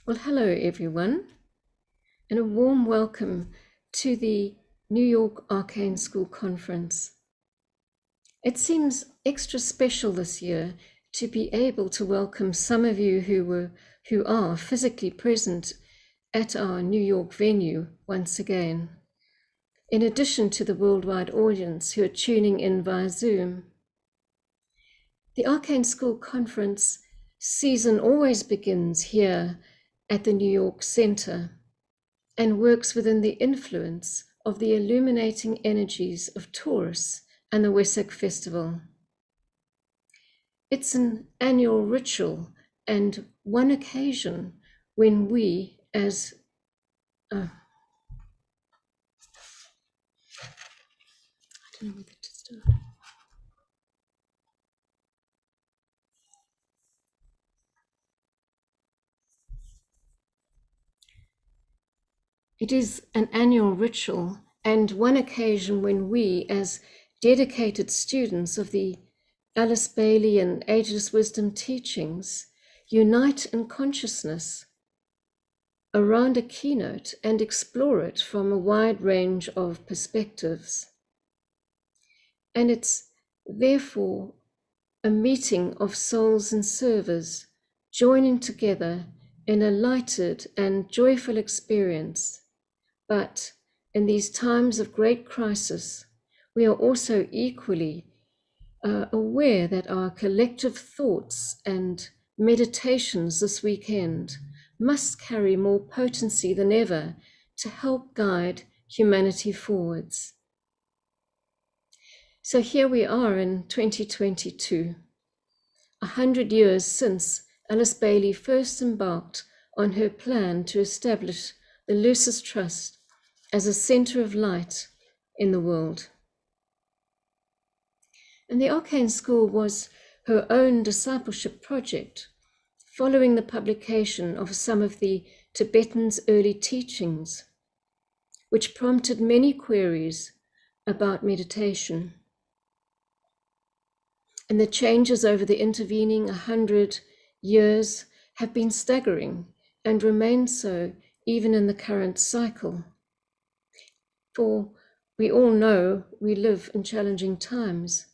Well, hello everyone, and a warm welcome to the New York Arcane School Conference. It seems extra special this year to be able to welcome some of you who are physically present at our New York venue once again, in addition to the worldwide audience who are tuning in via Zoom. The Arcane School Conference season always begins here at the New York Center and works within the influence of the illuminating energies of Taurus and the Wesak Festival. It's an annual ritual and one occasion when we as I don't know whether to start. It is an annual ritual and one occasion when we, as dedicated students of the Alice Bailey and Ageless Wisdom teachings, unite in consciousness around a keynote and explore it from a wide range of perspectives. And it's therefore a meeting of souls and servers joining together in a lighted and joyful experience. But in these times of great crisis, we are also equally aware that our collective thoughts and meditations this weekend must carry more potency than ever to help guide humanity forwards. So here we are in 2022, 100 years since Alice Bailey first embarked on her plan to establish the Lucis Trust as a center of light in the world. And the Arcane School was her own discipleship project, following the publication of some of the Tibetan's early teachings, which prompted many queries about meditation. And the changes over the intervening 100 years have been staggering and remain so even in the current cycle. For we all know we live in challenging times,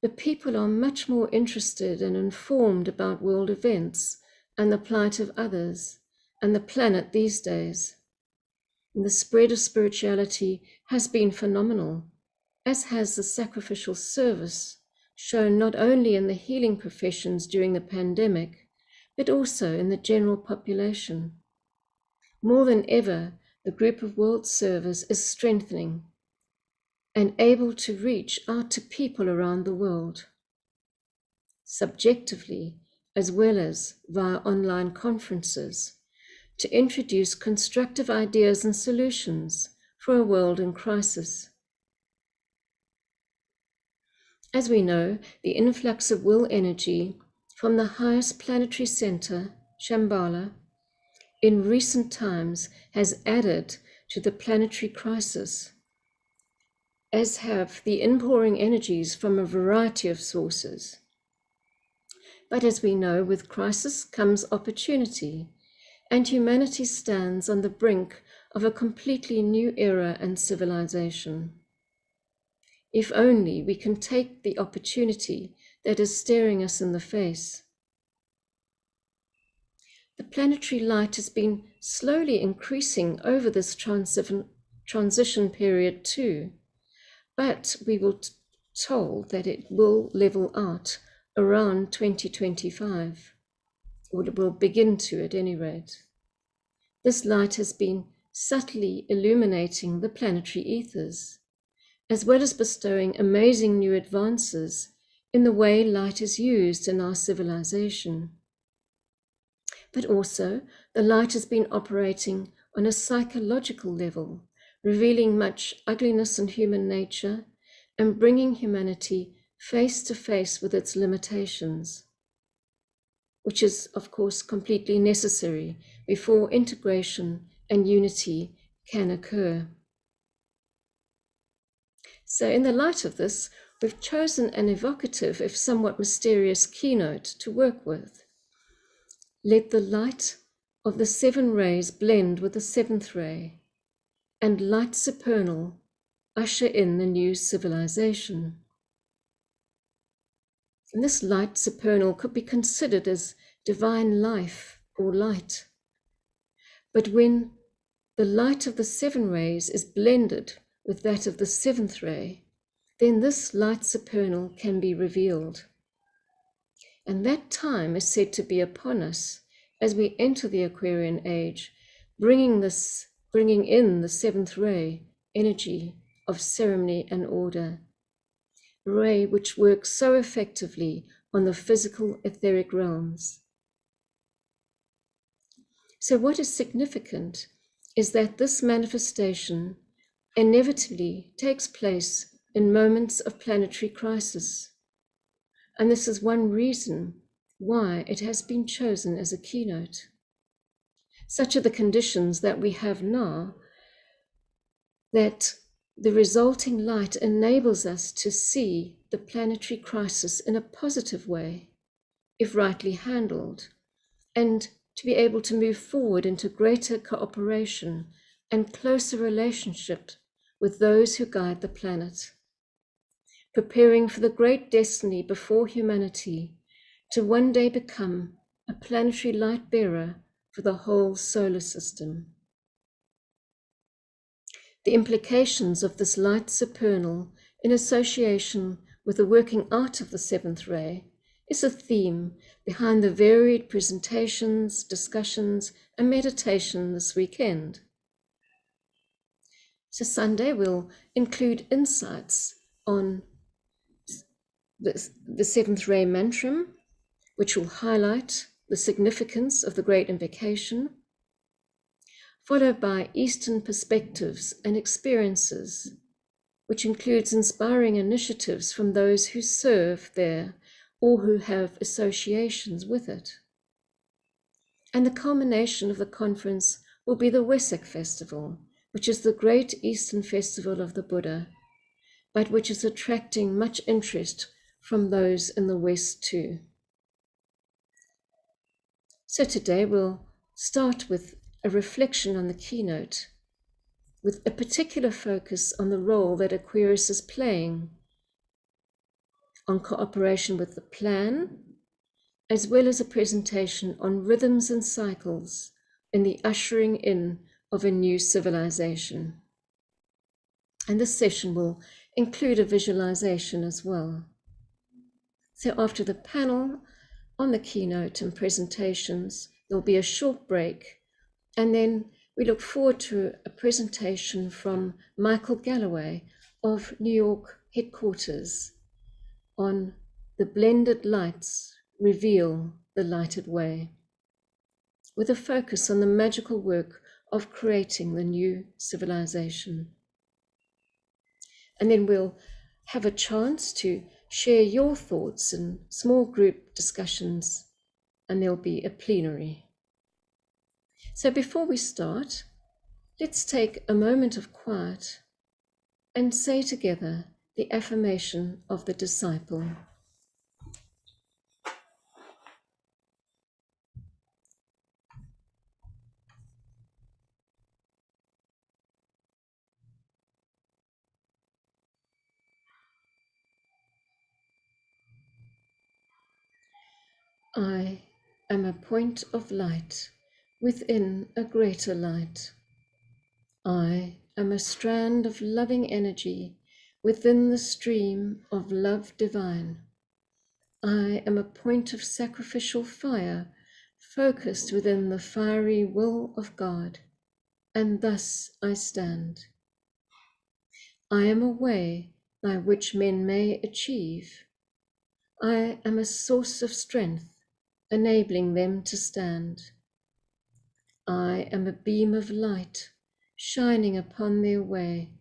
but people are much more interested and informed about world events and the plight of others and the planet these days. And the spread of spirituality has been phenomenal, as has the sacrificial service shown not only in the healing professions during the pandemic, but also in the general population. More than ever, the group of world servers is strengthening and able to reach out to people around the world, subjectively as well as via online conferences, to introduce constructive ideas and solutions for a world in crisis. As we know, the influx of will energy from the highest planetary center, Shambhala, in recent times has added to the planetary crisis, as have the inpouring energies from a variety of sources. But as we know, with crisis comes opportunity, and humanity stands on the brink of a completely new era and civilization. If only we can take the opportunity that is staring us in the face. The planetary light has been slowly increasing over this transition period too, but we were told that it will level out around 2025, or it will begin to at any rate. This light has been subtly illuminating the planetary ethers, as well as bestowing amazing new advances in the way light is used in our civilization. But also, the light has been operating on a psychological level, revealing much ugliness in human nature and bringing humanity face to face with its limitations, which is, of course, completely necessary before integration and unity can occur. So in the light of this, we've chosen an evocative, if somewhat mysterious, keynote to work with. Let the light of the 7 rays blend with the 7th ray, and light supernal usher in the new civilization. And this light supernal could be considered as divine life or light. But when the light of the 7 rays is blended with that of the 7th ray, then this light supernal can be revealed. And that time is said to be upon us as we enter the Aquarian age, bringing in the 7th ray, energy of ceremony and order, a ray which works so effectively on the physical etheric realms. So what is significant is that this manifestation inevitably takes place in moments of planetary crisis. And this is one reason why it has been chosen as a keynote. Such are the conditions that we have now, that the resulting light enables us to see the planetary crisis in a positive way, if rightly handled, and to be able to move forward into greater cooperation and closer relationship with those who guide the planet, preparing for the great destiny before humanity to one day become a planetary light bearer for the whole solar system. The implications of this light supernal in association with the working out of the 7th ray is a theme behind the varied presentations, discussions, and meditation this weekend. So Sunday will include insights on the 7th ray mantra, which will highlight the significance of the Great Invocation, followed by Eastern perspectives and experiences, which includes inspiring initiatives from those who serve there or who have associations with it. And the culmination of the conference will be the Wesak Festival, which is the great Eastern festival of the Buddha, but which is attracting much interest from those in the West too. So today we'll start with a reflection on the keynote, with a particular focus on the role that Aquarius is playing on cooperation with the plan, as well as a presentation on rhythms and cycles in the ushering in of a new civilization. And this session will include a visualization as well. So after the panel on the keynote and presentations, there'll be a short break, and then we look forward to a presentation from Michael Galloway of New York headquarters on the blended lights reveal the lighted way, with a focus on the magical work of creating the new civilization. And then we'll have a chance to share your thoughts in small group discussions, and there'll be a plenary. So before we start, let's take a moment of quiet and say together the affirmation of the disciple. I am a point of light within a greater light. I am a strand of loving energy within the stream of love divine. I am a point of sacrificial fire focused within the fiery will of God, and thus I stand. I am a way by which men may achieve. I am a source of strength, enabling them to stand. I am a beam of light shining upon their way,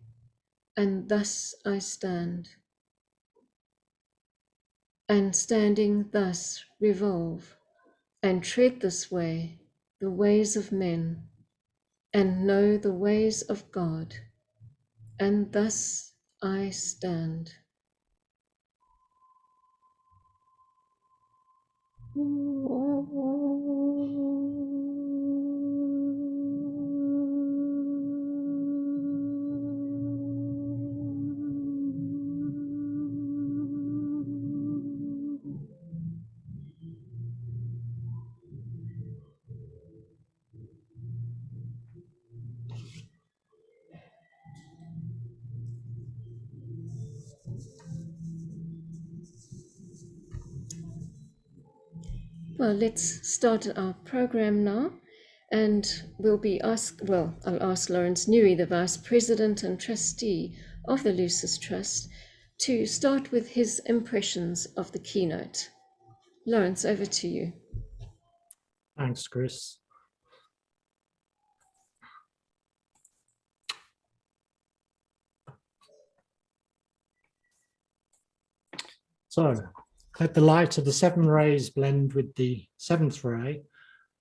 and thus I stand. And standing thus revolve, and tread this way, the ways of men, and know the ways of God, and thus I stand. Well, let's start our program now. And I'll ask Lawrence Newey, the Vice President and Trustee of the Lucis Trust, to start with his impressions of the keynote. Lawrence, over to you. Thanks, Chris. So, let the light of the 7 rays blend with the 7th ray,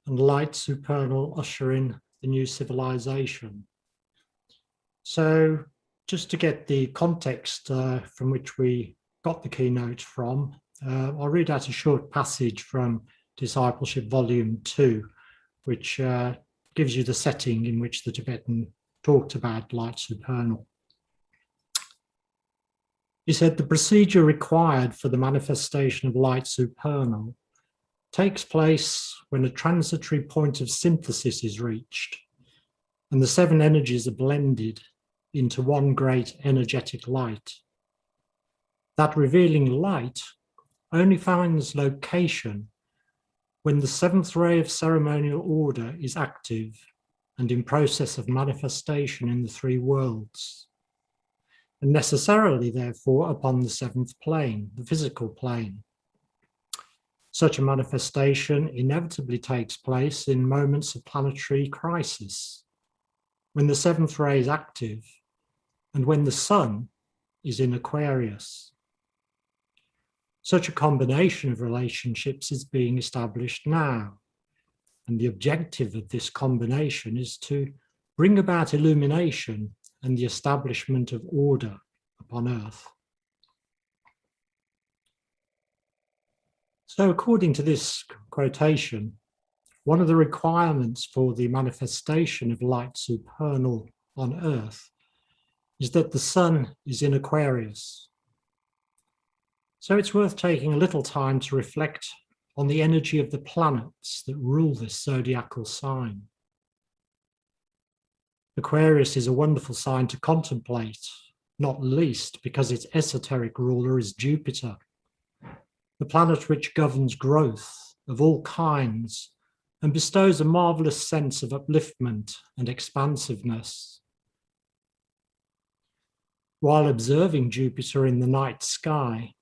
and light supernal usher in the new civilization. So, just to get the context from which we got the keynote from, I'll read out a short passage from Discipleship Volume 2, which gives you the setting in which the Tibetan talked about light supernal. He said, the procedure required for the manifestation of light supernal takes place when a transitory point of synthesis is reached and the 7 energies are blended into one great energetic light. That revealing light only finds location when the 7th ray of ceremonial order is active and in process of manifestation in the 3 worlds, and necessarily, therefore, upon the 7th plane, the physical plane. Such a manifestation inevitably takes place in moments of planetary crisis, when the 7th ray is active and when the sun is in Aquarius. Such a combination of relationships is being established now, and the objective of this combination is to bring about illumination and the establishment of order upon Earth. So according to this quotation, one of the requirements for the manifestation of light supernal on Earth is that the sun is in Aquarius. So it's worth taking a little time to reflect on the energy of the planets that rule this zodiacal sign. Aquarius is a wonderful sign to contemplate, not least because its esoteric ruler is Jupiter, the planet which governs growth of all kinds and bestows a marvelous sense of upliftment and expansiveness. While observing Jupiter in the night sky,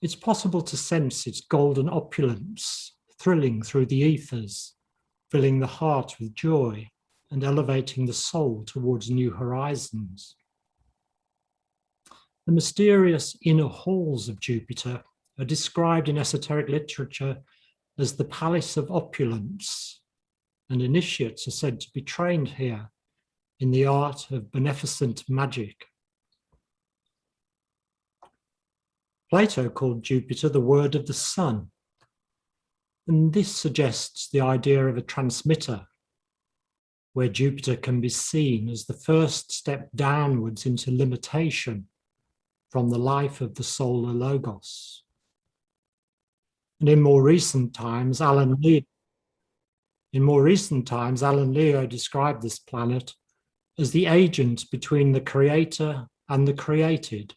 it's possible to sense its golden opulence thrilling through the ethers, filling the heart with joy and elevating the soul towards new horizons. The mysterious inner halls of Jupiter are described in esoteric literature as the palace of opulence, and initiates are said to be trained here in the art of beneficent magic. Plato called Jupiter the word of the sun, and this suggests the idea of a transmitter, where Jupiter can be seen as the first step downwards into limitation from the life of the solar logos. And in more recent times, Alan Leo described this planet as the agent between the creator and the created,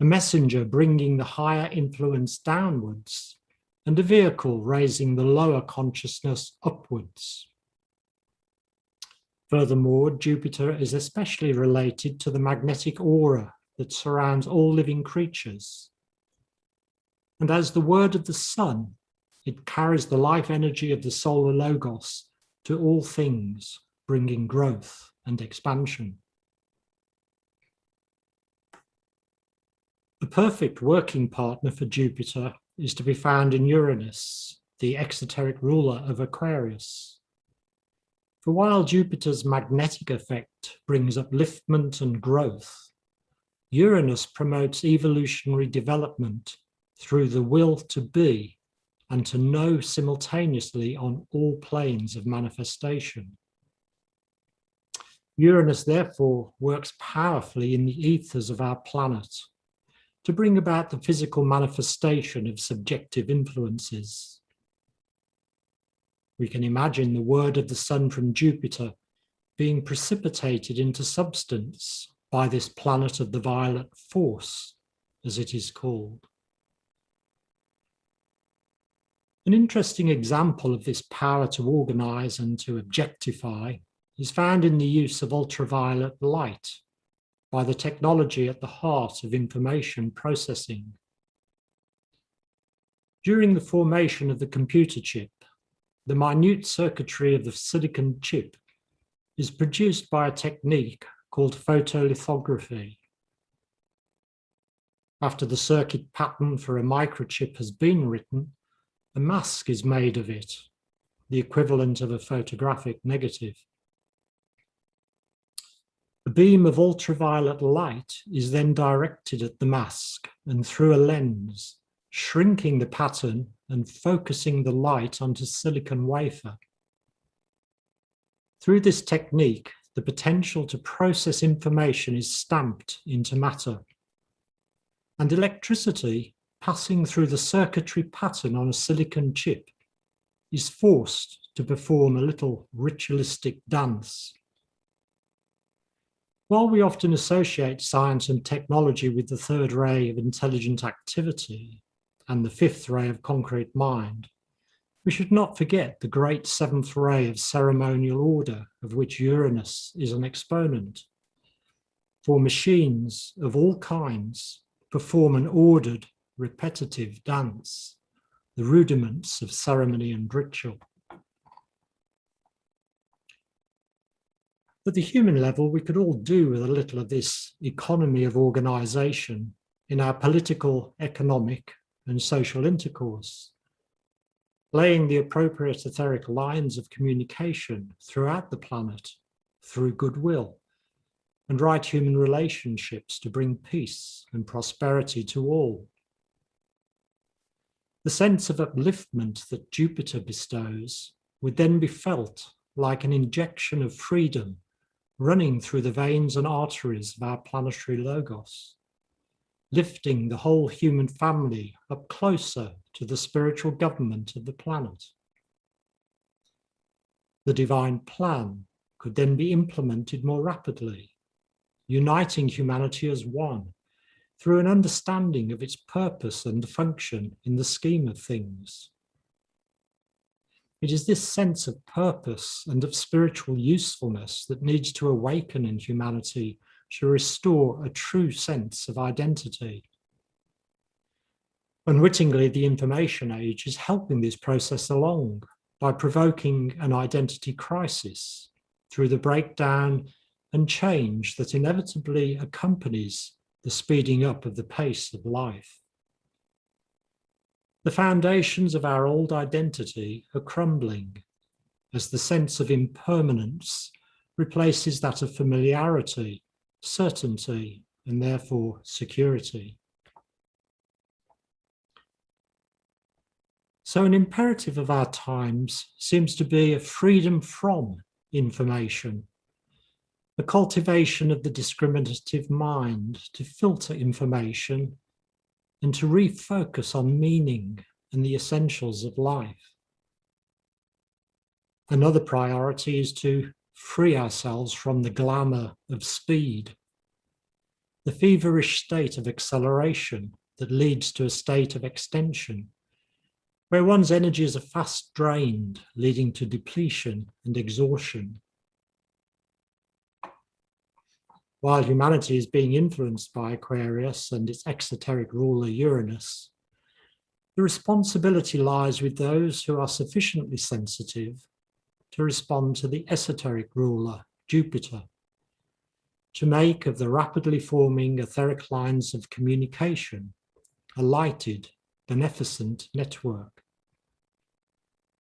a messenger bringing the higher influence downwards and a vehicle raising the lower consciousness upwards. Furthermore, Jupiter is especially related to the magnetic aura that surrounds all living creatures. And as the word of the sun, it carries the life energy of the solar logos to all things, bringing growth and expansion. The perfect working partner for Jupiter is to be found in Uranus, the exoteric ruler of Aquarius. For while Jupiter's magnetic effect brings upliftment and growth, Uranus promotes evolutionary development through the will to be and to know simultaneously on all planes of manifestation. Uranus, therefore, works powerfully in the ethers of our planet to bring about the physical manifestation of subjective influences. We can imagine the word of the sun from Jupiter being precipitated into substance by this planet of the violet force, as it is called. An interesting example of this power to organize and to objectify is found in the use of ultraviolet light by the technology at the heart of information processing. During the formation of the computer chip, the minute circuitry of the silicon chip is produced by a technique called photolithography. After the circuit pattern for a microchip has been written, a mask is made of it, the equivalent of a photographic negative. A beam of ultraviolet light is then directed at the mask and through a lens, shrinking the pattern and focusing the light onto silicon wafer. Through this technique, the potential to process information is stamped into matter, and electricity passing through the circuitry pattern on a silicon chip is forced to perform a little ritualistic dance. While we often associate science and technology with the third ray of intelligent activity and the fifth ray of concrete mind, we should not forget the great seventh ray of ceremonial order, of which Uranus is an exponent. For machines of all kinds perform an ordered, repetitive dance, the rudiments of ceremony and ritual. At the human level, we could all do with a little of this economy of organization in our political, economic, and social intercourse, laying the appropriate etheric lines of communication throughout the planet through goodwill, and right human relationships to bring peace and prosperity to all. The sense of upliftment that Jupiter bestows would then be felt like an injection of freedom running through the veins and arteries of our planetary logos, lifting the whole human family up closer to the spiritual government of the planet. The divine plan could then be implemented more rapidly, uniting humanity as one through an understanding of its purpose and function in the scheme of things. It is this sense of purpose and of spiritual usefulness that needs to awaken in humanity to restore a true sense of identity. Unwittingly, the information age is helping this process along by provoking an identity crisis through the breakdown and change that inevitably accompanies the speeding up of the pace of life. The foundations of our old identity are crumbling as the sense of impermanence replaces that of familiarity, certainty, and therefore security. So an imperative of our times seems to be a freedom from information, a cultivation of the discriminative mind to filter information and to refocus on meaning and the essentials of life. Another priority is to free ourselves from the glamour of speed, the feverish state of acceleration that leads to a state of extension, where one's energies are fast drained, leading to depletion and exhaustion. While humanity is being influenced by Aquarius and its exoteric ruler Uranus, the responsibility lies with those who are sufficiently sensitive to respond to the esoteric ruler Jupiter, to make of the rapidly forming etheric lines of communication a lighted, beneficent network.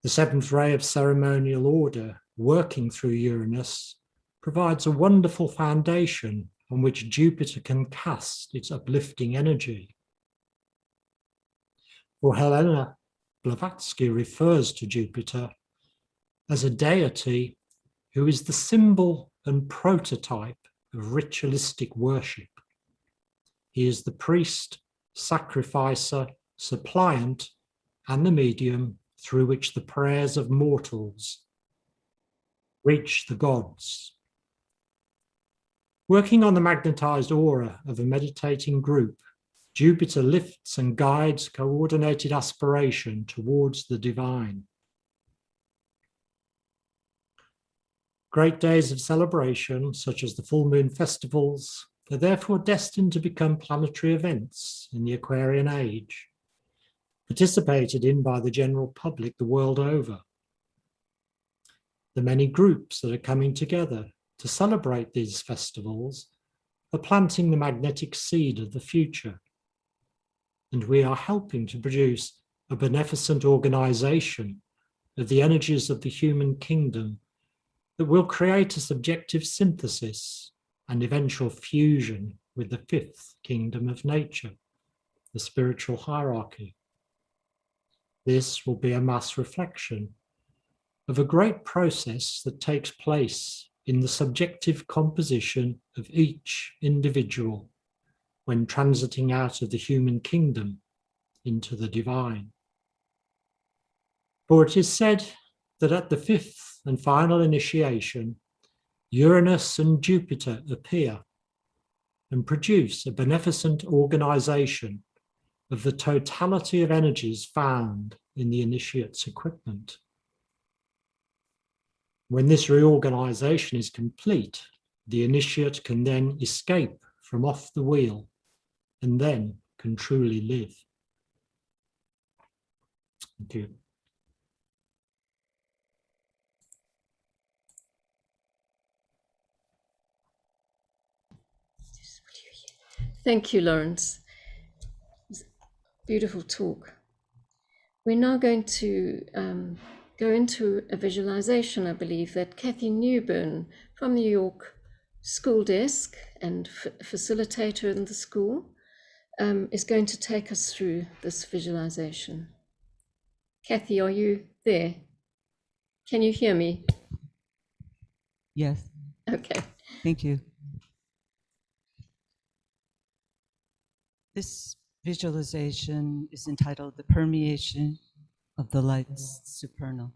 The seventh ray of ceremonial order working through Uranus provides a wonderful foundation on which Jupiter can cast its uplifting energy. For Helena Blavatsky refers to Jupiter as a deity who is the symbol and prototype of ritualistic worship. He is the priest, sacrificer, suppliant, and the medium through which the prayers of mortals reach the gods. Working on the magnetized aura of a meditating group Jupiter lifts and guides coordinated aspiration towards the divine. Great days of celebration, such as the full moon festivals, are therefore destined to become planetary events in the Aquarian age, participated in by the general public the world over. The many groups that are coming together to celebrate these festivals are planting the magnetic seed of the future, and we are helping to produce a beneficent organization of the energies of the human kingdom that will create a subjective synthesis and eventual fusion with the fifth kingdom of nature, the spiritual hierarchy. This will be a mass reflection of a great process that takes place in the subjective composition of each individual when transiting out of the human kingdom into the divine. For it is said that at the fifth and final initiation, Uranus and Jupiter appear and produce a beneficent organization of the totality of energies found in the initiate's equipment. When this reorganization is complete, the initiate can then escape from off the wheel and then can truly live. Thank you. Thank you, Lawrence. Beautiful talk. We're now going to go into a visualization, I believe, that Kathy Newburn from New York School Desk and facilitator in the school is going to take us through this visualization. Kathy, are you there? Can you hear me? Yes. Okay. Thank you. This visualization is entitled The Permeation of the Lights Supernal.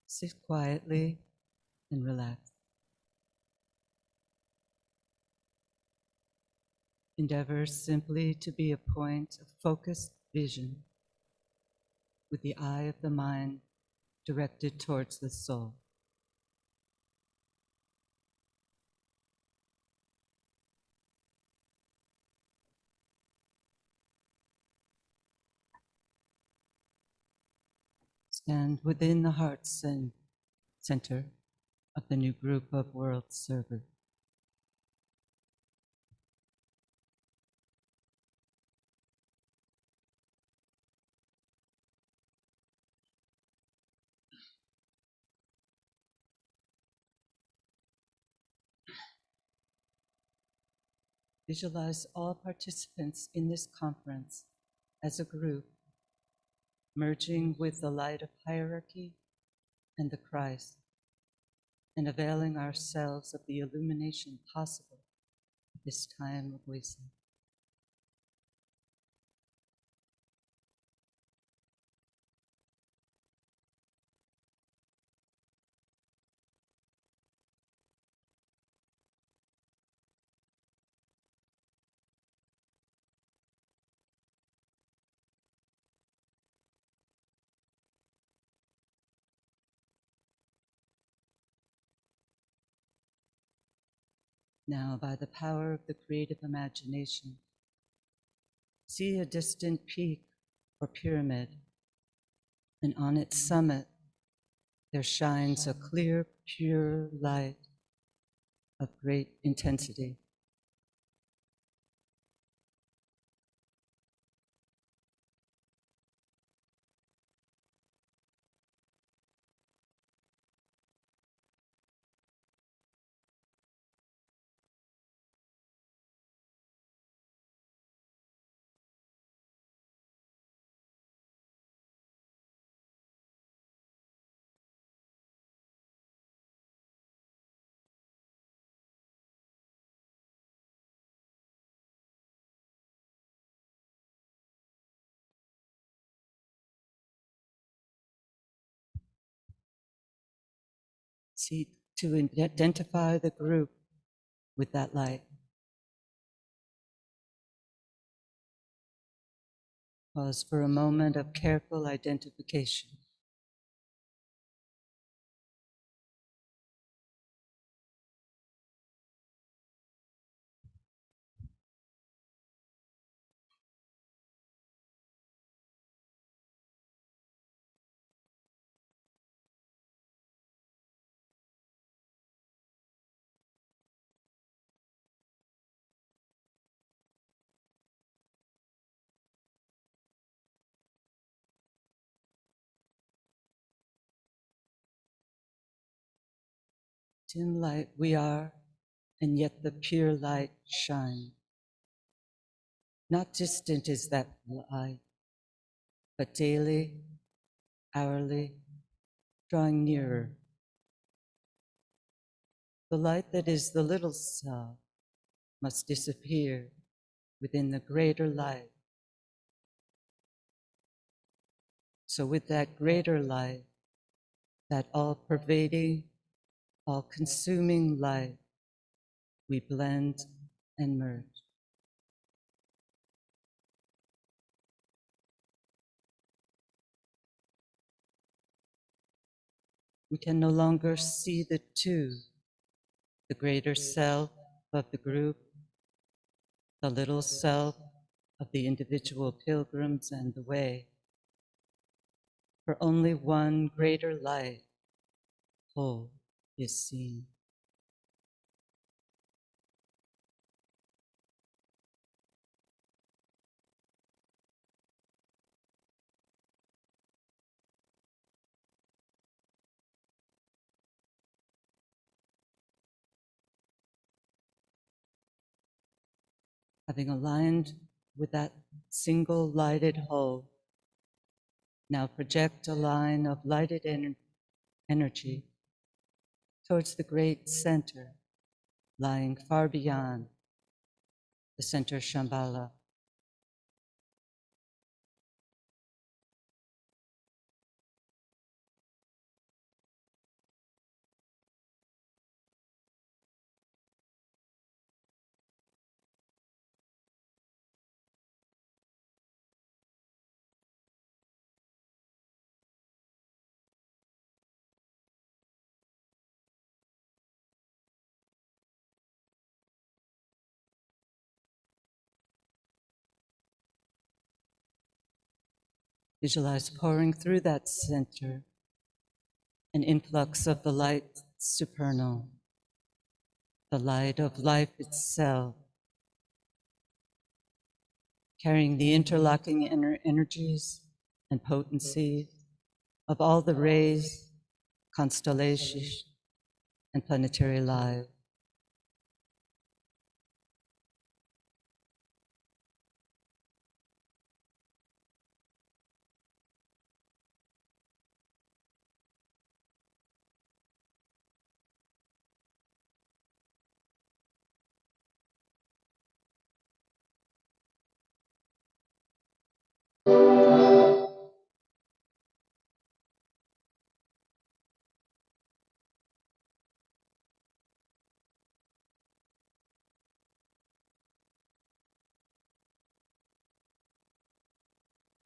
Sit quietly and relax. Endeavor simply to be a point of focused vision with the eye of the mind directed towards the soul. Stand within the heart center of the new group of world servers. Visualize all participants in this conference as a group, merging with the light of hierarchy and the Christ, and availing ourselves of the illumination possible at this time of wisdom. Now, by the power of the creative imagination, see a distant peak or pyramid, and on its summit there shines a clear, pure light of great intensity. See, to identify the group with that light. Pause for a moment of careful identification. Dim light we are, and yet the pure light shine. Not distant is that light, but daily, hourly, drawing nearer. The light that is the little self must disappear within the greater light. So with that greater light, that all-pervading, all-consuming light, we blend and merge. We can no longer see the two, the greater self of the group, the little self of the individual pilgrims and the way, for only one greater light, whole, is seen. Having aligned with that single lighted whole, now project a line of lighted energy towards the great center, lying far beyond the center Shambhala. Visualize pouring through that center an influx of the light supernal, the light of life itself, carrying the interlocking energies and potency of all the rays, constellations, and planetary life.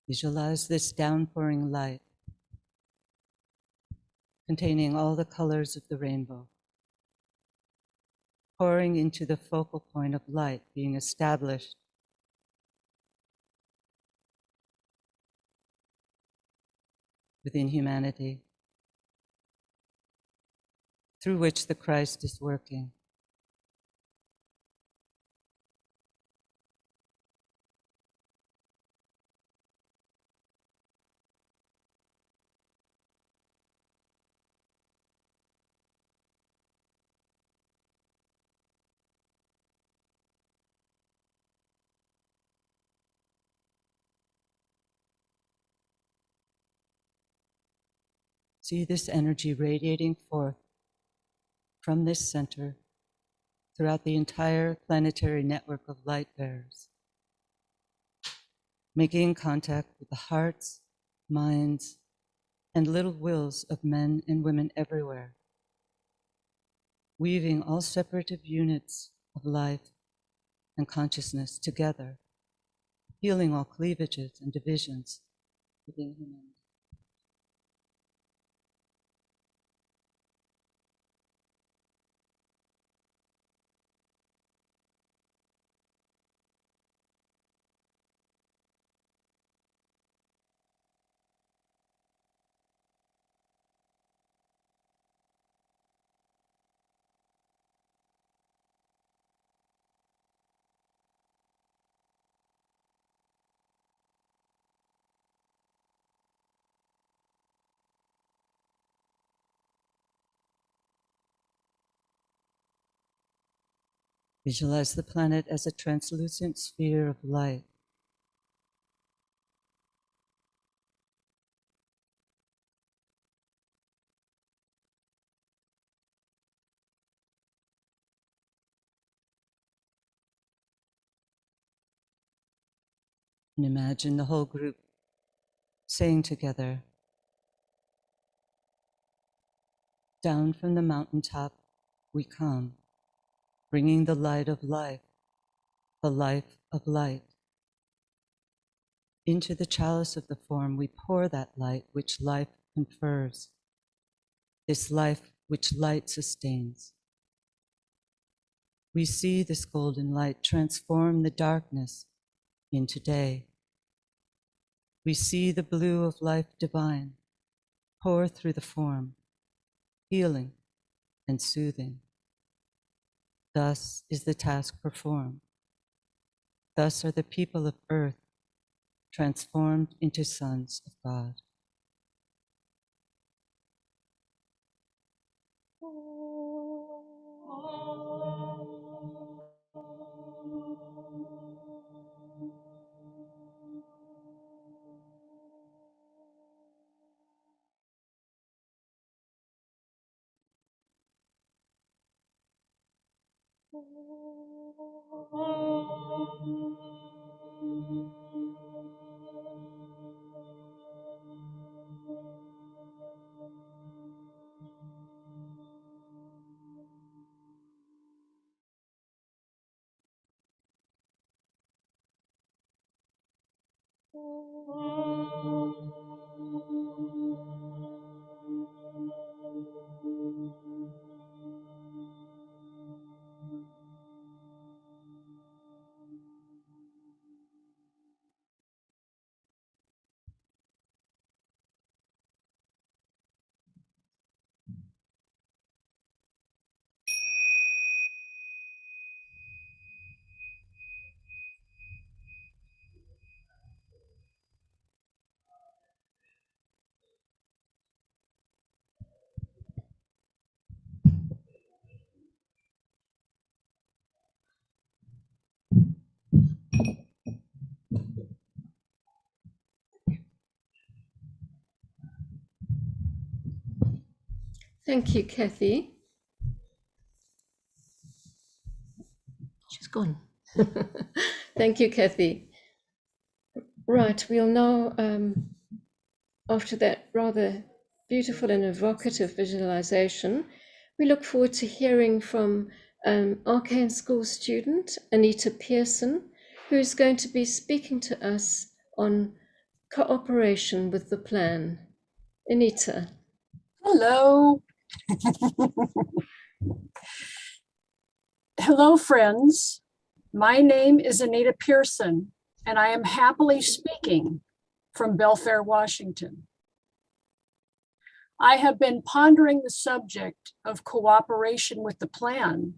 Visualize this downpouring light containing all the colors of the rainbow, pouring into the focal point of light being established within humanity, through which the Christ is working. See this energy radiating forth from this center throughout the entire planetary network of light bearers, making contact with the hearts, minds, and little wills of men and women everywhere, weaving all separative units of life and consciousness together, healing all cleavages and divisions within humanity. Visualize the planet as a translucent sphere of light. And imagine the whole group saying together, down from the mountaintop we come, bringing the light of life, the life of light. Into the chalice of the form we pour that light which life confers, this life which light sustains. We see this golden light transform the darkness into day. We see the blue of life divine pour through the form, healing and soothing. Thus is the task performed. Thus are the people of earth transformed into sons of God. Thank you, Kathy. She's gone. Thank you, Kathy. Right, we'll now, after that rather beautiful and evocative visualization, we look forward to hearing from Arcane School student Anita Pearson, who's going to be speaking to us on cooperation with the plan. Anita. Hello. Hello, friends. My name is Anita Pearson, and I am happily speaking from Belfair, Washington. I have been pondering the subject of cooperation with the plan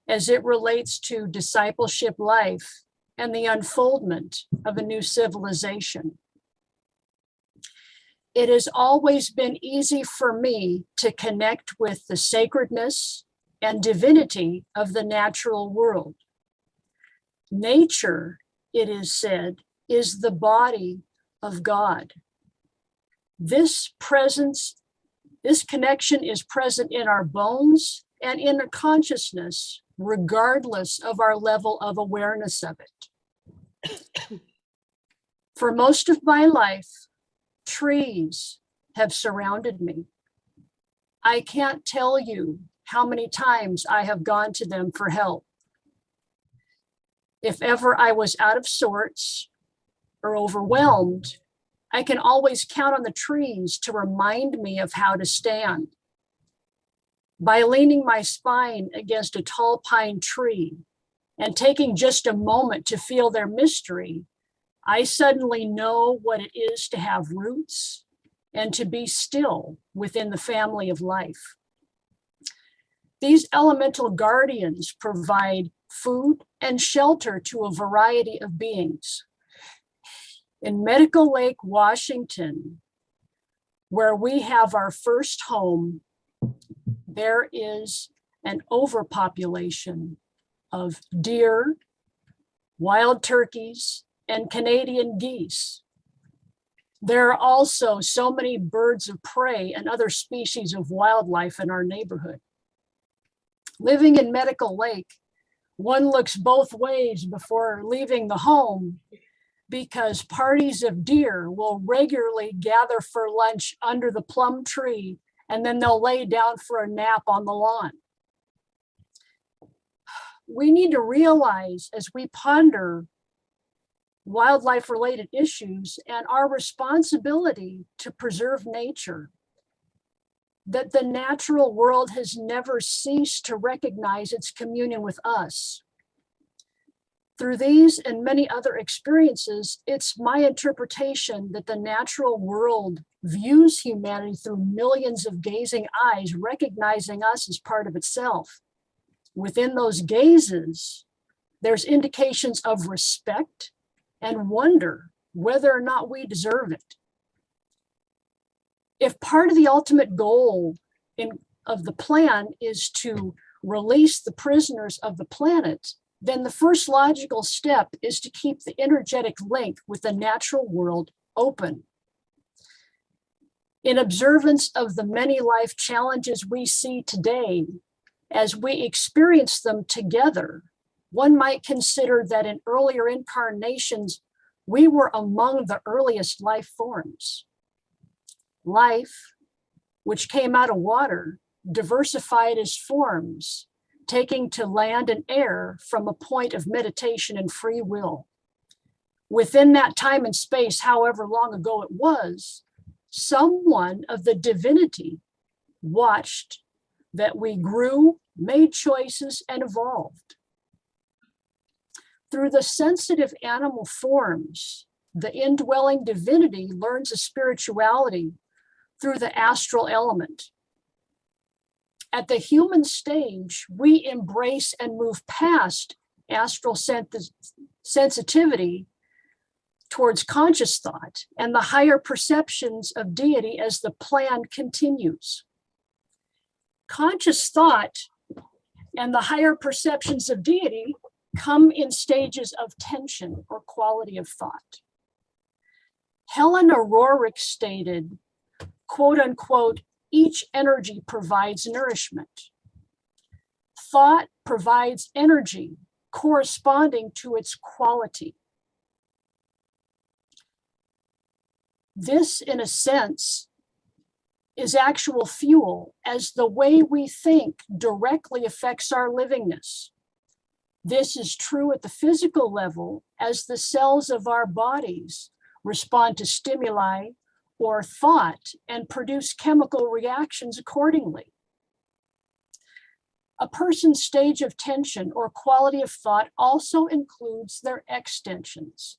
as it relates to discipleship life and the unfoldment of a new civilization. It has always been easy for me to connect with the sacredness and divinity of the natural world. Nature, it is said, is the body of God. This connection is present in our bones and in our consciousness, regardless of our level of awareness of it. For most of my life, trees have surrounded me. I can't tell you how many times I have gone to them for help. If ever I was out of sorts or overwhelmed, I can always count on the trees to remind me of how to stand. By leaning my spine against a tall pine tree and taking just a moment to feel their mystery, I suddenly know what it is to have roots and to be still within the family of life. These elemental guardians provide food and shelter to a variety of beings. In Medical Lake, Washington, where we have our first home, there is an overpopulation of deer, wild turkeys, and Canadian geese. There are also so many birds of prey and other species of wildlife in our neighborhood. Living in Medical Lake, one looks both ways before leaving the home because parties of deer will regularly gather for lunch under the plum tree, and then they'll lay down for a nap on the lawn. We need to realize as we ponder wildlife-related issues and our responsibility to preserve nature, that the natural world has never ceased to recognize its communion with us. Through these and many other experiences, it's my interpretation that the natural world views humanity through millions of gazing eyes, recognizing us as part of itself. Within those gazes, there's indications of respect and wonder whether or not we deserve it. If part of the ultimate goal of the plan is to release the prisoners of the planet, then the first logical step is to keep the energetic link with the natural world open. In observance of the many life challenges we see today, as we experience them together, one might consider that in earlier incarnations, we were among the earliest life forms. Life, which came out of water, diversified as forms, taking to land and air from a point of meditation and free will. Within that time and space, however long ago it was, someone of the divinity watched that we grew, made choices, and evolved. Through the sensitive animal forms, the indwelling divinity learns a spirituality through the astral element. At the human stage, we embrace and move past astral sensitivity towards conscious thought and the higher perceptions of deity as the plan continues. Conscious thought and the higher perceptions of deity come in stages of tension or quality of thought. Helena Roerich stated, quote unquote, each energy provides nourishment. Thought provides energy corresponding to its quality. This, in a sense, is actual fuel, as the way we think directly affects our livingness. This is true at the physical level, as the cells of our bodies respond to stimuli or thought and produce chemical reactions accordingly. A person's stage of tension or quality of thought also includes their extensions.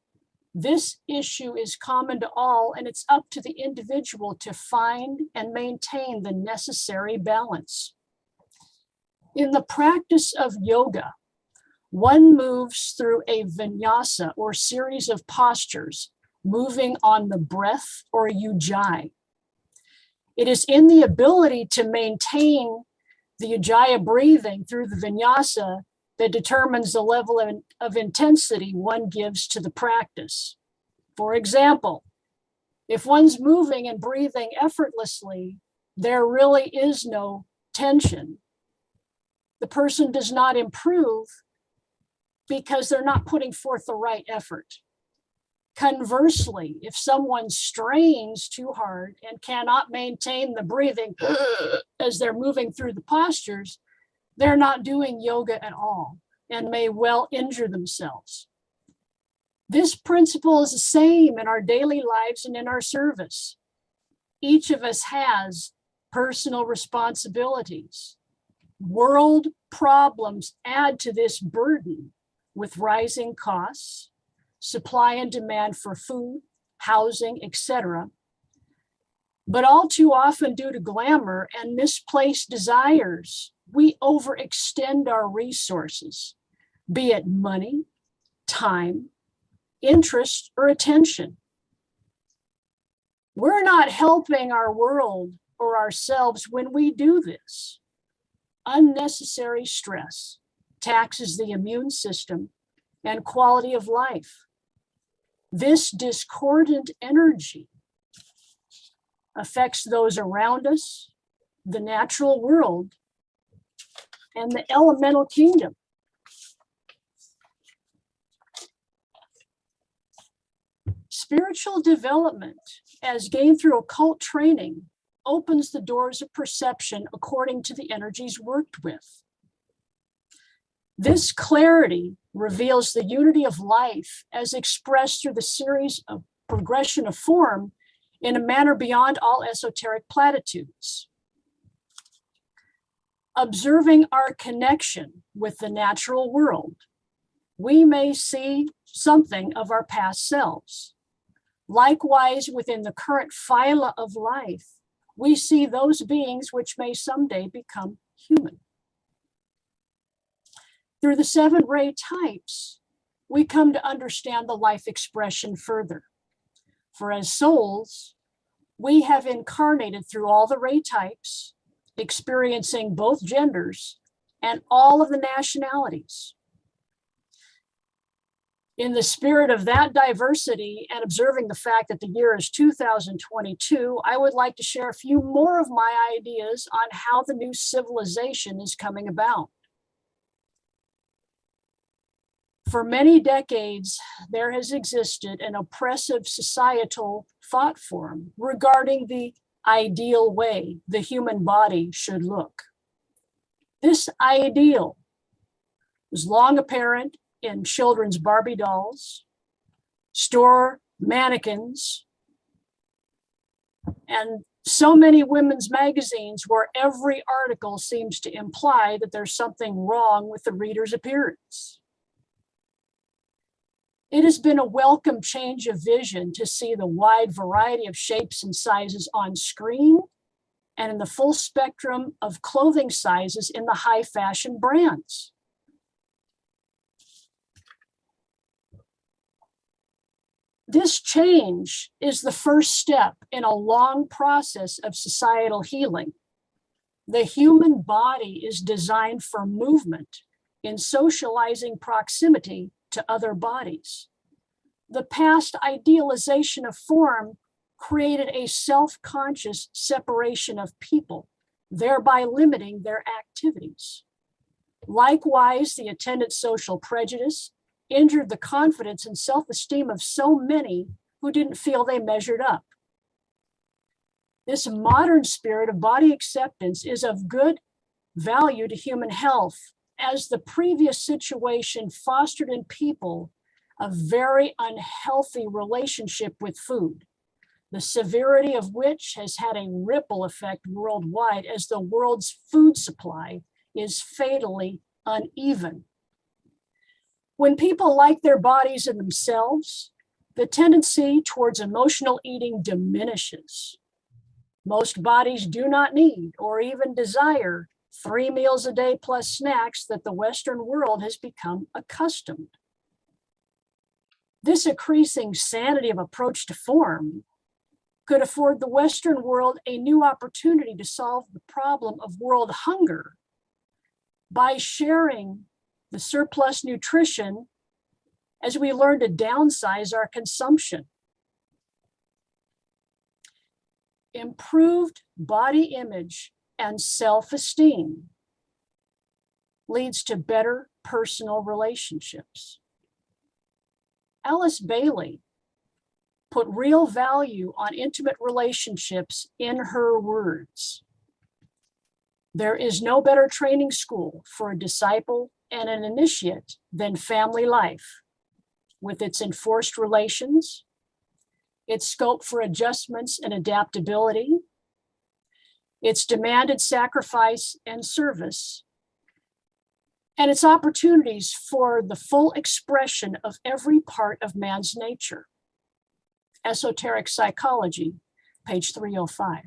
This issue is common to all, and it's up to the individual to find and maintain the necessary balance. In the practice of yoga, one moves through a vinyasa or series of postures, moving on the breath or ujjayi. It is in the ability to maintain the ujjayi breathing through the vinyasa that determines the level of intensity one gives to the practice. For example, if one's moving and breathing effortlessly, there really is no tension. The person does not improve because they're not putting forth the right effort. Conversely, if someone strains too hard and cannot maintain the breathing as they're moving through the postures, they're not doing yoga at all and may well injure themselves. This principle is the same in our daily lives and in our service. Each of us has personal responsibilities. World problems add to this burden with rising costs, supply and demand for food, housing, etc. But all too often, due to glamour and misplaced desires, we overextend our resources, be it money, time, interest, or attention. We're not helping our world or ourselves when we do this. Unnecessary stress taxes the immune system and quality of life. This discordant energy affects those around us, the natural world, and the elemental kingdom. Spiritual development, as gained through occult training, opens the doors of perception according to the energies worked with. This clarity reveals the unity of life as expressed through the series of progression of form in a manner beyond all esoteric platitudes. Observing our connection with the natural world, we may see something of our past selves. Likewise, within the current phyla of life, we see those beings which may someday become human. Through the 7 ray types, we come to understand the life expression further. For as souls, we have incarnated through all the ray types, experiencing both genders and all of the nationalities. In the spirit of that diversity and observing the fact that the year is 2022, I would like to share a few more of my ideas on how the new civilization is coming about. For many decades, there has existed an oppressive societal thought form regarding the ideal way the human body should look. This ideal was long apparent in children's Barbie dolls, store mannequins, and so many women's magazines where every article seems to imply that there's something wrong with the reader's appearance. It has been a welcome change of vision to see the wide variety of shapes and sizes on screen and in the full spectrum of clothing sizes in the high fashion brands. This change is the first step in a long process of societal healing. The human body is designed for movement in socializing proximity to other bodies. The past idealization of form created a self-conscious separation of people, thereby limiting their activities. Likewise, the attendant social prejudice injured the confidence and self-esteem of so many who didn't feel they measured up. This modern spirit of body acceptance is of good value to human health, as the previous situation fostered in people a very unhealthy relationship with food, the severity of which has had a ripple effect worldwide as the world's food supply is fatally uneven. When people like their bodies and themselves, the tendency towards emotional eating diminishes. Most bodies do not need or even desire 3 meals a day plus snacks that the Western world has become accustomed. This increasing sanity of approach to form could afford the Western world a new opportunity to solve the problem of world hunger by sharing the surplus nutrition as we learn to downsize our consumption. Improved body image and self-esteem leads to better personal relationships. Alice Bailey put real value on intimate relationships in her words. There is no better training school for a disciple and an initiate than family life, with its enforced relations, its scope for adjustments and adaptability, its demanded sacrifice and service, and its opportunities for the full expression of every part of man's nature. Esoteric Psychology, page 305.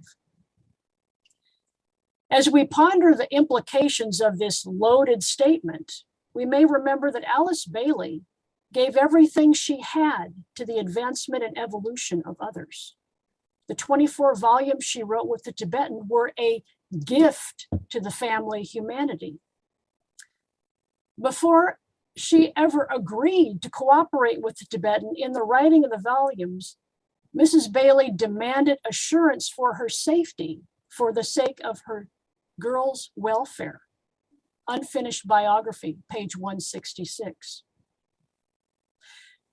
As we ponder the implications of this loaded statement, we may remember that Alice Bailey gave everything she had to the advancement and evolution of others. The 24 volumes she wrote with the Tibetan were a gift to the family humanity. Before she ever agreed to cooperate with the Tibetan in the writing of the volumes, Mrs. Bailey demanded assurance for her safety for the sake of her girls' welfare. Unfinished biography, page 166.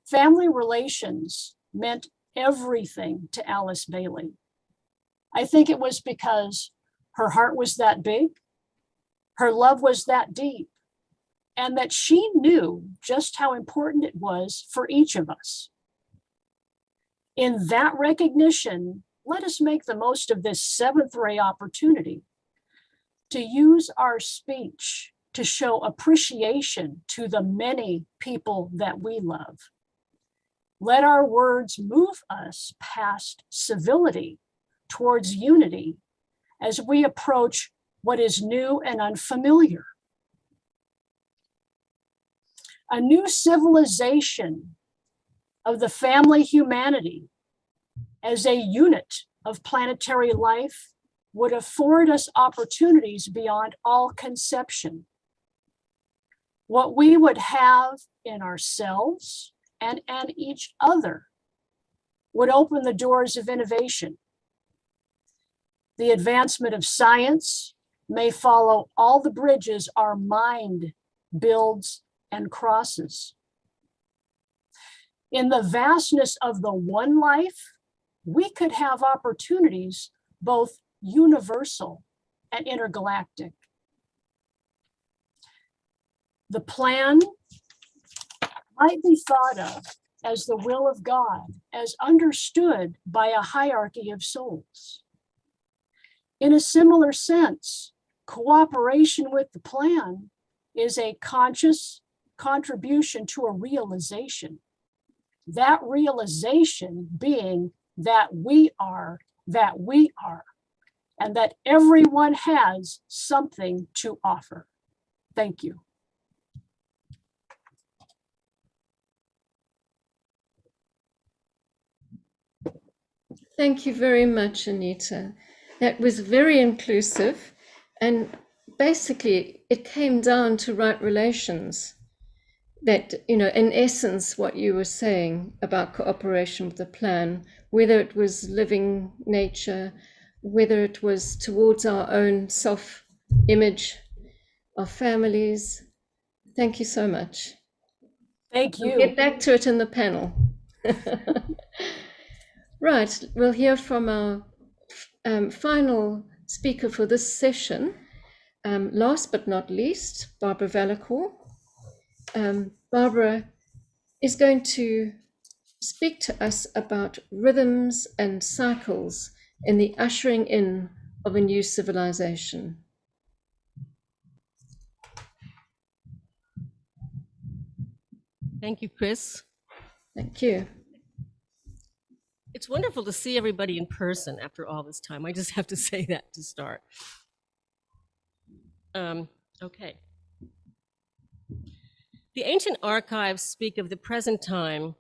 Family relations meant everything to Alice Bailey. I think it was because her heart was that big, her love was that deep, and that she knew just how important it was for each of us. In that recognition, let us make the most of this seventh ray opportunity to use our speech to show appreciation to the many people that we love. Let our words move us past civility towards unity as we approach what is new and unfamiliar. A new civilization of the family humanity as a unit of planetary life would afford us opportunities beyond all conception. What we would have in ourselves and each other would open the doors of innovation. The advancement of science may follow all the bridges our mind builds and crosses. In the vastness of the one life, we could have opportunities both universal and intergalactic. The plan might be thought of as the will of God, as understood by a hierarchy of souls. In a similar sense, cooperation with the plan is a conscious contribution to a realization. That realization being that we are, and that everyone has something to offer. Thank you. Thank you very much, Anita. That was very inclusive, and basically it came down to right relations. That, in essence, what you were saying about cooperation with the plan, whether it was living nature, whether it was towards our own self-image, our families. Thank you so much. Thank you. We'll get back to it in the panel. Right, we'll hear from our final speaker for this session. Last but not least, Barbara Vallacourt. Barbara is going to speak to us about rhythms and cycles in the ushering in of a new civilization. Thank you, Chris. Thank you. It's wonderful to see everybody in person after all this time. I just have to say that to start. Okay. The ancient archives speak of the present time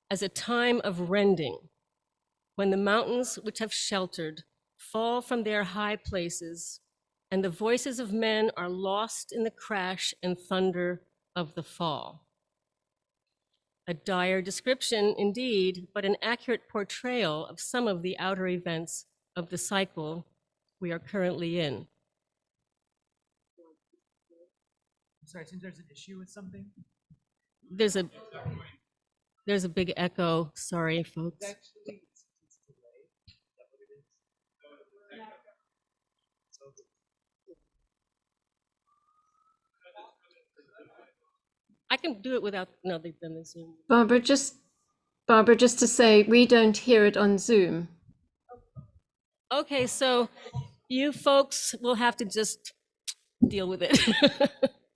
as a time of rending, when the mountains which have sheltered fall from their high places, and the voices of men are lost in the crash and thunder of the fall. A dire description indeed, but an accurate portrayal of some of the outer events of the cycle we are currently in. Sorry, it seems there's an issue with something. There's a, There's a big echo. Sorry, folks. I can do it without, no, they've done the Zoom. Barbara, just to say, we don't hear it on Zoom. Okay, so you folks will have to just deal with it.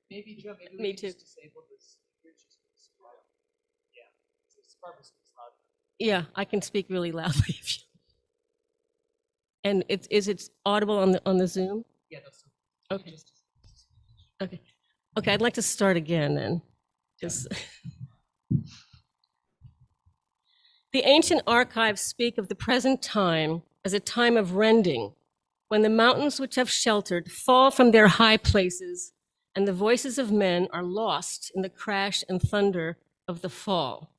Maybe, Joe, maybe Me we can too. just disable this. Yeah. So Barbara speaks loud. Yeah, I can speak really loudly. If you... And is it audible on the Zoom? Yeah, that's Okay. Okay. Okay, I'd like to start again then. Just the ancient archives speak of the present time as a time of rending, when the mountains which have sheltered fall from their high places, and the voices of men are lost in the crash and thunder of the fall.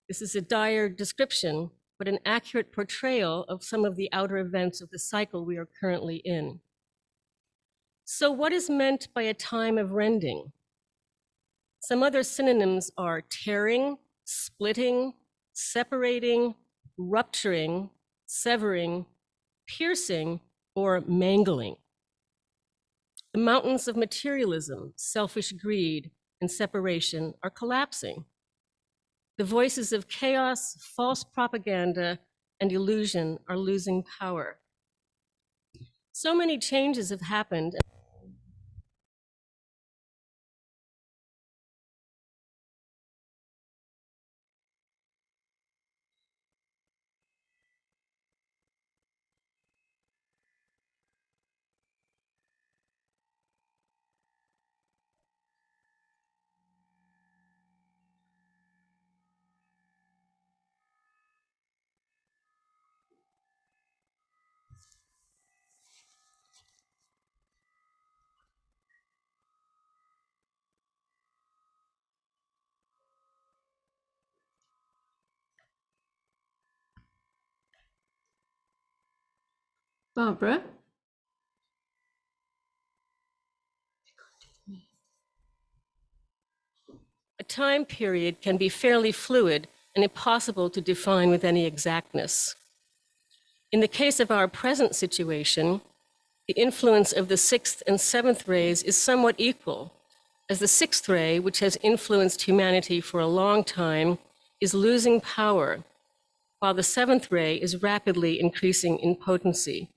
This is a dire description, but an accurate portrayal of some of the outer events of the cycle we are currently in. So what is meant by a time of rending? Some other synonyms are tearing, splitting, separating, rupturing, severing, piercing, or mangling. The mountains of materialism, selfish greed, and separation are collapsing. The voices of chaos, false propaganda, and illusion are losing power. So many changes have happened. Barbara? A time period can be fairly fluid and impossible to define with any exactness. In the case of our present situation, the influence of the sixth and seventh rays is somewhat equal, as the sixth ray, which has influenced humanity for a long time, is losing power, while the seventh ray is rapidly increasing in potency.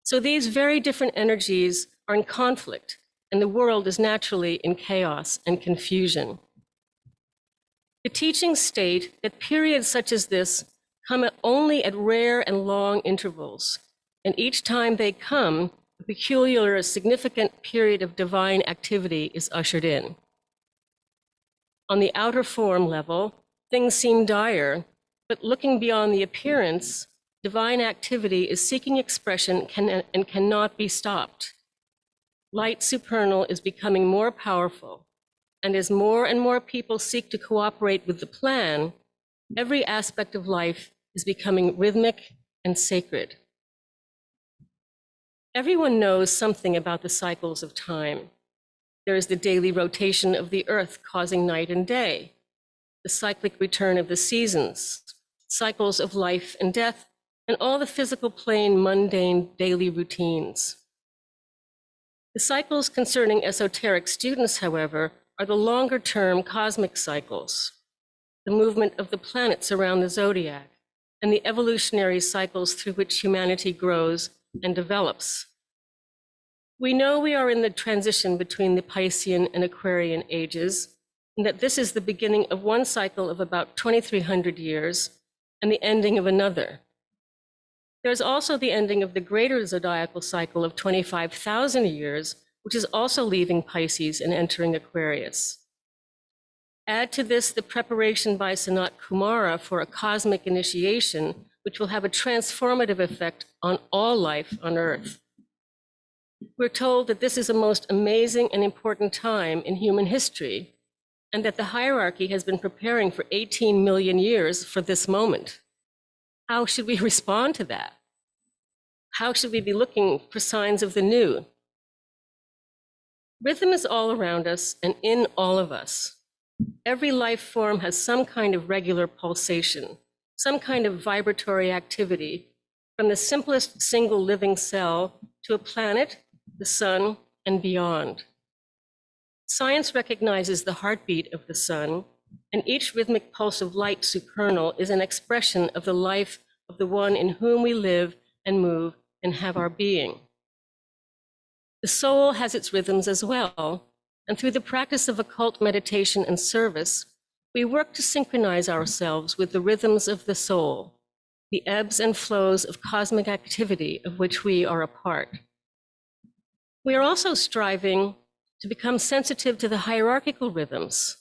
So these very different energies are in conflict, and the world is naturally in chaos and confusion. The teachings state that periods such as this come only at rare and long intervals, and each time they come, a peculiar, significant period of divine activity is ushered in. On the outer form level, things seem dire, but looking beyond the appearance, divine activity is seeking expression and cannot be stopped. Light supernal is becoming more powerful, and as more and more people seek to cooperate with the plan, every aspect of life is becoming rhythmic and sacred. Everyone knows something about the cycles of time. There is the daily rotation of the earth causing night and day, the cyclic return of the seasons, cycles of life and death, and all the physical plane mundane daily routines. The cycles concerning esoteric students, however, are the longer-term cosmic cycles, the movement of the planets around the zodiac, and the evolutionary cycles through which humanity grows and develops. We know we are in the transition between the Piscean and Aquarian ages, and that this is the beginning of one cycle of about 2,300 years and the ending of another. There's also the ending of the greater zodiacal cycle of 25,000 years, which is also leaving Pisces and entering Aquarius. Add to this the preparation by Sanat Kumara for a cosmic initiation, which will have a transformative effect on all life on Earth. We're told that this is a most amazing and important time in human history, and that the hierarchy has been preparing for 18 million years for this moment. How should we respond to that? How should we be looking for signs of the new? Rhythm is all around us and in all of us. Every life form has some kind of regular pulsation, some kind of vibratory activity, from the simplest single living cell to a planet, the sun, and beyond. Science recognizes the heartbeat of the sun, and each rhythmic pulse of light supernal is an expression of the life of the one in whom we live and move and have our being. The soul has its rhythms as well, and through the practice of occult meditation and service, we work to synchronize ourselves with the rhythms of the soul, the ebbs and flows of cosmic activity of which we are a part. We are also striving to become sensitive to the hierarchical rhythms,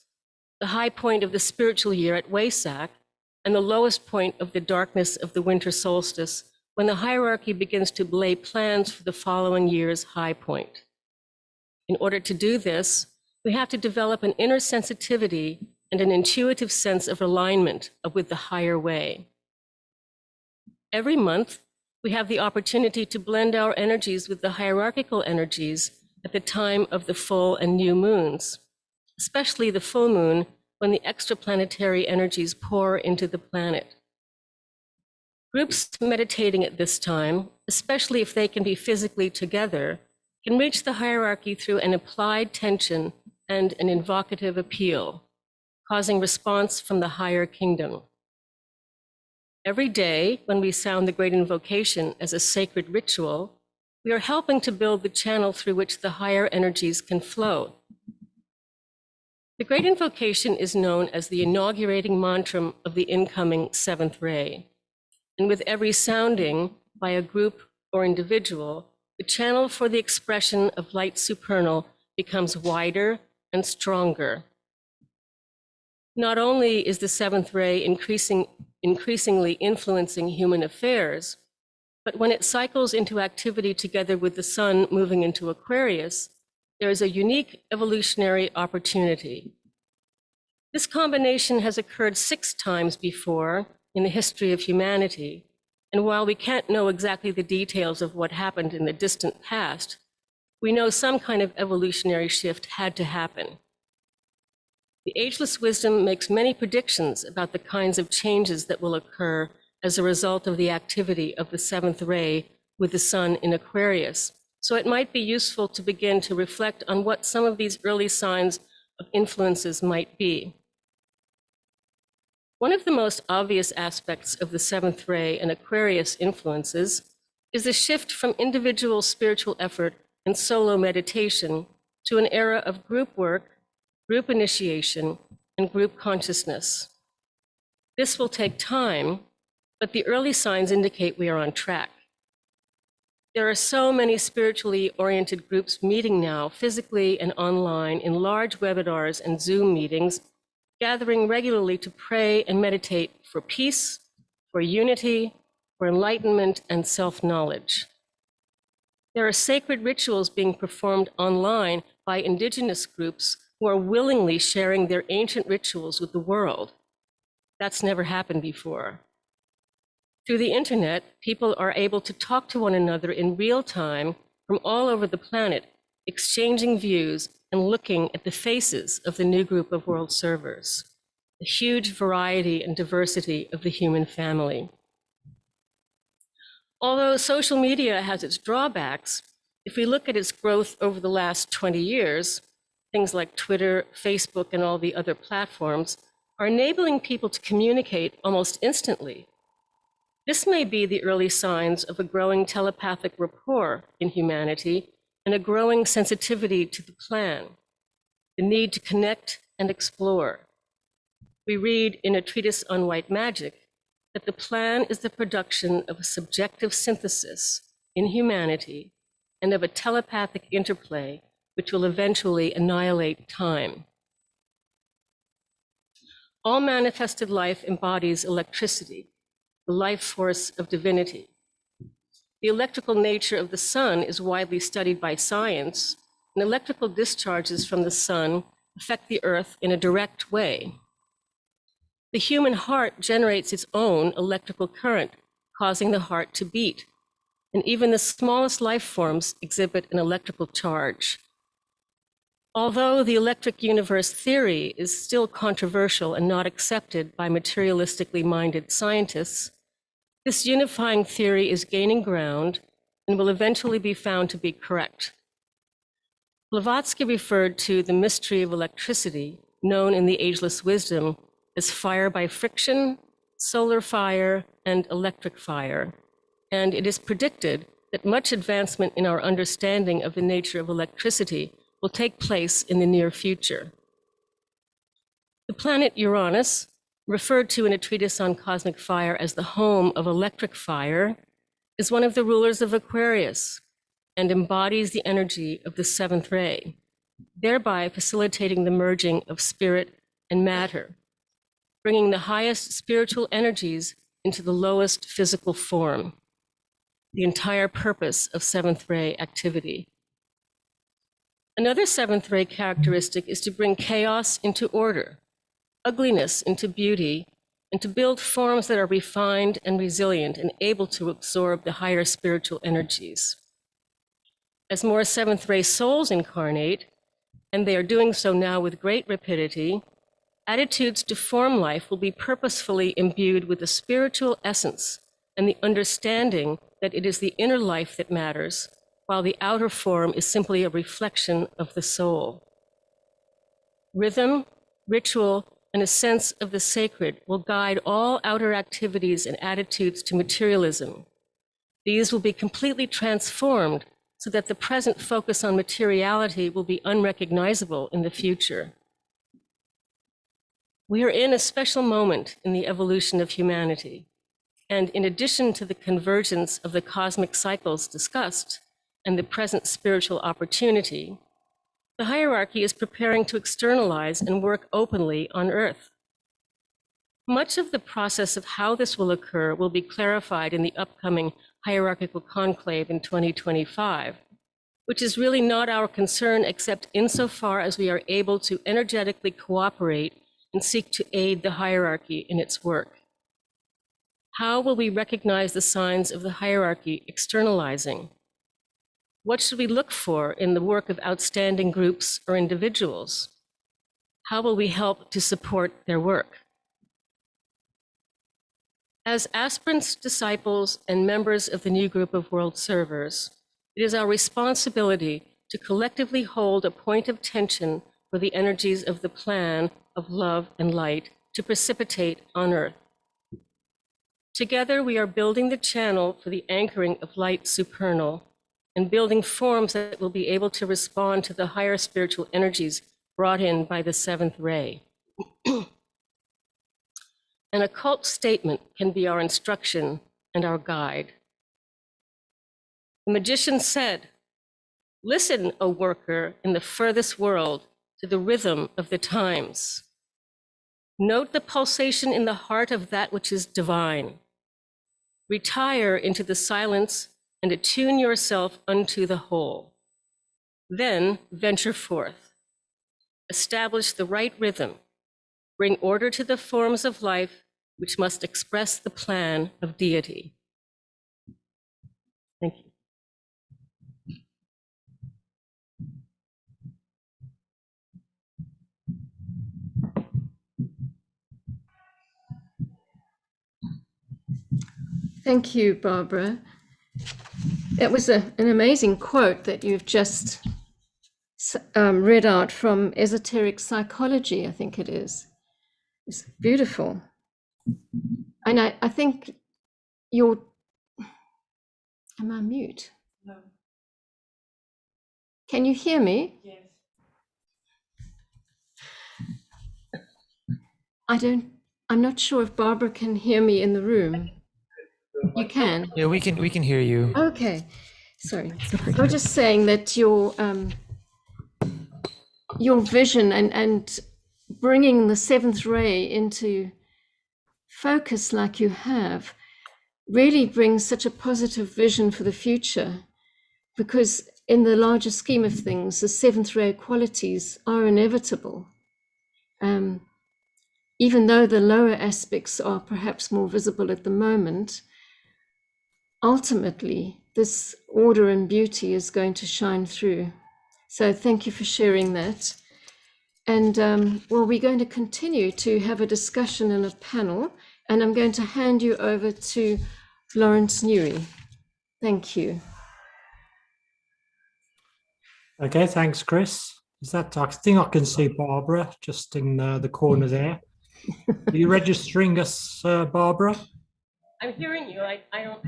the high point of the spiritual year at Wesak and the lowest point of the darkness of the winter solstice, when the hierarchy begins to lay plans for the following year's high point. In order to do this, we have to develop an inner sensitivity and an intuitive sense of alignment with the higher way. Every month, we have the opportunity to blend our energies with the hierarchical energies at the time of the full and new moons, especially the full moon, when the extraplanetary energies pour into the planet. Groups meditating at this time, especially if they can be physically together, can reach the hierarchy through an applied tension and an invocative appeal, causing response from the higher kingdom. Every day, when we sound the great invocation as a sacred ritual, we are helping to build the channel through which the higher energies can flow. The great invocation is known as the inaugurating mantra of the incoming seventh ray. And with every sounding by a group or individual, the channel for the expression of light supernal becomes wider and stronger. Not only is the seventh ray increasingly influencing human affairs, but when it cycles into activity together with the sun moving into Aquarius, there is a unique evolutionary opportunity. This combination has occurred 6 times before in the history of humanity, and while we can't know exactly the details of what happened in the distant past, we know some kind of evolutionary shift had to happen. The ageless wisdom makes many predictions about the kinds of changes that will occur as a result of the activity of the seventh ray with the sun in Aquarius. So it might be useful to begin to reflect on what some of these early signs of influences might be. One of the most obvious aspects of the seventh ray and Aquarius influences is the shift from individual spiritual effort and solo meditation to an era of group work, group initiation, and group consciousness. This will take time, but the early signs indicate we are on track. There are so many spiritually oriented groups meeting now, physically and online, in large webinars and Zoom meetings, gathering regularly to pray and meditate for peace, for unity, for enlightenment, and self-knowledge. There are sacred rituals being performed online by indigenous groups who are willingly sharing their ancient rituals with the world. That's never happened before. Through the internet, people are able to talk to one another in real time from all over the planet, exchanging views and looking at the faces of the new group of world servers, the huge variety and diversity of the human family. Although social media has its drawbacks, if we look at its growth over the last 20 years, things like Twitter, Facebook, and all the other platforms are enabling people to communicate almost instantly. This may be the early signs of a growing telepathic rapport in humanity and a growing sensitivity to the plan, the need to connect and explore. We read in a treatise on white magic that the plan is the production of a subjective synthesis in humanity and of a telepathic interplay which will eventually annihilate time. All manifested life embodies electricity, the life force of divinity. The electrical nature of the sun is widely studied by science, and electrical discharges from the sun affect the earth in a direct way. The human heart generates its own electrical current, causing the heart to beat, and even the smallest life forms exhibit an electrical charge. Although the electric universe theory is still controversial and not accepted by materialistically minded scientists, this unifying theory is gaining ground and will eventually be found to be correct. Blavatsky referred to the mystery of electricity, known in the Ageless Wisdom as fire by friction, solar fire, and electric fire, and it is predicted that much advancement in our understanding of the nature of electricity will take place in the near future. The planet Uranus, referred to in a treatise on cosmic fire as the home of electric fire, is one of the rulers of Aquarius and embodies the energy of the seventh ray, thereby facilitating the merging of spirit and matter, bringing the highest spiritual energies into the lowest physical form, the entire purpose of seventh ray activity. Another seventh ray characteristic is to bring chaos into order, ugliness into beauty, and to build forms that are refined and resilient and able to absorb the higher spiritual energies. As more seventh ray souls incarnate, and they are doing so now with great rapidity, attitudes to form life will be purposefully imbued with the spiritual essence and the understanding that it is the inner life that matters, while the outer form is simply a reflection of the soul. Rhythm, ritual, and a sense of the sacred will guide all outer activities and attitudes to materialism. These will be completely transformed so that the present focus on materiality will be unrecognizable in the future. We are in a special moment in the evolution of humanity, and in addition to the convergence of the cosmic cycles discussed and the present spiritual opportunity, the hierarchy is preparing to externalize and work openly on Earth. Much of the process of how this will occur will be clarified in the upcoming hierarchical conclave in 2025, which is really not our concern except insofar as we are able to energetically cooperate and seek to aid the hierarchy in its work. How will we recognize the signs of the hierarchy externalizing? What should we look for in the work of outstanding groups or individuals? How will we help to support their work? As aspirants, disciples, and members of the new group of world servers, it is our responsibility to collectively hold a point of tension for the energies of the plan of love and light to precipitate on Earth. Together, we are building the channel for the anchoring of light supernal and building forms that will be able to respond to the higher spiritual energies brought in by the seventh ray. An occult statement can be our instruction and our guide. The magician said, "Listen, O worker in the furthest world, to the rhythm of the times. Note the pulsation in the heart of that which is divine. Retire into the silence and attune yourself unto the whole. Then venture forth. Establish the right rhythm. Bring order to the forms of life which must express the plan of deity." Thank you. Thank you, Barbara. That was an amazing quote that you've just read out from Esoteric Psychology, I think it is. It's beautiful. And I think you're, am I mute? No. Can you hear me? Yes. I'm not sure if Barbara can hear me in the room. You can? Yeah, we can hear you. Okay, sorry. I was just saying that your vision and bringing the seventh ray into focus like you have really brings such a positive vision for the future, because in the larger scheme of things, the seventh ray qualities are inevitable. Even though the lower aspects are perhaps more visible at the moment, ultimately, this order and beauty is going to shine through. So thank you for sharing that. And well, we're going to continue to have a discussion in a panel, and I'm going to hand you over to Florence Newey. Thank you. Okay, thanks, Chris. Is that, I think I can see Barbara just in the corner there. Are you registering us, Barbara? I'm hearing you. I don't.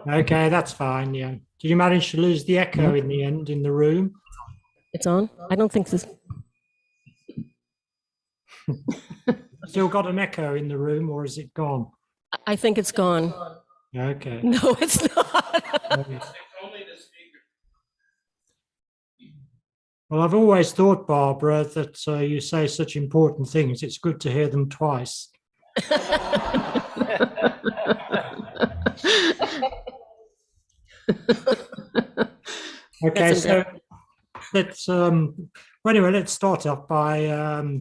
Okay, that's fine, yeah. Did you manage to lose the echo in the end in the room? It's on? I don't think this. Still got an echo in the room, or is it gone? I think it's gone. Okay. No, it's not. Well, I've always thought, Barbara, that you say such important things. It's good to hear them twice. Okay, so let's anyway, let's start off by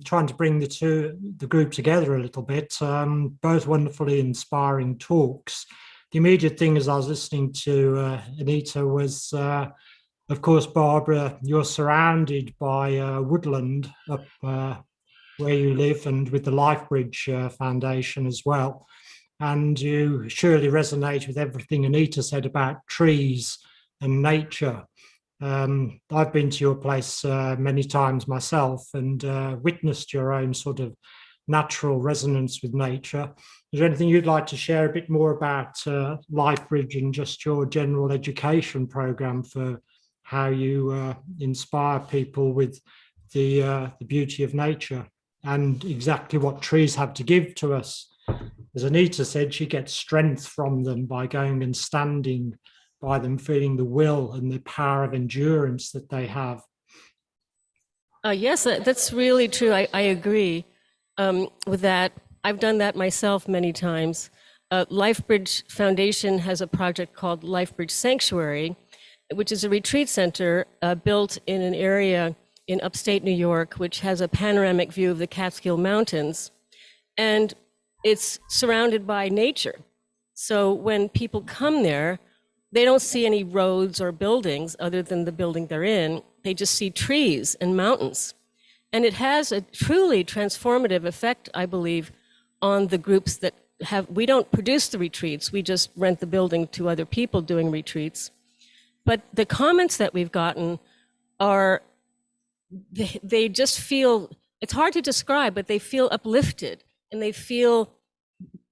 trying to bring the group together a little bit. Both wonderfully inspiring talks. The immediate thing as I was listening to Anita was, of course, Barbara, you're surrounded by woodland up where you live, and with the LifeBridge Foundation as well. And you surely resonate with everything Anita said about trees and nature. I've been to your place many times myself, and witnessed your own sort of natural resonance with nature. Is there anything you'd like to share a bit more about LifeBridge and just your general education program for how you inspire people with the beauty of nature and exactly what trees have to give to us? As Anita said, she gets strength from them by going and standing by them, feeling the will and the power of endurance that they have. Yes, that's really true. I agree with that. I've done that myself many times. LifeBridge Foundation has a project called LifeBridge Sanctuary, which is a retreat center built in an area in upstate New York, which has a panoramic view of the Catskill Mountains. And it's surrounded by nature. So when people come there, they don't see any roads or buildings other than the building they're in. They just see trees and mountains. And it has a truly transformative effect, I believe, on the groups that have, we don't produce the retreats, we just rent the building to other people doing retreats. But the comments that we've gotten are, they just feel, it's hard to describe, but they feel uplifted and they feel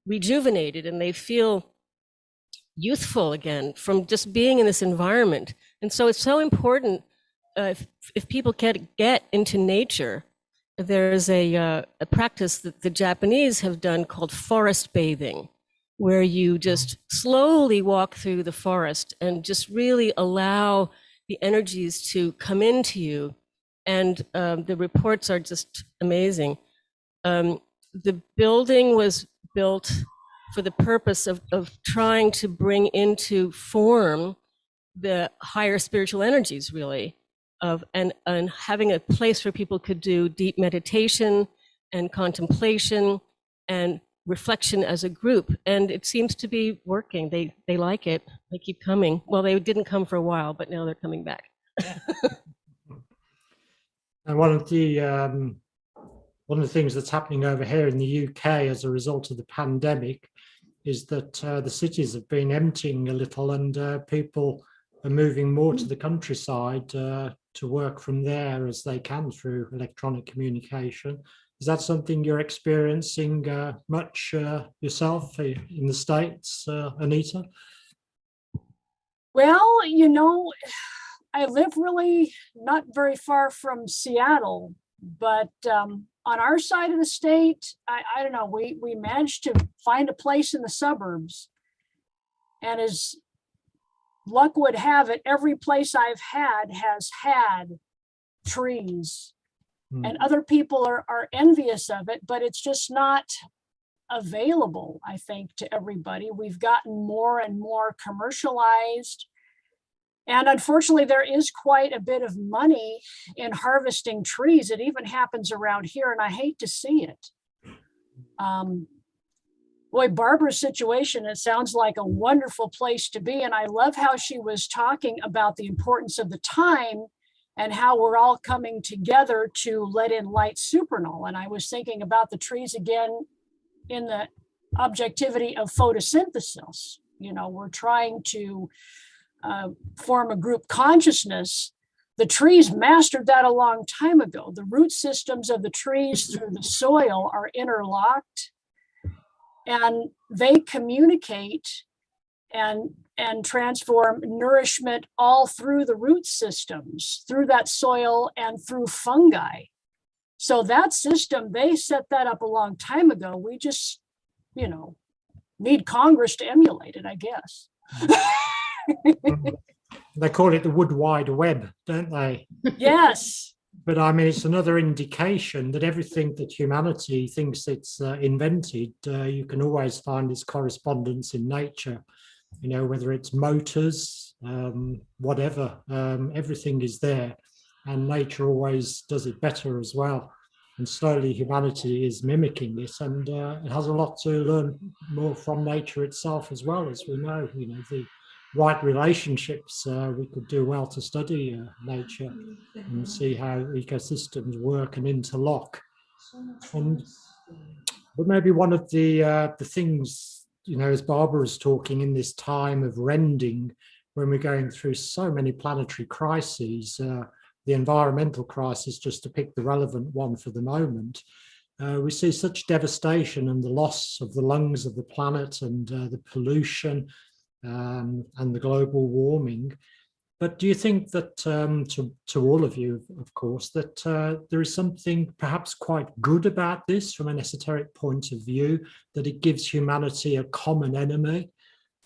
rejuvenated and they feel youthful again from just being in this environment. And so it's so important if people can get into nature. There's a practice that the Japanese have done called forest bathing, where you just slowly walk through the forest and just really allow the energies to come into you. And the reports are just amazing. The building was built for the purpose of trying to bring into form the higher spiritual energies, really, and having a place where people could do deep meditation and contemplation and reflection as a group. And it seems to be working. They like it. They keep coming. Well, they didn't come for a while, but now they're coming back. And one of the things that's happening over here in the UK as a result of the pandemic is that the cities have been emptying a little, and people are moving more to the countryside to work from there as they can through electronic communication. Is that something you're experiencing much yourself in the States, Anita? Well, you know, I live really not very far from Seattle, but on our side of the state, I don't know, we managed to find a place in the suburbs. And as luck would have it, every place I've had has had trees. And other people are envious of it, but it's just not available, I think, to everybody. We've gotten more and more commercialized. And unfortunately, there is quite a bit of money in harvesting trees. It even happens around here, and I hate to see it. Boy, Barbara's situation, it sounds like a wonderful place to be. And I love how she was talking about the importance of the time and how we're all coming together to let in light supernal. And I was thinking about the trees again in the objectivity of photosynthesis. You know, we're trying to form a group consciousness. The trees mastered that a long time ago. The root systems of the trees through the soil are interlocked, and they communicate and transform nourishment all through the root systems, through that soil and through fungi. So that system, they set that up a long time ago. We just, you know, need Congress to emulate it, I guess. They call it the Wood Wide Web, don't they? Yes. But I mean, it's another indication that everything that humanity thinks it's invented, you can always find its correspondence in nature. You know, whether it's motors, whatever, everything is there, and nature always does it better as well. And slowly humanity is mimicking it, and it has a lot to learn more from nature itself as well, as we know. You know, the right relationships, we could do well to study nature and see how ecosystems work and interlock. But maybe one of the things, you know, as Barbara was talking, in this time of rending, when we're going through so many planetary crises, the environmental crisis, just to pick the relevant one for the moment, we see such devastation and the loss of the lungs of the planet, and the pollution and the global warming. But do you think that, to all of you, of course, that there is something perhaps quite good about this from an esoteric point of view, that it gives humanity a common enemy,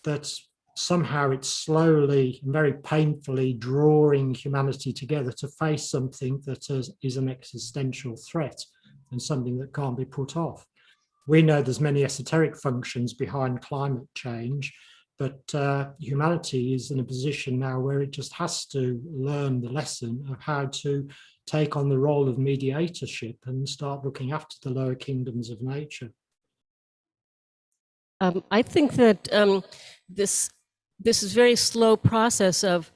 that somehow it's slowly and very painfully drawing humanity together to face something that is an existential threat and something that can't be put off? We know there's many esoteric functions behind climate change, but humanity is in a position now where it just has to learn the lesson of how to take on the role of mediatorship and start looking after the lower kingdoms of nature. I think that this is a very slow process of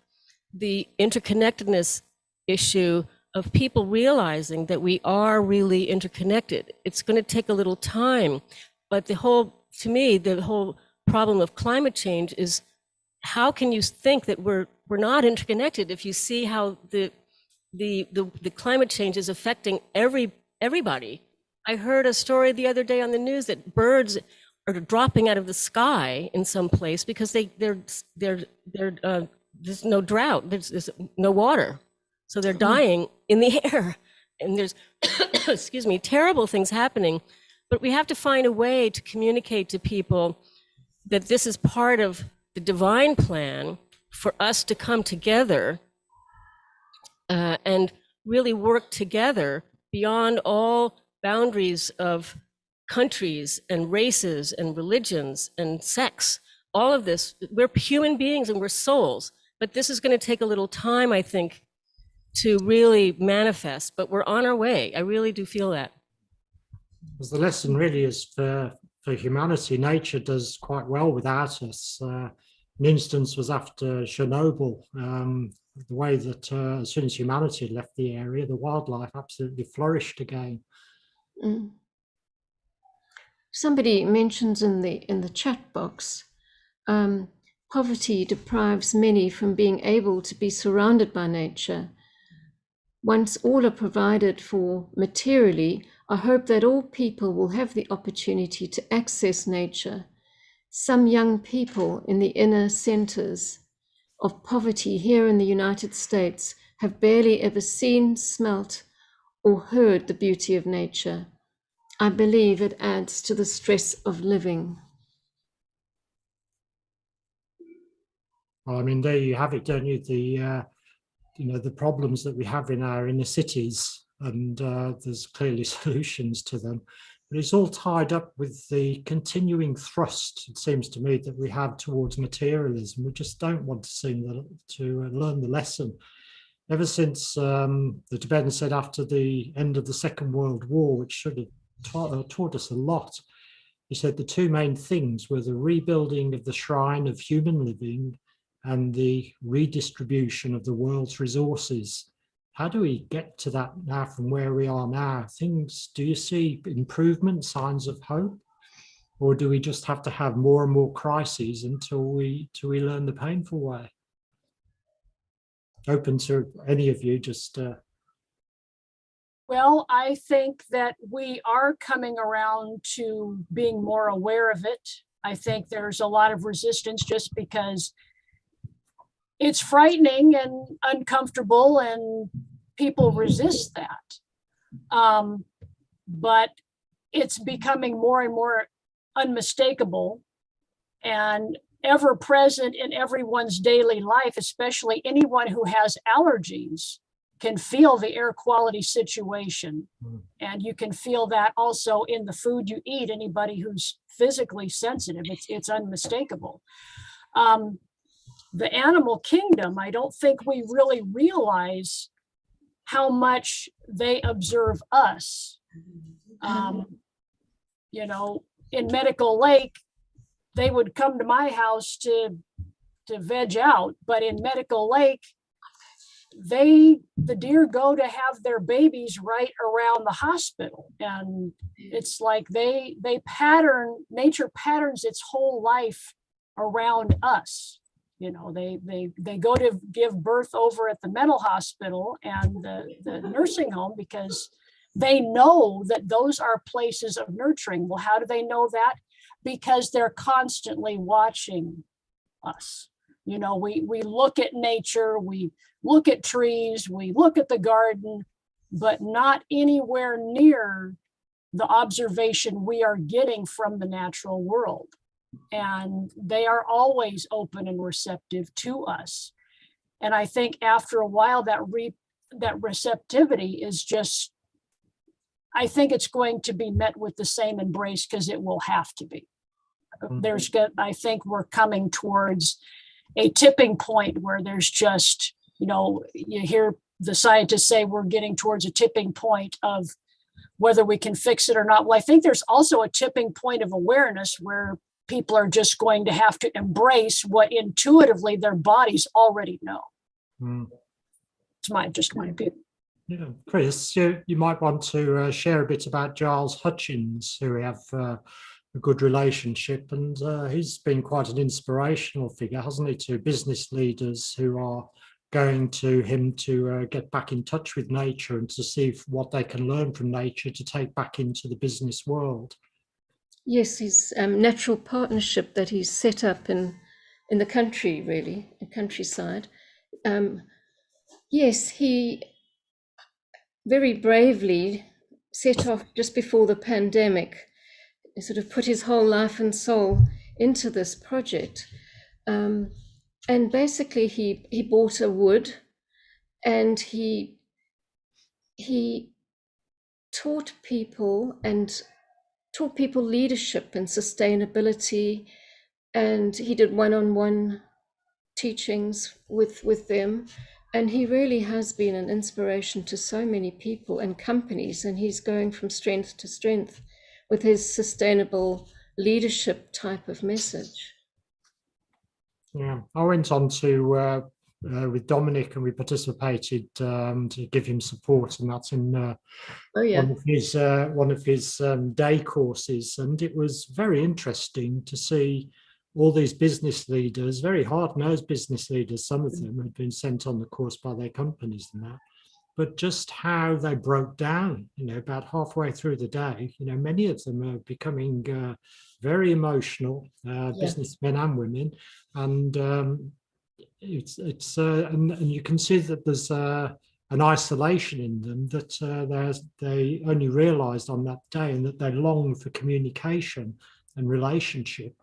the interconnectedness issue, of people realizing that we are really interconnected. It's going to take a little time, but to me, the whole problem of climate change is, how can you think that we're not interconnected if you see how the climate change is affecting everybody? I heard a story the other day on the news that birds are dropping out of the sky in some place because there's no drought, there's no water, so they're dying in the air, and there's excuse me, terrible things happening. But we have to find a way to communicate to people that this is part of the divine plan for us to come together and really work together beyond all boundaries of countries and races and religions and sex. All of this, we're human beings and we're souls, but this is going to take a little time, I think, to really manifest, but we're on our way. I really do feel that. Because the lesson really is for humanity. Nature does quite well without us. An instance was after Chernobyl, the way that as soon as humanity had left the area, the wildlife absolutely flourished again. Mm. Somebody mentions in the chat box, poverty deprives many from being able to be surrounded by nature. Once all are provided for materially, I hope that all people will have the opportunity to access nature. Some young people in the inner centers of poverty here in the United States have barely ever seen, smelt, or heard the beauty of nature. I believe it adds to the stress of living. Well, I mean, there you have it, don't you? The problems that we have in our inner cities, and there's clearly solutions to them, but it's all tied up with the continuing thrust, it seems to me, that we have towards materialism. We just don't want to learn the lesson. Ever since the Tibetan said after the end of the Second World War, which should have taught us a lot, he said the two main things were the rebuilding of the shrine of human living and the redistribution of the world's resources. how do we get to that now from where we are now? Do you see improvement, signs of hope? Or do we just have to have more and more crises until we learn the painful way? Open to any of you, just... Well, I think that we are coming around to being more aware of it. I think there's a lot of resistance just because it's frightening and uncomfortable and people resist that. But it's becoming more and more unmistakable and ever present in everyone's daily life, especially anyone who has allergies can feel the air quality situation. And you can feel that also in the food you eat. Anybody who's physically sensitive, it's unmistakable. The animal kingdom, I don't think we really realize how much they observe us. You know, in Medical Lake, they would come to my house to veg out, but in Medical Lake, the deer go to have their babies right around the hospital. And it's like nature patterns its whole life around us. You know, they go to give birth over at the mental hospital and the nursing home because they know that those are places of nurturing. Well, how do they know that? Because they're constantly watching us. You know, we look at nature, we look at trees, we look at the garden, but not anywhere near the observation we are getting from the natural world. And they are always open and receptive to us. And I think after a while, that receptivity is just, I think it's going to be met with the same embrace because it will have to be. I think we're coming towards a tipping point where there's just, you know, you hear the scientists say we're getting towards a tipping point of whether we can fix it or not. Well, I think there's also a tipping point of awareness where people are just going to have to embrace what intuitively their bodies already know. It's just my opinion. Yeah, Chris, you might want to share a bit about Giles Hutchins, who we have a good relationship, and he's been quite an inspirational figure, hasn't he, to business leaders who are going to him to get back in touch with nature and to see what they can learn from nature to take back into the business world. Yes, his natural partnership that he's set up in the country, really, the countryside. Yes, he very bravely set off just before the pandemic, sort of put his whole life and soul into this project. And basically he bought a wood and he taught people leadership and sustainability, and he did one-on-one teachings with them. And he really has been an inspiration to so many people and companies, and he's going from strength to strength with his sustainable leadership type of message. Yeah, I went on to with Dominic, and we participated to give him support, and that's in one of his day courses, and it was very interesting to see all these business leaders, very hard-nosed business leaders. Some of them had been sent on the course by their companies and that, but just how they broke down, you know, about halfway through the day. You know, many of them are becoming very emotional, businessmen and women, and and you can see that there's an isolation in them that they only realised on that day, and that they long for communication and relationship.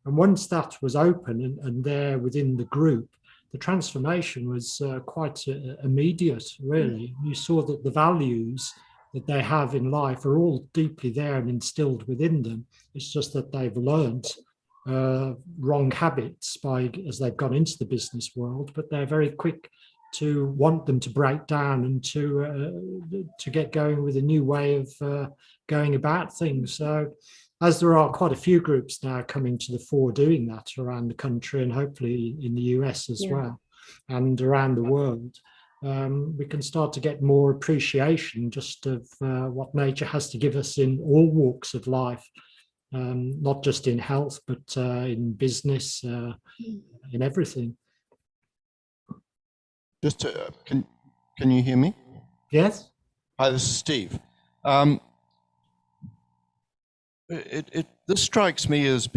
And once that was open and there within the group, the transformation was quite immediate, really. You saw that the values that they have in life are all deeply there and instilled within them. It's just that they've learned wrong habits as they've gone into the business world, but they're very quick to want them to break down and to get going with a new way of going about things. So, as there are quite a few groups now coming to the fore doing that around the country, and hopefully in the US as well, and around the world, we can start to get more appreciation just of what nature has to give us in all walks of life, not just in health, but in business, in everything. Just to, can you hear me? Yes? Hi, this is Steve. This strikes me as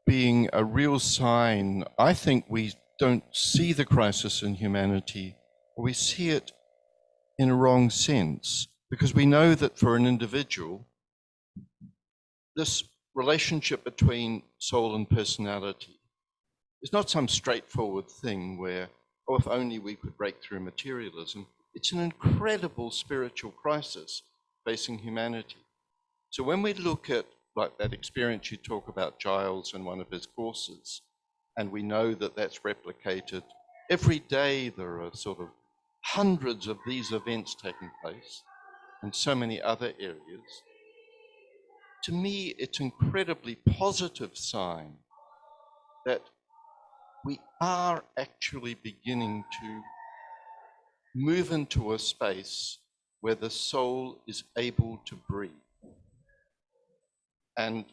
being a real sign. I think we don't see the crisis in humanity, or we see it in a wrong sense, because we know that for an individual, this relationship between soul and personality is not some straightforward thing where, oh, if only we could break through materialism. It's an incredible spiritual crisis facing humanity. So when we look at like that experience you talk about Giles in one of his courses, and we know that that's replicated every day, there are sort of hundreds of these events taking place in so many other areas. To me, it's an incredibly positive sign that we are actually beginning to move into a space where the soul is able to breathe. And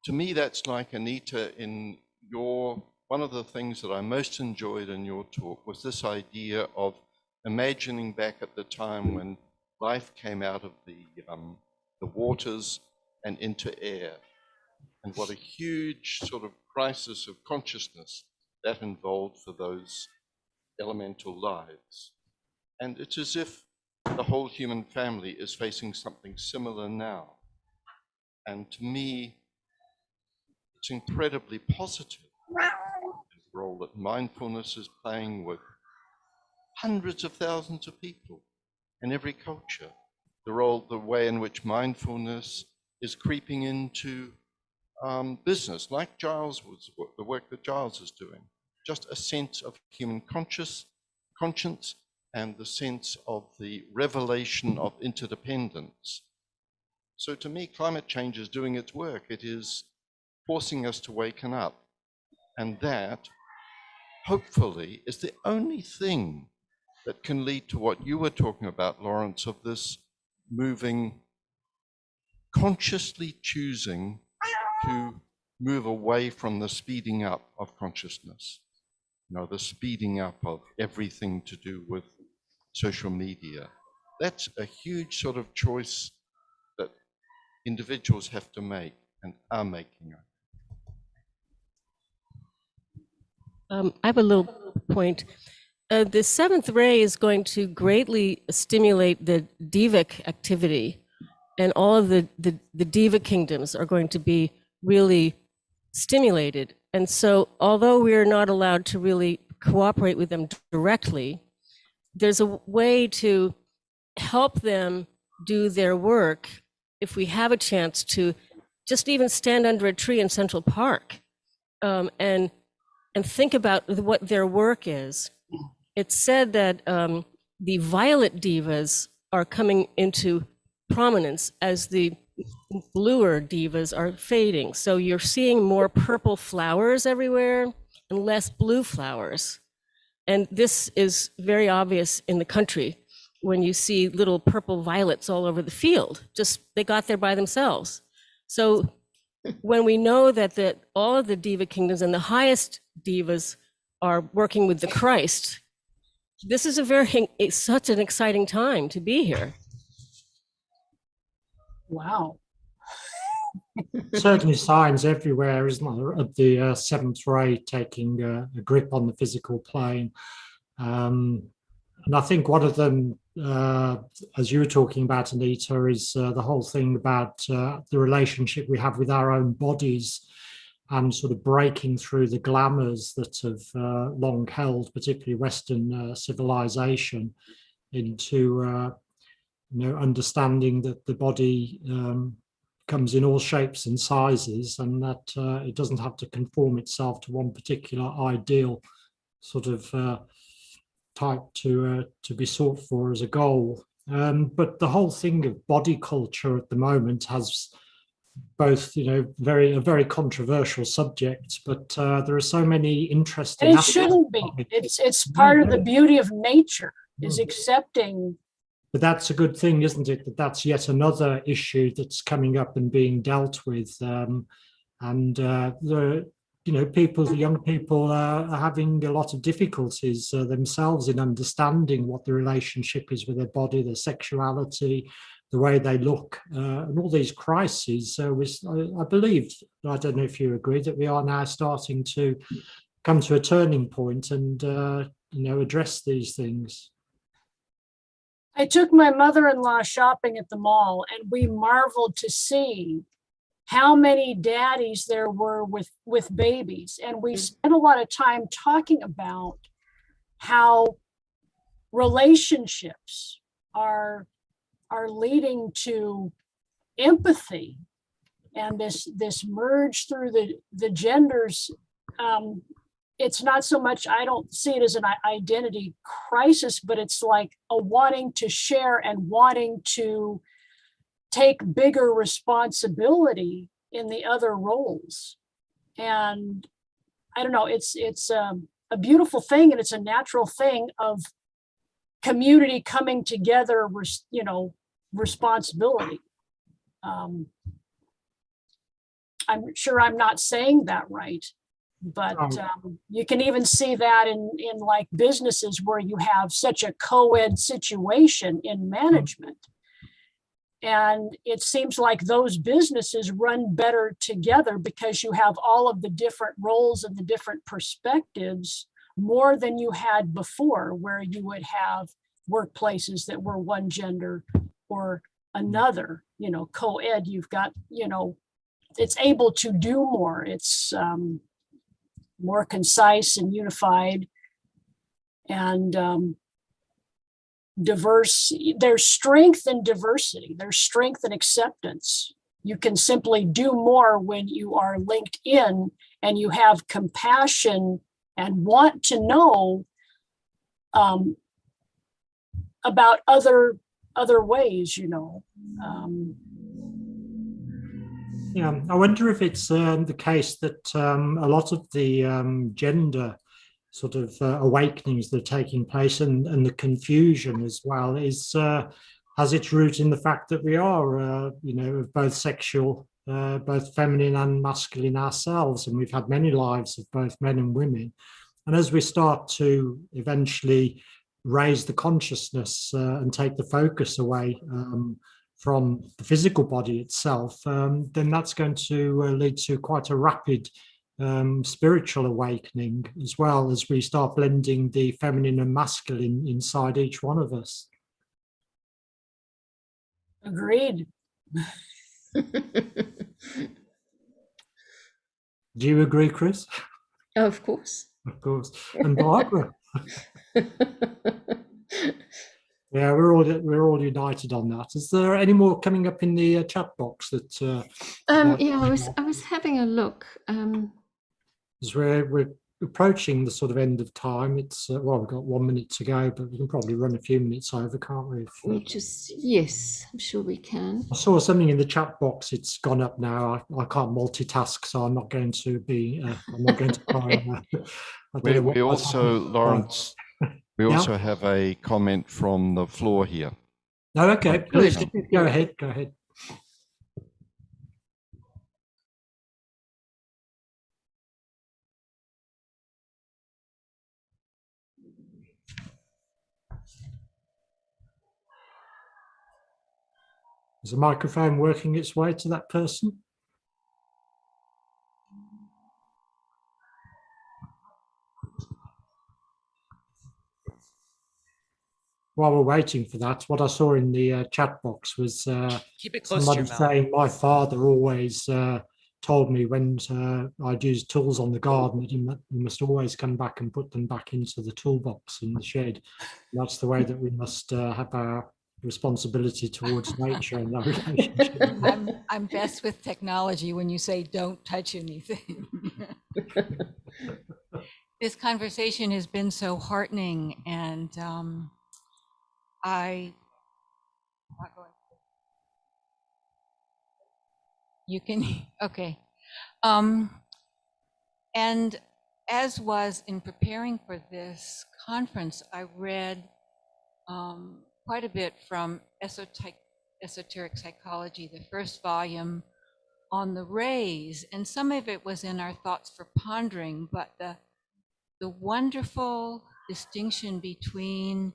to me, that's like, Anita, in your, one of the things that I most enjoyed in your talk was this idea of imagining back at the time when life came out of the waters and into air, and what a huge sort of crisis of consciousness that involved for those elemental lives. And it's as if the whole human family is facing something similar now. And to me, it's incredibly positive. The role that mindfulness is playing with hundreds of thousands of people in every culture. The way in which mindfulness is creeping into business, like Giles was, the work that Giles is doing. Just a sense of human conscience and the sense of the revelation of interdependence. So to me, climate change is doing its work. It is forcing us to waken up. And that, hopefully, is the only thing that can lead to what you were talking about, Lawrence, of this moving, consciously choosing to move away from the speeding up of consciousness. You know, the speeding up of everything to do with social media. That's a huge sort of choice that individuals have to make and are making. I have a little point. The seventh ray is going to greatly stimulate the Divic activity, and all of the Diva kingdoms are going to be really stimulated. And so, although we are not allowed to really cooperate with them directly, there's a way to help them do their work if we have a chance to just even stand under a tree in Central Park and think about what their work is. It's said that the violet divas are coming into prominence as the bluer divas are fading. So you're seeing more purple flowers everywhere and less blue flowers. And this is very obvious in the country when you see little purple violets all over the field. Just, they got there by themselves. So when we know that all of the diva kingdoms and the highest divas are working with the Christ, this is such an exciting time to be here. Wow. Certainly signs everywhere, isn't there, of the seventh ray taking a grip on the physical plane. And I think one of them, as you were talking about, Anita, is the whole thing about the relationship we have with our own bodies and sort of breaking through the glamours that have long held, particularly Western civilization, into understanding that the body comes in all shapes and sizes, and that it doesn't have to conform itself to one particular ideal sort of type to be sought for as a goal. But the whole thing of body culture at the moment has both, a very controversial subject, but there are so many interesting And it aspects shouldn't be. of it. It's part of the beauty of nature is accepting. But that's a good thing, isn't it? That's yet another issue that's coming up and being dealt with. The young people are having a lot of difficulties themselves in understanding what the relationship is with their body, their sexuality, the way they look, and all these crises. So I believe, I don't know if you agree, that we are now starting to come to a turning point and address these things. I took my mother-in-law shopping at the mall, and we marveled to see how many daddies there were with babies. And we spent a lot of time talking about how relationships are leading to empathy and this merge through the genders. It's not so much, I don't see it as an identity crisis, but it's like a wanting to share and wanting to take bigger responsibility in the other roles. And I don't know, it's a beautiful thing, and it's a natural thing of community coming together, responsibility. I'm sure I'm not saying that right, but you can even see that in like businesses where you have such a co-ed situation in management. And it seems like those businesses run better together because you have all of the different roles and the different perspectives more than you had before, where you would have workplaces that were one gender or another. Co-ed, you've got, it's able to do more. It's more concise and unified and diverse. There's strength in diversity. There's strength in acceptance. You can simply do more when you are linked in and you have compassion and want to know about other ways, Yeah, I wonder if it's the case that a lot of the gender sort of awakenings that are taking place and the confusion as well has its root in the fact that we are, of both sexual, both feminine and masculine ourselves, and we've had many lives of both men and women. And as we start to eventually raise the consciousness and take the focus away from the physical body itself, then that's going to lead to quite a rapid spiritual awakening, as well as we start blending the feminine and masculine inside each one of us. Agreed. Do you agree, Chris? Of course. Of course. And Barbara? Yeah, we're all united on that. Is there any more coming up in the chat box that? Yeah, I was having a look. As we're approaching the sort of end of time. It's we've got 1 minute to go, but we can probably run a few minutes over, can't we? Yes, I'm sure we can. I saw something in the chat box. It's gone up now. I can't multitask, so I'm not going to be. I'm not going to try. We also, Lawrence, we also have a comment from the floor here. Oh, okay. Please go ahead. Go ahead. Is the microphone working its way to that person? While we're waiting for that, what I saw in the chat box was Keep it close somebody to your mouth. saying my father always told me when I'd use tools on the garden that you must always come back and put them back into the toolbox in the shed. And that's the way that we must have our responsibility towards nature and our relationship. I'm best with technology when you say don't touch anything. This conversation has been so heartening, and You can, okay. And as was in preparing for this conference, I read quite a bit from Esoteric Psychology, the first volume on the rays, and some of it was in our Thoughts for Pondering, but the wonderful distinction between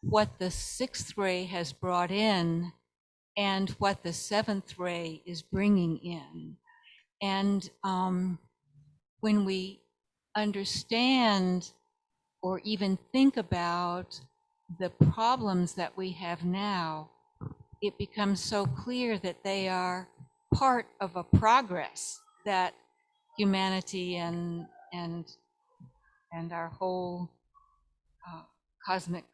what the sixth ray has brought in and what the seventh ray is bringing in. And when we understand or even think about the problems that we have now, it becomes so clear that they are part of a progress that humanity and our whole cosmic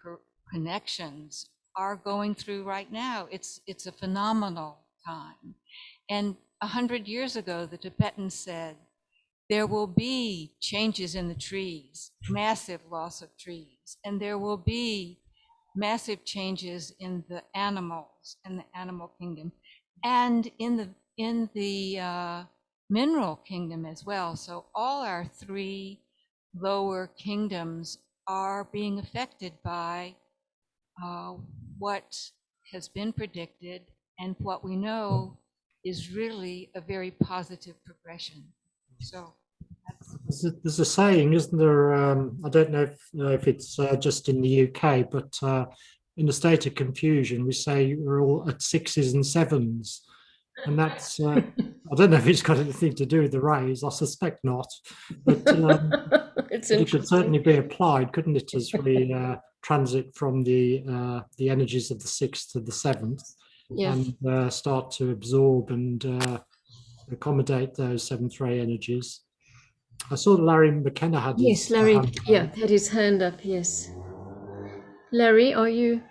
connections are going through right now. It's a phenomenal time. And 100 years ago, the Tibetans said, there will be changes in the trees, massive loss of trees, and there will be massive changes in the animals and the animal kingdom, and in the mineral kingdom as well. So all our three lower kingdoms are being affected by what has been predicted and what we know is really a very positive progression. So there's a saying, isn't there? I don't know if it's just in the UK, but in the state of confusion, we say we're all at sixes and sevens. And that's, I don't know if it's got anything to do with the rays, I suspect not. But it could certainly be applied, couldn't it, as we transit from the energies of the sixth to the seventh, yeah, and start to absorb and accommodate those seventh ray energies. I saw Larry McKenna had his Larry, hand up. yeah, had his hand up, yes. Larry, are you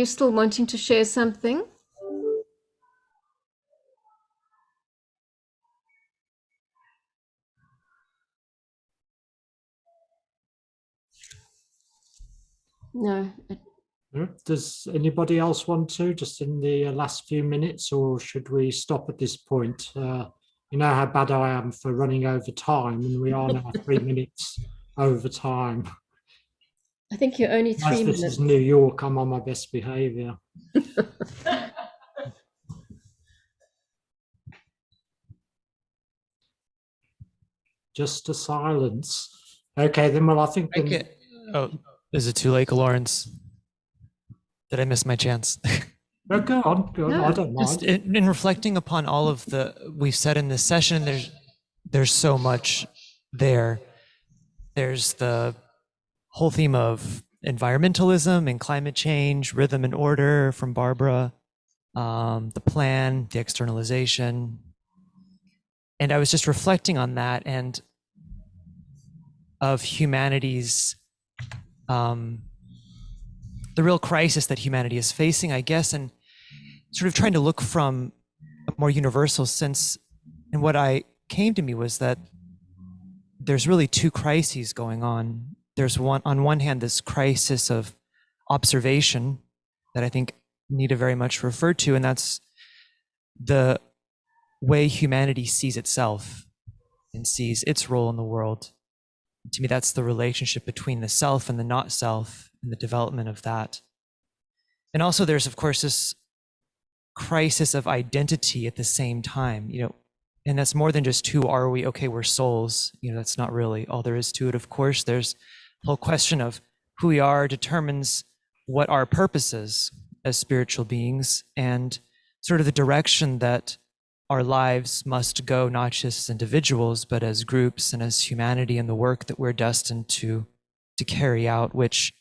still wanting to share something? No. Does anybody else want to, just in the last few minutes, or should we stop at this point? You know how bad I am for running over time, and we are now 3 minutes over time. I think you're only 3 minutes. This is New York, I'm on my best behavior. Just a silence. Okay, then, well, I think... Oh, is it too late, Lawrence? Did I miss my chance? No, go on. No, I don't mind. Just in reflecting upon all of we've said in this session, there's so much there. There's the whole theme of environmentalism and climate change, rhythm and order from Barbara, the plan, the externalization. And I was just reflecting on that and of humanity's the real crisis that humanity is facing, I guess, and sort of trying to look from a more universal sense. And what came to me was that there's really two crises going on. There's on one hand, this crisis of observation that I think Nita very much referred to, and that's the way humanity sees itself and sees its role in the world. To me, that's the relationship between the self and the not self and the development of that. And also there's, of course, this crisis of identity at the same time, and that's more than just who are we? Okay, we're souls. That's not really all there is to it. Of course, there's the whole question of who we are determines what our purpose is as spiritual beings and sort of the direction that our lives must go, not just as individuals, but as groups and as humanity, and the work that we're destined to carry out, which,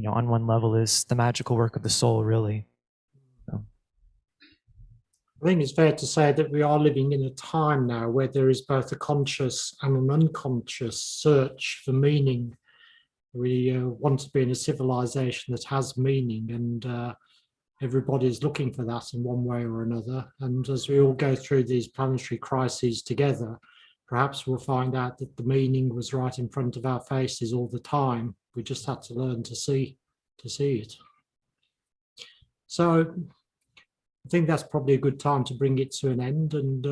on one level is the magical work of the soul, really. So. I think it's fair to say that we are living in a time now where there is both a conscious and an unconscious search for meaning. We want to be in a civilization that has meaning, and everybody's looking for that in one way or another. And as we all go through these planetary crises together, perhaps we'll find out that the meaning was right in front of our faces all the time. We just had to learn to see it. So I think that's probably a good time to bring it to an end. And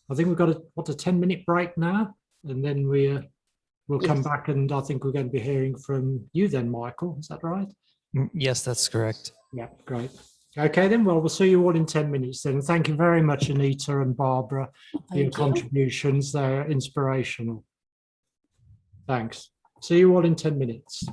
I think we've got a 10-minute break now, and then we'll come Yes. back, and I think we're going to be hearing from you then, Michael. Is that right? Yes, that's correct. Yeah, great. Okay, then. Well, we'll see you all in 10 minutes then. Thank you very much, Anita and Barbara, for your Thank you. contributions. They're inspirational. Thanks. See you all in 10 minutes.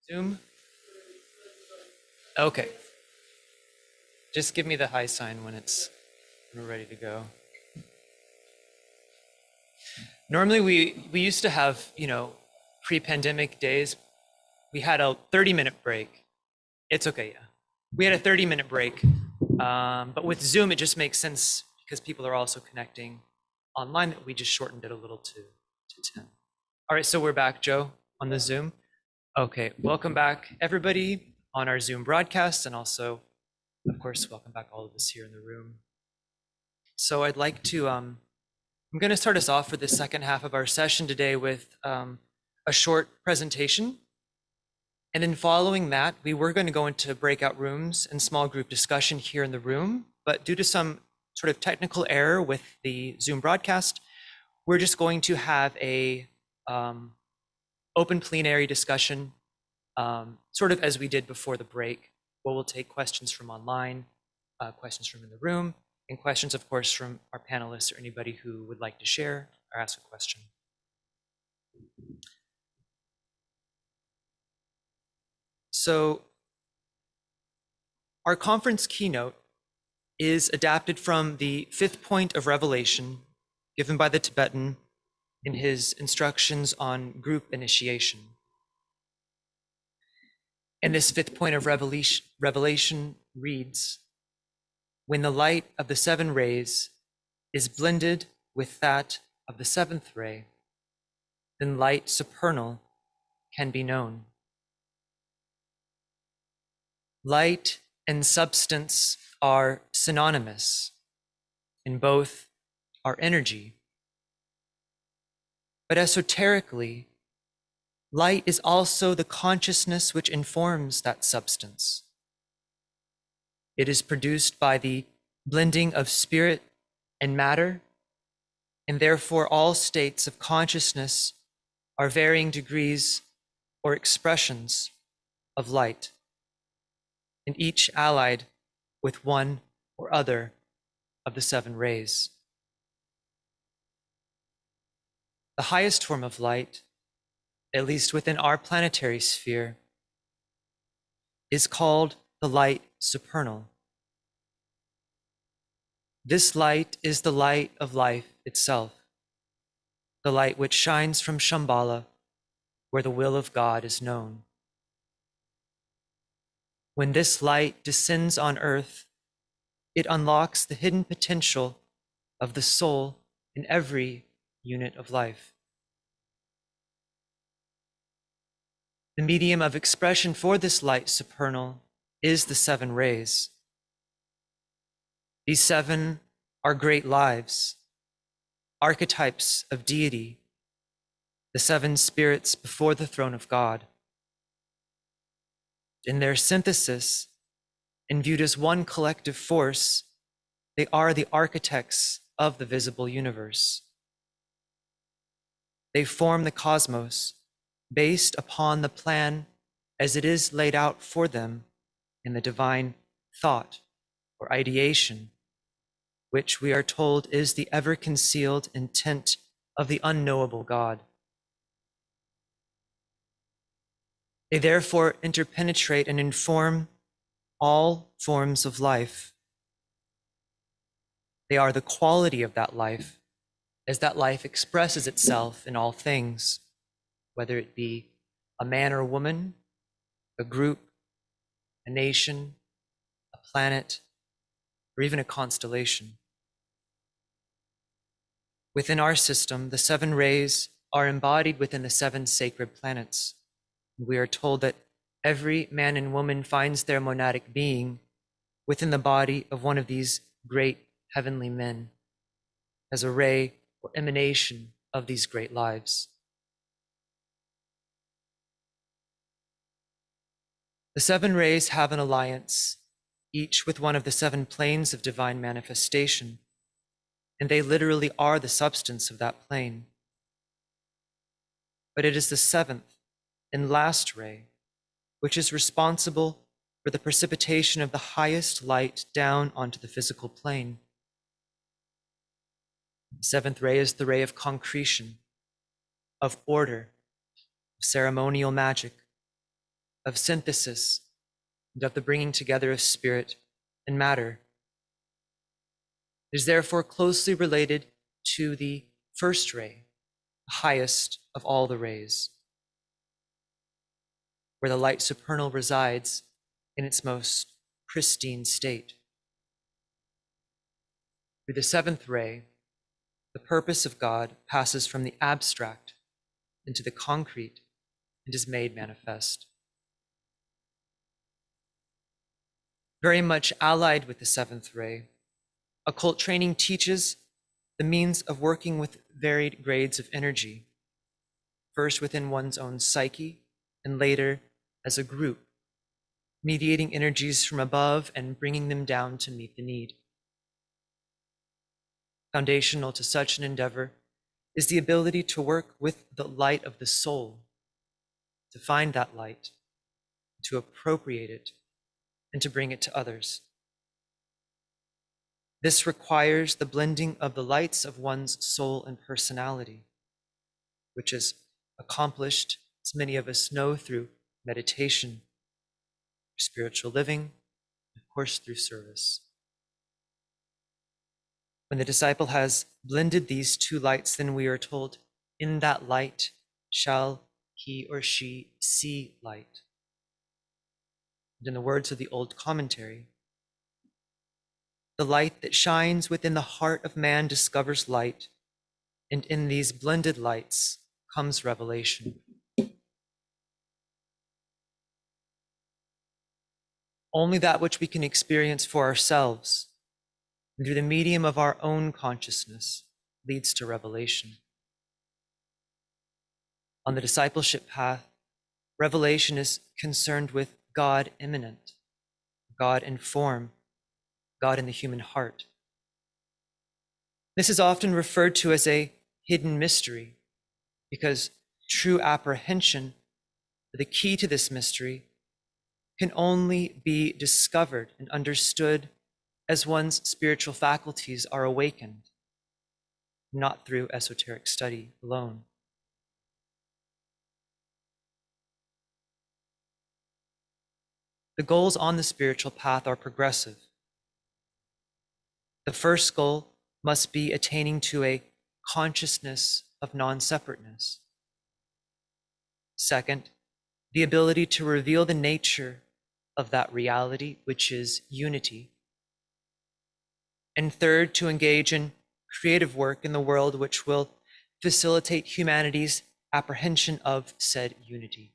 Zoom? Okay. Just give me the high sign when we're ready to go. Normally we used to have, pre-pandemic days, we had a 30-minute break. It's okay, yeah. We had a 30-minute break. But with Zoom, it just makes sense because people are also connecting online that we just shortened it a little to 10. All right, so we're back, Joe, on the Zoom. Okay, welcome back, everybody, on our Zoom broadcast, and also, of course, welcome back all of us here in the room. So I'd like to, I'm going to start us off for the second half of our session today with a short presentation. And then following that, we were going to go into breakout rooms and small group discussion here in the room, but due to some sort of technical error with the Zoom broadcast, we're just going to have a open plenary discussion, sort of as we did before the break, where we'll take questions from online, questions from in the room, and questions, of course, from our panelists or anybody who would like to share or ask a question. So our conference keynote is adapted from the 5th point of revelation given by the Tibetan in his instructions on group initiation. And this 5th point of revelation reads, when the light of the 7 rays is blended with that of the 7th ray, then light supernal can be known. Light and substance are synonymous, and both are energy. But esoterically, light is also the consciousness which informs that substance. It is produced by the blending of spirit and matter, and therefore all states of consciousness are varying degrees or expressions of light, and each allied with one or other of the 7 rays. The highest form of light, at least within our planetary sphere, is called the light supernal. This light is the light of life itself, the light which shines from Shambhala, where the will of God is known. When this light descends on earth, it unlocks the hidden potential of the soul in every unit of life. The medium of expression for this light supernal is the 7 rays. These 7 are great lives, archetypes of deity, the 7 spirits before the throne of God. In their synthesis, and viewed as one collective force, they are the architects of the visible universe. They form the cosmos based upon the plan as it is laid out for them in the divine thought or ideation, which we are told is the ever-concealed intent of the unknowable God. They therefore interpenetrate and inform all forms of life. They are the quality of that life, as that life expresses itself in all things, whether it be a man or a woman, a group, a nation, a planet, or even a constellation. Within our system, the 7 rays are embodied within the 7 sacred planets. We are told that every man and woman finds their monadic being within the body of one of these great heavenly men, as a ray or emanation of these great lives. The 7 rays have an alliance, each with one of the 7 planes of divine manifestation, and they literally are the substance of that plane. But it is the 7th and last ray which is responsible for the precipitation of the highest light down onto the physical plane. The 7th ray is the ray of concretion, of order, of ceremonial magic, of synthesis, and of the bringing together of spirit and matter. It is therefore closely related to the first ray, the highest of all the rays, where the light supernal resides in its most pristine state. Through the seventh ray, the purpose of God passes from the abstract into the concrete and is made manifest. Very much allied with the seventh ray, occult training teaches the means of working with varied grades of energy, first within one's own psyche and later as a group, mediating energies from above and bringing them down to meet the need. Foundational to such an endeavor is the ability to work with the light of the soul, to find that light, to appropriate it, and to bring it to others. This requires the blending of the lights of one's soul and personality, which is accomplished, as many of us know, through meditation, spiritual living, and of course through service. When the disciple has blended these two lights, then we are told, in that light shall he or she see light. And in the words of the old commentary, the light that shines within the heart of man discovers light, and in these blended lights comes revelation. Only that which we can experience for ourselves and through the medium of our own consciousness leads to revelation. On the discipleship path, revelation is concerned with God immanent, God in form, God in the human heart. This is often referred to as a hidden mystery because true apprehension, the key to this mystery, can only be discovered and understood as one's spiritual faculties are awakened, not through esoteric study alone. The goals on the spiritual path are progressive. The first goal must be attaining to a consciousness of non-separateness. Second, the ability to reveal the nature of that reality, which is unity. And third, to engage in creative work in the world which will facilitate humanity's apprehension of said unity.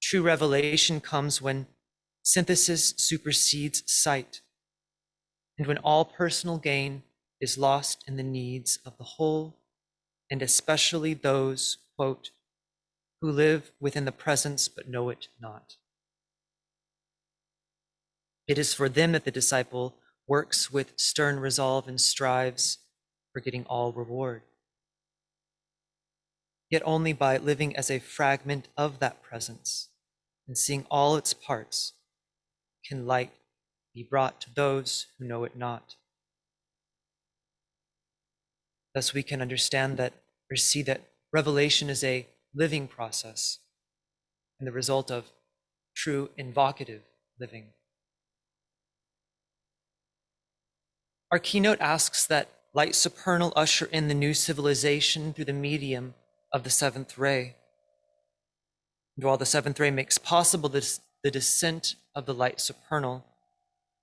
True revelation comes when synthesis supersedes sight, and when all personal gain is lost in the needs of the whole, and especially those, quote, who live within the presence but know it not. It is for them that the disciple works with stern resolve and strives for getting all reward. Yet only by living as a fragment of that presence and seeing all its parts can light be brought to those who know it not. Thus we can understand that, or see that revelation is a living process and the result of true invocative living. Our keynote asks that light supernal usher in the new civilization through the medium of the seventh ray. And while the seventh ray makes possible the descent of the light supernal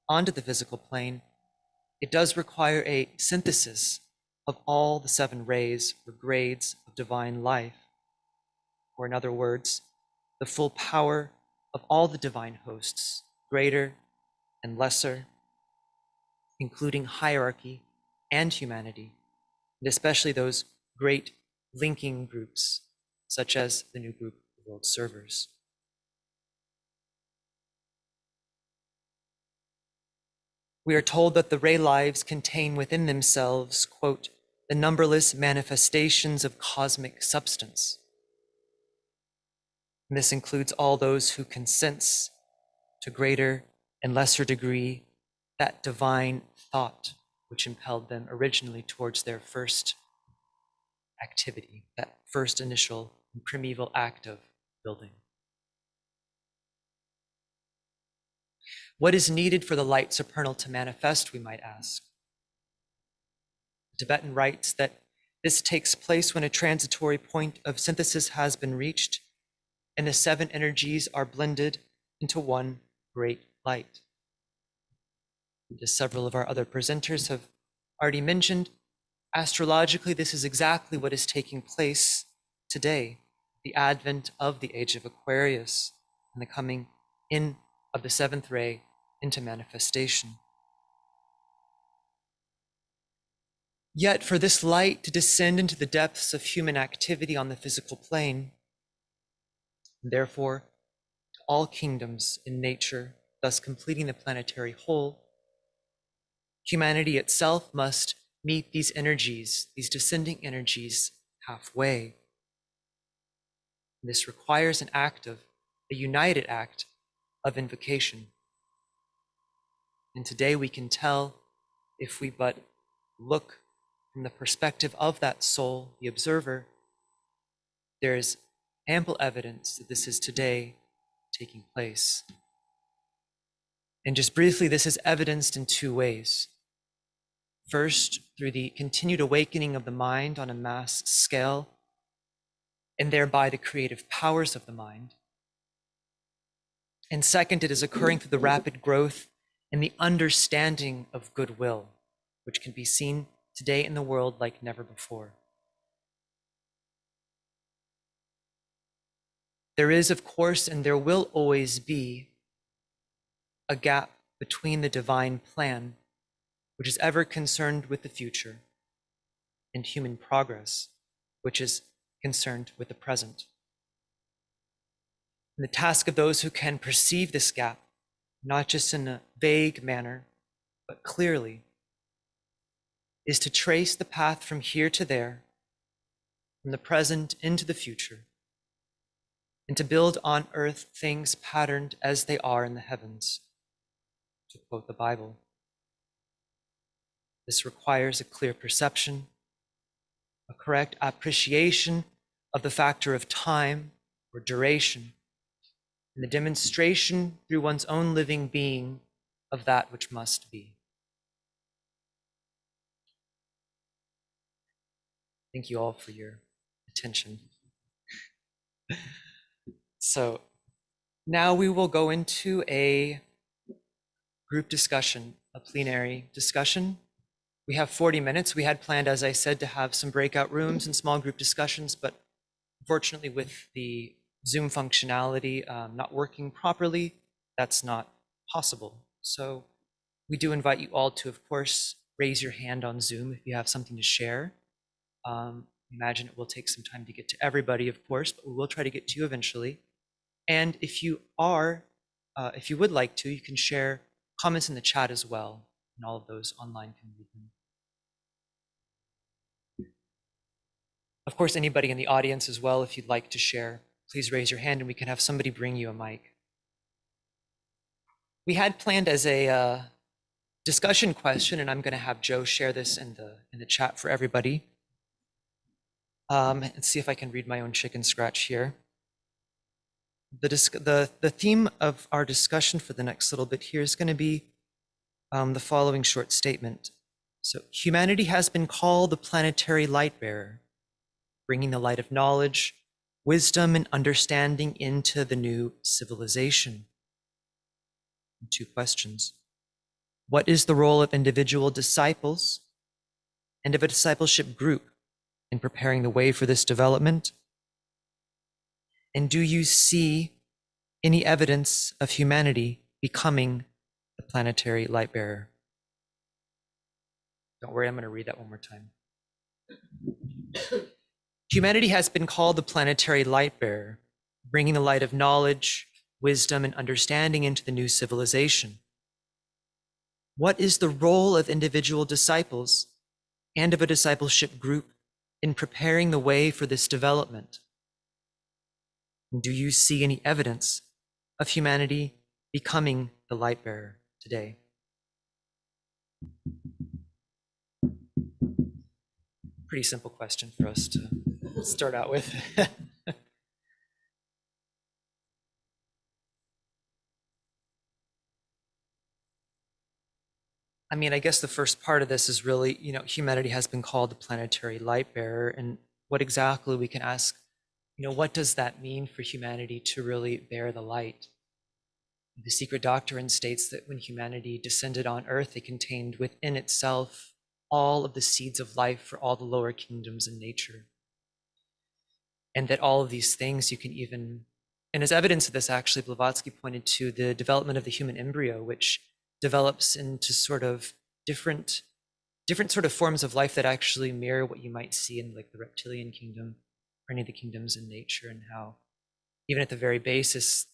onto the physical plane, it does require a synthesis of all the seven rays or grades of divine life, or in other words, the full power of all the divine hosts, greater and lesser, including hierarchy and humanity, and especially those great linking groups, such as the new group of world servers. We are told that the ray lives contain within themselves, quote, the numberless manifestations of cosmic substance. And this includes all those who can sense to greater and lesser degree that divine thought which impelled them originally towards their first activity, that first initial and primeval act of building. What is needed for the light supernal to manifest, we might ask? The Tibetan writes that this takes place when a transitory point of synthesis has been reached and the 7 energies are blended into one great light. As several of our other presenters have already mentioned, astrologically, this is exactly what is taking place today, the advent of the age of Aquarius and the coming in of the 7th ray into manifestation. Yet for this light to descend into the depths of human activity on the physical plane, and therefore to all kingdoms in nature, thus completing the planetary whole, humanity itself must meet these energies, these descending energies, halfway. This requires a united act of invocation. And today we can tell, if we but look from the perspective of that soul, the observer, there is ample evidence that this is today taking place. And just briefly, this is evidenced in 2 ways. First, through the continued awakening of the mind on a mass scale, and thereby the creative powers of the mind. And second, it is occurring through the rapid growth and the understanding of goodwill, which can be seen today in the world like never before. There is, of course, and there will always be a gap between the divine plan, which is ever concerned with the future, and human progress, which is concerned with the present. And the task of those who can perceive this gap, not just in a vague manner, but clearly, is to trace the path from here to there, from the present into the future, and to build on earth things patterned as they are in the heavens, to quote the Bible. This requires a clear perception, a correct appreciation of the factor of time or duration, and the demonstration through one's own living being of that which must be. Thank you all for your attention. So now we will go into a group discussion, a plenary discussion. We have 40 minutes. We had planned, as I said, to have some breakout rooms and small group discussions, but unfortunately with the Zoom functionality not working properly, that's not possible. So we do invite you all to, of course, raise your hand on Zoom if you have something to share. Imagine it will take some time to get to everybody, of course, but we will try to get to you eventually. And if you would like to, you can share comments in the chat as well, and all of those online can read them. Of course, anybody in the audience as well, if you'd like to share, please raise your hand and we can have somebody bring you a mic. We had planned as a discussion question, and I'm going to have Joe share this in the chat for everybody. Let's see if I can read my own chicken scratch here. The theme of our discussion for the next little bit here is going to be the following short statement. So, humanity has been called the planetary light bearer, bringing the light of knowledge, wisdom, and understanding into the new civilization. 2 questions. What is the role of individual disciples and of a discipleship group in preparing the way for this development? And do you see any evidence of humanity becoming the planetary light bearer? Don't worry, I'm going to read that one more time. Humanity has been called the planetary light bearer, bringing the light of knowledge, wisdom, and understanding into the new civilization. What is the role of individual disciples and of a discipleship group in preparing the way for this development? Do you see any evidence of humanity becoming the light bearer today? Pretty simple question for us to start out with. I mean, I guess the first part of this is really, humanity has been called the planetary light bearer, and what exactly we can ask, what does that mean for humanity to really bear the light? The secret doctrine states that when humanity descended on Earth, it contained within itself all of the seeds of life for all the lower kingdoms in nature. And that all of these things you can even, and as evidence of this, actually, Blavatsky pointed to the development of the human embryo, which develops into sort of different sort of forms of life that actually mirror what you might see in like the reptilian kingdom or any of the kingdoms in nature, and how even at the very basis,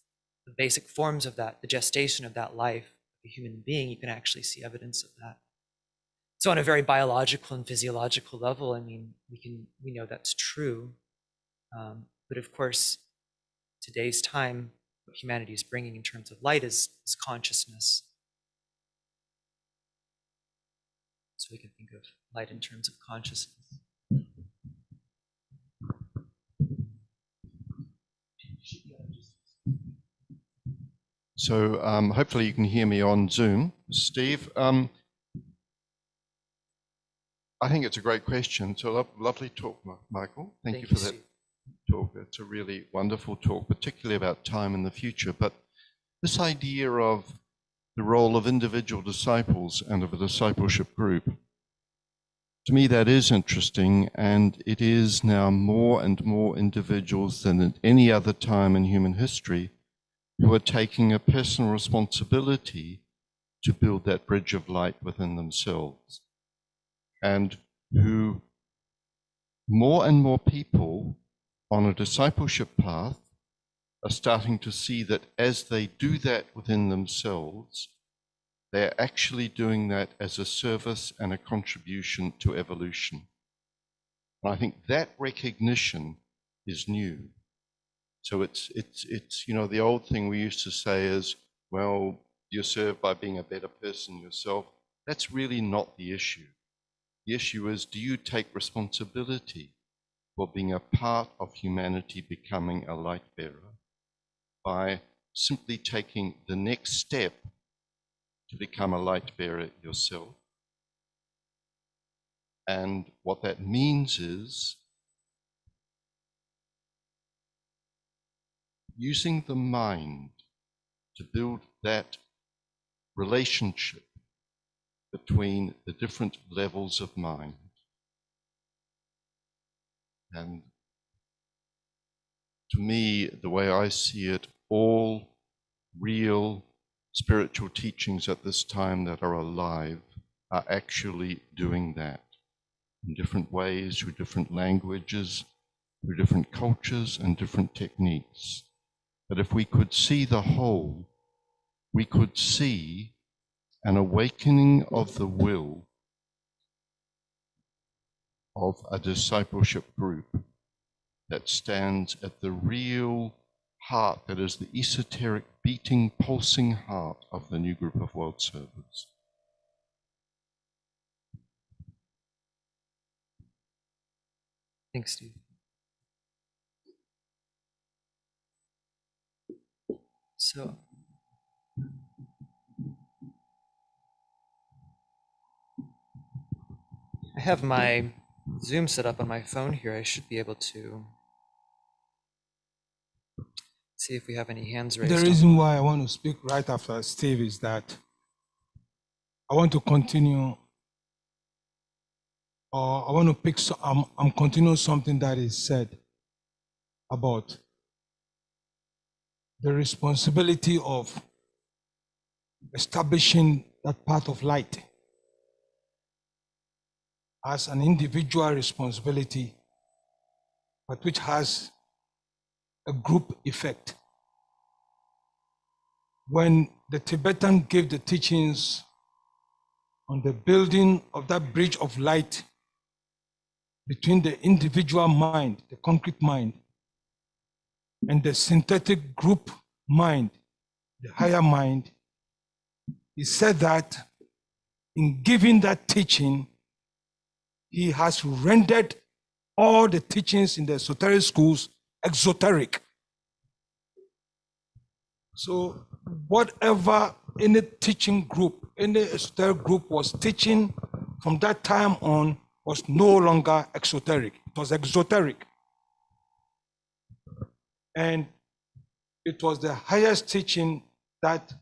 the basic forms of that, the gestation of that life, the human being, you can actually see evidence of that. So on a very biological and physiological level, I mean, we know that's true. But of course, today's time, what humanity is bringing in terms of light is consciousness. So we can think of light in terms of consciousness. So hopefully you can hear me on Zoom. Steve, I think it's a great question. It's a lovely talk, Michael. Thank you for that talk. It's a really wonderful talk, particularly about time in the future. But this idea of the role of individual disciples and of a discipleship group, to me that is interesting, and it is now more and more individuals than at any other time in human history who are taking a personal responsibility to build that bridge of light within themselves, and who more and more people on a discipleship path are starting to see that as they do that within themselves, they're actually doing that as a service and a contribution to evolution. And I think that recognition is new. So it's the old thing we used to say is, well, you're served by being a better person yourself. That's really not the issue. The issue is, do you take responsibility for being a part of humanity becoming a light bearer by simply taking the next step to become a light bearer yourself? And what that means is using the mind to build that relationship between the different levels of mind. And to me, the way I see it, all real spiritual teachings at this time that are alive are actually doing that in different ways, through different languages, through different cultures and different techniques. But if we could see the whole, we could see an awakening of the will of a discipleship group that stands at the real heart, that is the esoteric, beating, pulsing heart of the new group of world servers. Thanks, Steve. So, I have my Zoom set up on my phone here. I should be able to see if we have any hands raised. The reason why I want to speak right after Steve is that I want to continue, or I want to pick, I'm continuing something that is said about the responsibility of establishing that path of light as an individual responsibility, but which has a group effect. When the Tibetan gave the teachings on the building of that bridge of light between the individual mind, the concrete mind, and the synthetic group mind, the higher mind, he said that in giving that teaching, he has rendered all the teachings in the esoteric schools exoteric. So whatever any teaching group, any esoteric group was teaching from that time on was no longer exoteric. It was exoteric. And it was the highest teaching that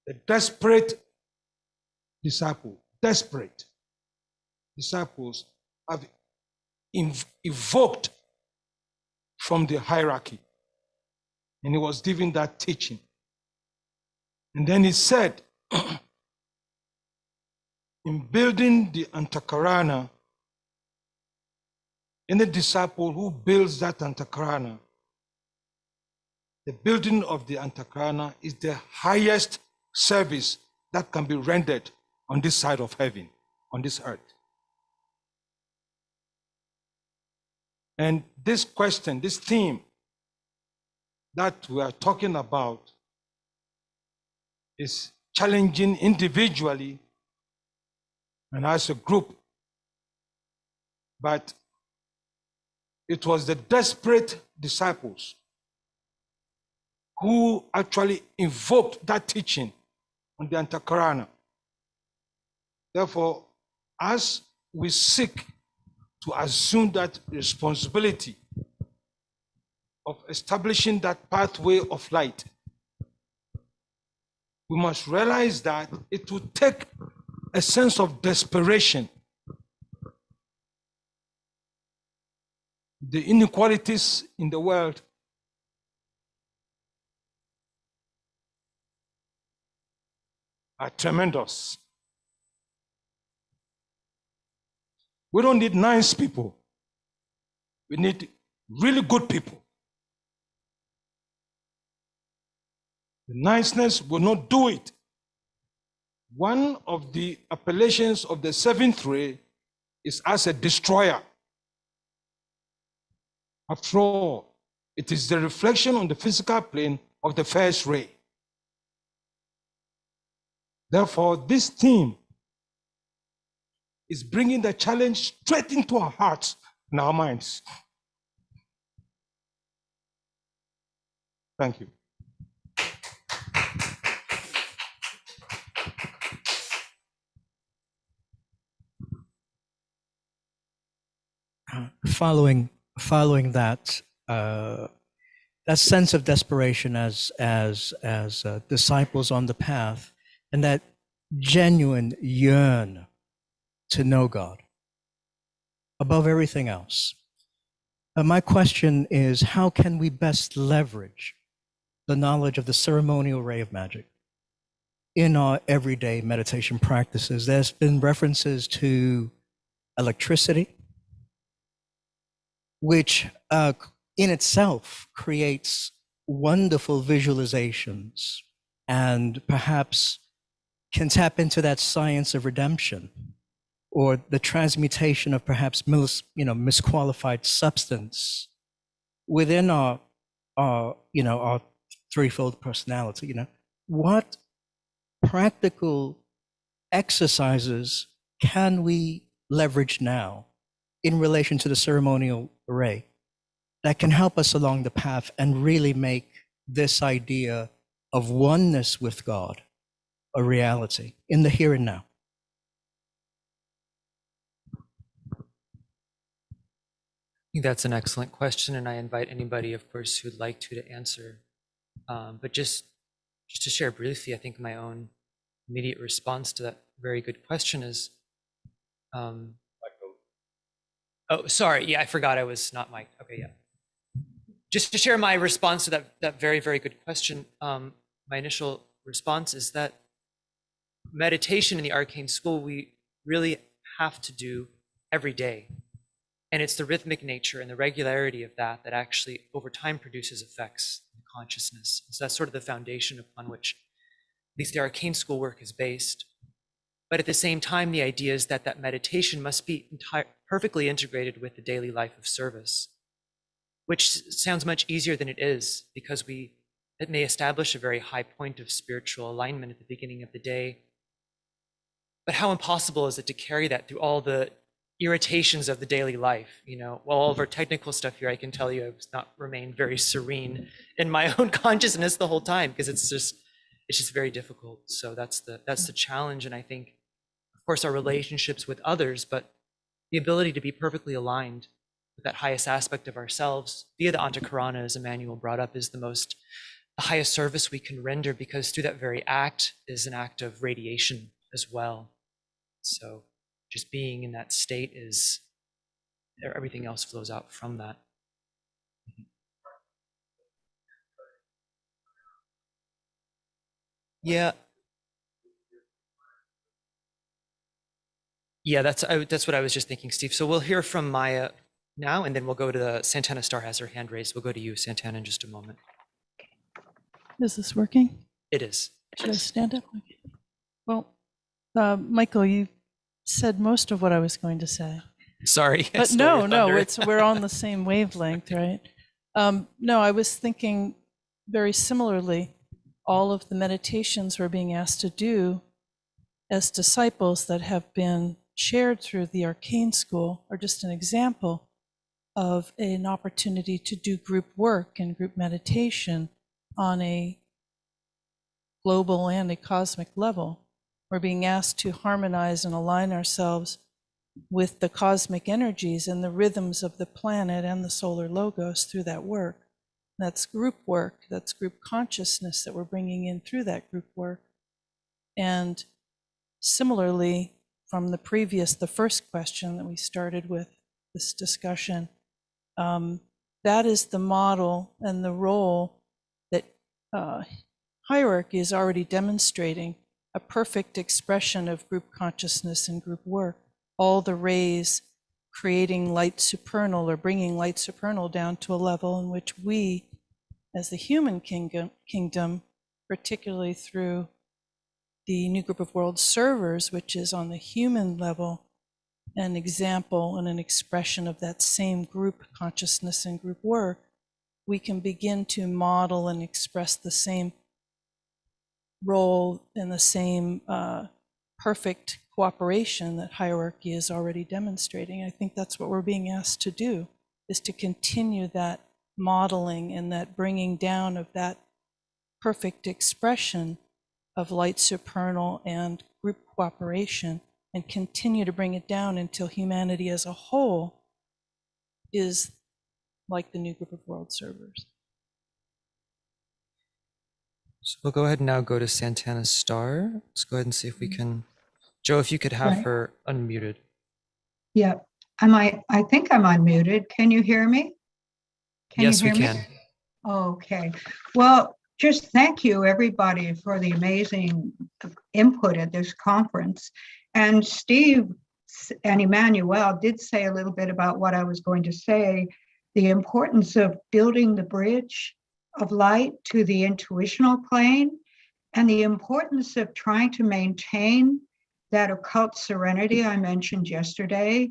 the desperate disciples have evoked from the hierarchy. And he was giving that teaching. And then he said, in building the Antakarana, any disciple who builds that Antakarana, the building of the Antakarana is the highest service that can be rendered on this side of heaven, on this earth. And this question, this theme that we are talking about is challenging individually and as a group. But it was the desperate disciples who actually invoked that teaching on the Antakarana. Therefore, as we seek to assume that responsibility of establishing that pathway of light, we must realize that it will take a sense of desperation. The inequalities in the world are tremendous. We don't need nice people. We need really good people. The niceness will not do it. One of the appellations of the seventh ray is as a destroyer. After all, it is the reflection on the physical plane of the first ray. Therefore, this theme is bringing the challenge straight into our hearts and our minds. Thank you. Following that that sense of desperation as disciples on the path, and that genuine yearn to know God above everything else. My question is, how can we best leverage the knowledge of the ceremonial ray of magic in our everyday meditation practices? There's been references to electricity, which in itself creates wonderful visualizations and perhaps can tap into that science of redemption or the transmutation of perhaps misqualified substance within our threefold personality. What practical exercises can we leverage now in relation to the ceremonial array that can help us along the path and really make this idea of oneness with God a reality in the here and now? I think that's an excellent question, and I invite anybody, of course, who'd like to answer. But just to share briefly, I think my own immediate response to that very good question is, oh, sorry, yeah, I forgot I was not mic'd. Okay, yeah. Just to share my response to that very, very good question, my initial response is that meditation in the Arcane School, we really have to do every day. And it's the rhythmic nature and the regularity of that that actually over time produces effects in consciousness. So that's sort of the foundation upon which at least the Arcane School work is based. But at the same time, the idea is that that meditation must be perfectly integrated with the daily life of service, which sounds much easier than it is, because it may establish a very high point of spiritual alignment at the beginning of the day. But how impossible is it to carry that through all the irritations of the daily life? All of our technical stuff here, I can tell you I've not remained very serene in my own consciousness the whole time, because it's just it's just very difficult. So that's the challenge. And I think, of course, our relationships with others, but the ability to be perfectly aligned with that highest aspect of ourselves via the Antakarana, as Emmanuel brought up, is the highest service we can render, because through that very act is an act of radiation as well. So just being in that state is, everything else flows out from that. Yeah. Yeah, that's what I was just thinking, Steve. So we'll hear from Maya now, and then we'll go to Santana Star has her hand raised. We'll go to you, Santana, in just a moment. Is this working? It is. Should I stand up? Okay. Well, Michael, you said most of what I was going to say. Sorry. But no, we're on the same wavelength, right? No, I was thinking very similarly. All of the meditations we're being asked to do as disciples that have been shared through the Arcane School are just an example of an opportunity to do group work and group meditation on a global and a cosmic level. We're being asked to harmonize and align ourselves with the cosmic energies and the rhythms of the planet and the solar logos through that work. That's group work, that's group consciousness that we're bringing in through that group work. And similarly, from the first question that we started with this discussion, that is the model and the role that hierarchy is already demonstrating, a perfect expression of group consciousness and group work. All the rays creating light supernal, or bringing light supernal down to a level in which we, as the human kingdom, particularly through the new group of world servers, which is on the human level, an example and an expression of that same group consciousness and group work, we can begin to model and express the same role and the same perfect cooperation that hierarchy is already demonstrating. I think that's what we're being asked to do, is to continue that modeling and that bringing down of that perfect expression of light supernal and group cooperation, and continue to bring it down until humanity as a whole is like the new group of world servers. So we'll go ahead and now go to Santana Star. Let's go ahead and see if we can, Joe, if you could have her unmuted. Yeah, I think I'm unmuted. Can you hear me? Yes, we can. Okay. Well, just thank you, everybody, for the amazing input at this conference. And Steve and Emmanuel did say a little bit about what I was going to say, the importance of building the bridge of light to the intuitional plane, and the importance of trying to maintain that occult serenity I mentioned yesterday,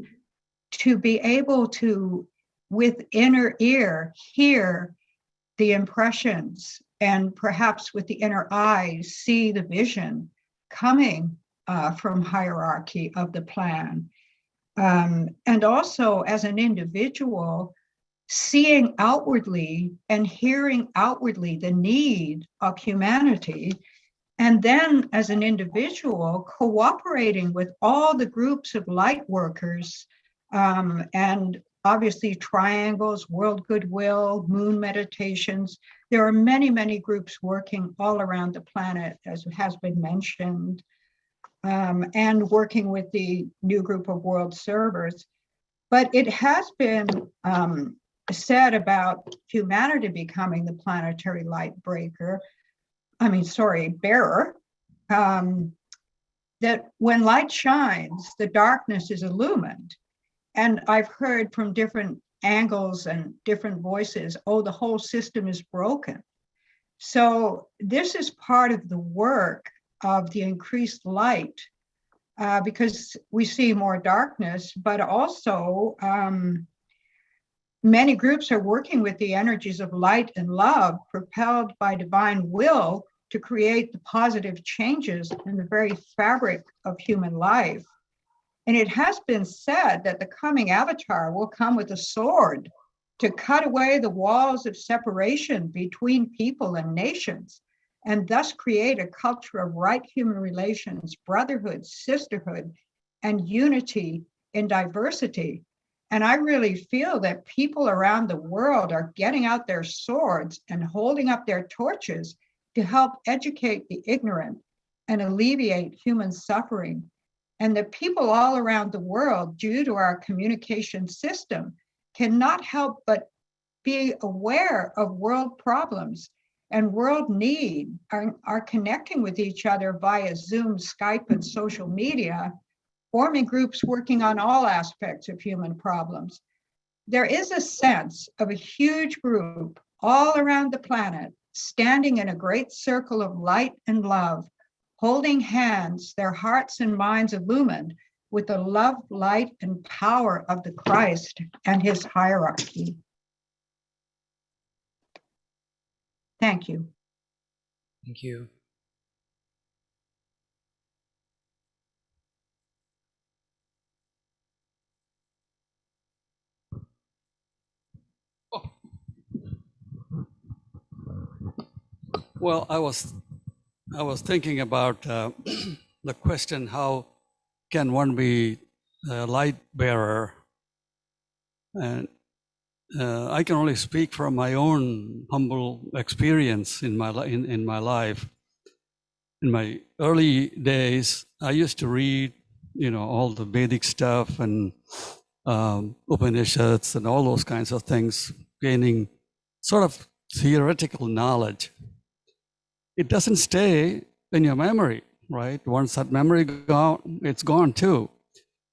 to be able to, with inner ear, hear the impressions, and perhaps with the inner eyes, see the vision coming from hierarchy of the plan. And also as an individual, seeing outwardly and hearing outwardly the need of humanity, and then as an individual, cooperating with all the groups of light workers, and obviously triangles, world goodwill, moon meditations. There are many, many groups working all around the planet, as has been mentioned, and working with the new group of world servers. But it has been said about humanity becoming the planetary light bearer, that when light shines, the darkness is illumined. And I've heard from different angles and different voices, oh, the whole system is broken. So this is part of the work of the increased light, because we see more darkness, but also many groups are working with the energies of light and love, propelled by divine will to create the positive changes in the very fabric of human life. And it has been said that the coming avatar will come with a sword to cut away the walls of separation between people and nations, and thus create a culture of right human relations, brotherhood, sisterhood, and unity in diversity. And I really feel that people around the world are getting out their swords and holding up their torches to help educate the ignorant and alleviate human suffering. And the people all around the world, due to our communication system, cannot help but be aware of world problems and world need, are connecting with each other via Zoom, Skype, and social media, forming groups working on all aspects of human problems. There is a sense of a huge group all around the planet, standing in a great circle of light and love, holding hands, their hearts and minds illumined with the love, light, and power of the Christ and his hierarchy. Thank you. Thank you. Well, I was thinking about the question: how can one be a light bearer? And I can only speak from my own humble experience in my life. In my early days, I used to read, all the Vedic stuff and Upanishads and all those kinds of things, gaining sort of theoretical knowledge. It doesn't stay in your memory, right? Once that memory gone, it's gone too.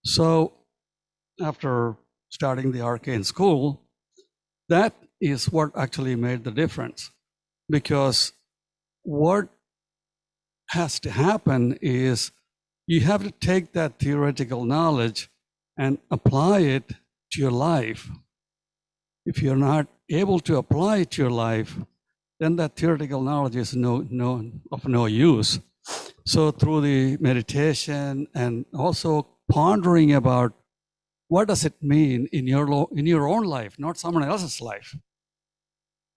So after starting the Arcane school, that is what actually made the difference. Because what has to happen is you have to take that theoretical knowledge and apply it to your life. If you're not able to apply it to your life, then that theoretical knowledge is of no use. So through the meditation and also pondering about what does it mean in your own life, not someone else's life,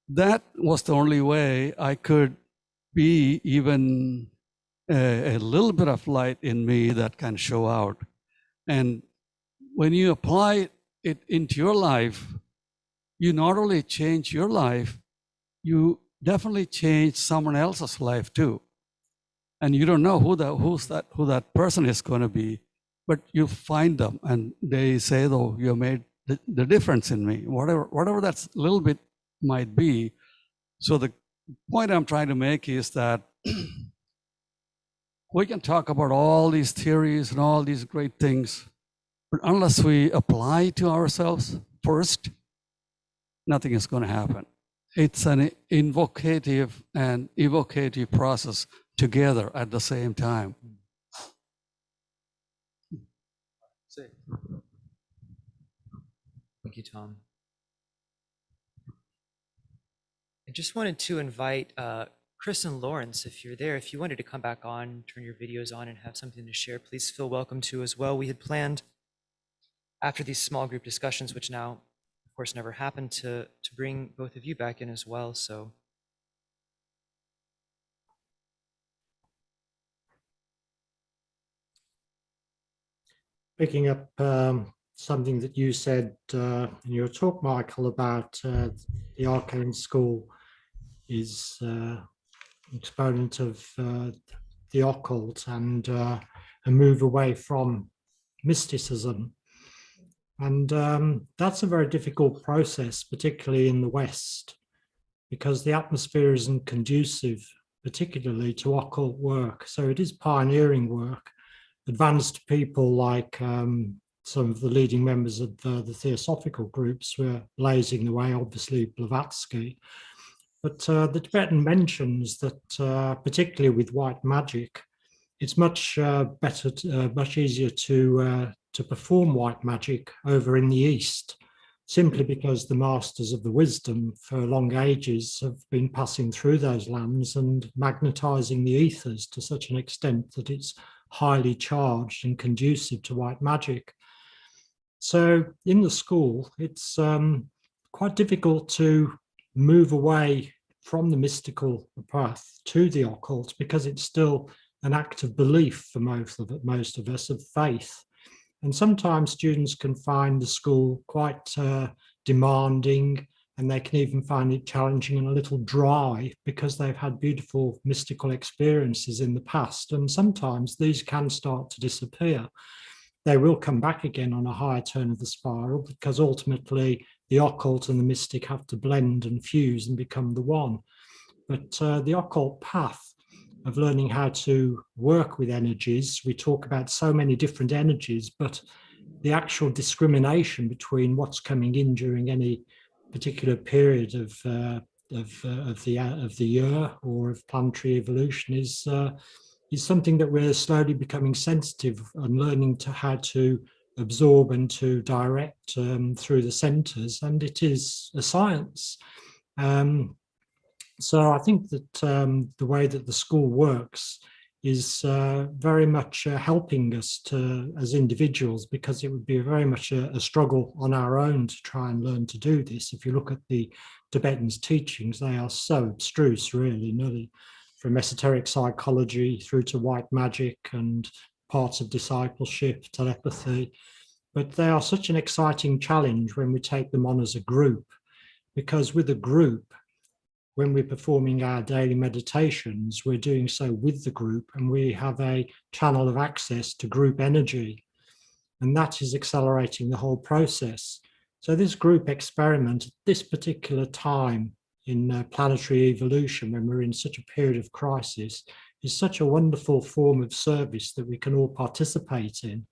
that was the only way I could be even a little bit of light in me that can show out. And when you apply it into your life, you not only change your life, you definitely change someone else's life too. And you don't know who that person is going to be, but you find them and they say, though, you made the difference in me, whatever that little bit might be. So the point I'm trying to make is that we can talk about all these theories and all these great things, but unless we apply to ourselves first, nothing is going to happen. It's an invocative and evocative process together at the same time. Thank you, Tom. I just wanted to invite Chris and Lawrence, if you're there, if you wanted to come back on, turn your videos on and have something to share, please feel welcome to as well. We had planned after these small group discussions, which now, of course, never happened, to bring both of you back in as well. So picking up something that you said in your talk, Michael, about the Arcane School is an exponent of the occult and a move away from mysticism. And that's a very difficult process, particularly in the West, because the atmosphere isn't conducive, particularly to occult work. So it is pioneering work. Advanced people like some of the leading members of the Theosophical groups were blazing the way, obviously Blavatsky. But the Tibetan mentions that, particularly with white magic, it's much better, much easier to perform white magic over in the East, simply because the masters of the wisdom for long ages have been passing through those lands and magnetizing the ethers to such an extent that it's highly charged and conducive to white magic. So in the school, it's quite difficult to move away from the mystical path to the occult, because it's still an act of belief for most of us, of faith. And sometimes students can find the school quite demanding, and they can even find it challenging and a little dry because they've had beautiful mystical experiences in the past. And sometimes these can start to disappear. They will come back again on a higher turn of the spiral, because ultimately the occult and the mystic have to blend and fuse and become the one. But the occult path of learning how to work with energies, we talk about so many different energies, but the actual discrimination between what's coming in during any particular period of the year or of planetary evolution is something that we're slowly becoming sensitive and learning to how to absorb and to direct through the centers, and it is a science. So I think that the way that the school works is very much helping us as individuals, because it would be very much a struggle on our own to try and learn to do this. If you look at the Tibetans' teachings, they are so abstruse, really, from esoteric psychology through to white magic and parts of discipleship, telepathy. But they are such an exciting challenge when we take them on as a group, because with a group, when we're performing our daily meditations, we're doing so with the group, and we have a channel of access to group energy, and that is accelerating the whole process. So this group experiment at this particular time in planetary evolution, when we're in such a period of crisis, is such a wonderful form of service that we can all participate in.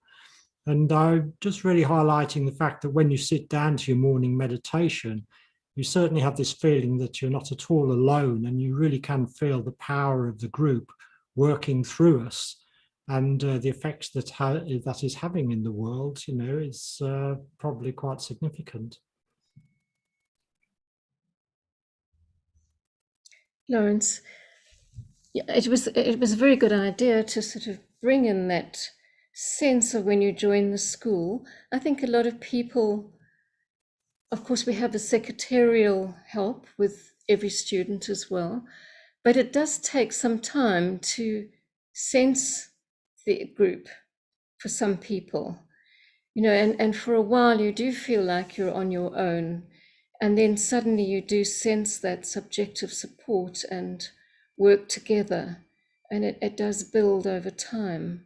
And I'm just really highlighting the fact that when you sit down to your morning meditation, you certainly have this feeling that you're not at all alone, and you really can feel the power of the group working through us, and the effects that is having in the world, is probably quite significant. Lawrence, yeah, it was a very good idea to sort of bring in that sense of when you join the school. I think a lot of people, of course, we have a secretarial help with every student as well, but it does take some time to sense the group for some people, and for a while you do feel like you're on your own, and then suddenly you do sense that subjective support and work together, and it does build over time.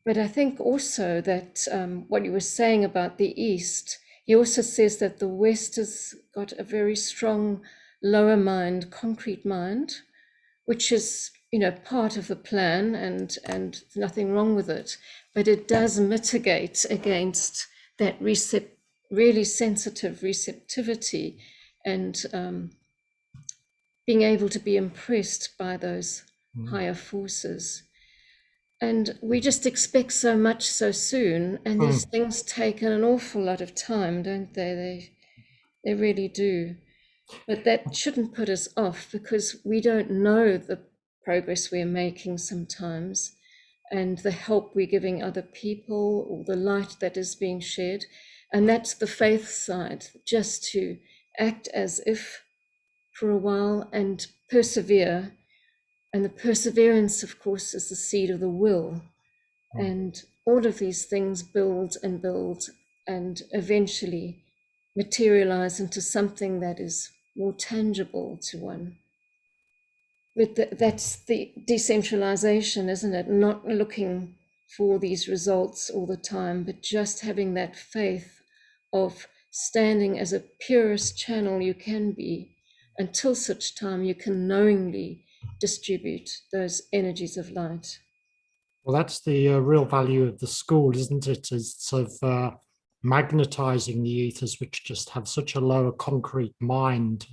But I think also that what you were saying about the East, he also says that the West has got a very strong lower mind, concrete mind, which is, part of the plan, and nothing wrong with it. But it does mitigate against that really sensitive receptivity and being able to be impressed by those higher forces. And we just expect so much so soon, and these things take an awful lot of time, don't they? They really do. But that shouldn't put us off, because we don't know the progress we're making sometimes, and the help we're giving other people, or the light that is being shed. And that's the faith side, just to act as if for a while and persevere. And the perseverance, of course, is the seed of the will. And all of these things build and build and eventually materialize into something that is more tangible to one. But that's the decentralization, isn't it? Not looking for these results all the time, but just having that faith of standing as a purest channel you can be, until such time you can knowingly distribute those energies of light. Well, that's the real value of the school, isn't it? Is sort of magnetizing the ethers, which just have such a lower concrete mind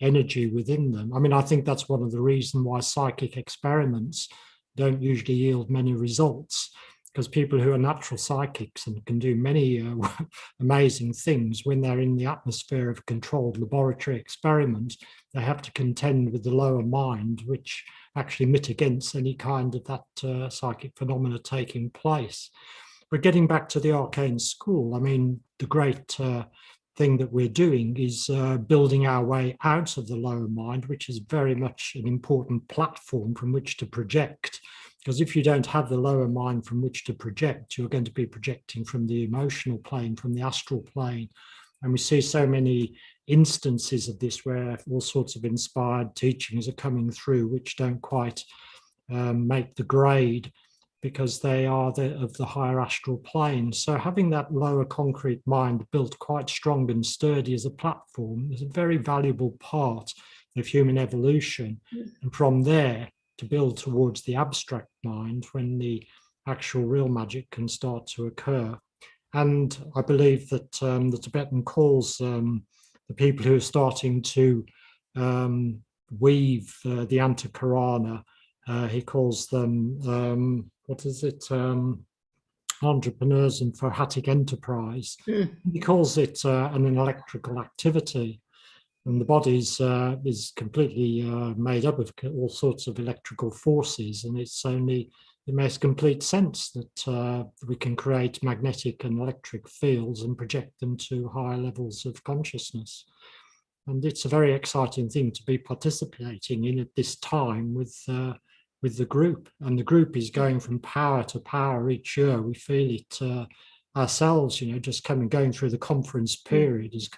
energy within them. I mean, I think that's one of the reasons why psychic experiments don't usually yield many results, because people who are natural psychics and can do many amazing things, when they're in the atmosphere of a controlled laboratory experiment, they have to contend with the lower mind, which actually mitigates any kind of that psychic phenomena taking place. But getting back to the Arcane school, I mean, the great thing that we're doing is building our way out of the lower mind, which is very much an important platform from which to project. Because if you don't have the lower mind from which to project, you're going to be projecting from the emotional plane, from the astral plane. And we see so many instances of this where all sorts of inspired teachings are coming through, which don't quite make the grade because they are of the higher astral plane. So having that lower concrete mind built quite strong and sturdy as a platform is a very valuable part of human evolution. And from there, to build towards the abstract mind when the actual real magic can start to occur. And I believe that the Tibetan calls the people who are starting to weave the Antakarana, he calls them, what is it, entrepreneurs in Phohatic enterprise. He calls it an electrical activity. And the body is completely made up of all sorts of electrical forces, and it makes complete sense that we can create magnetic and electric fields and project them to higher levels of consciousness. And it's a very exciting thing to be participating in at this time with the group. And the group is going from power to power each year. We feel it ourselves, just going through the conference period is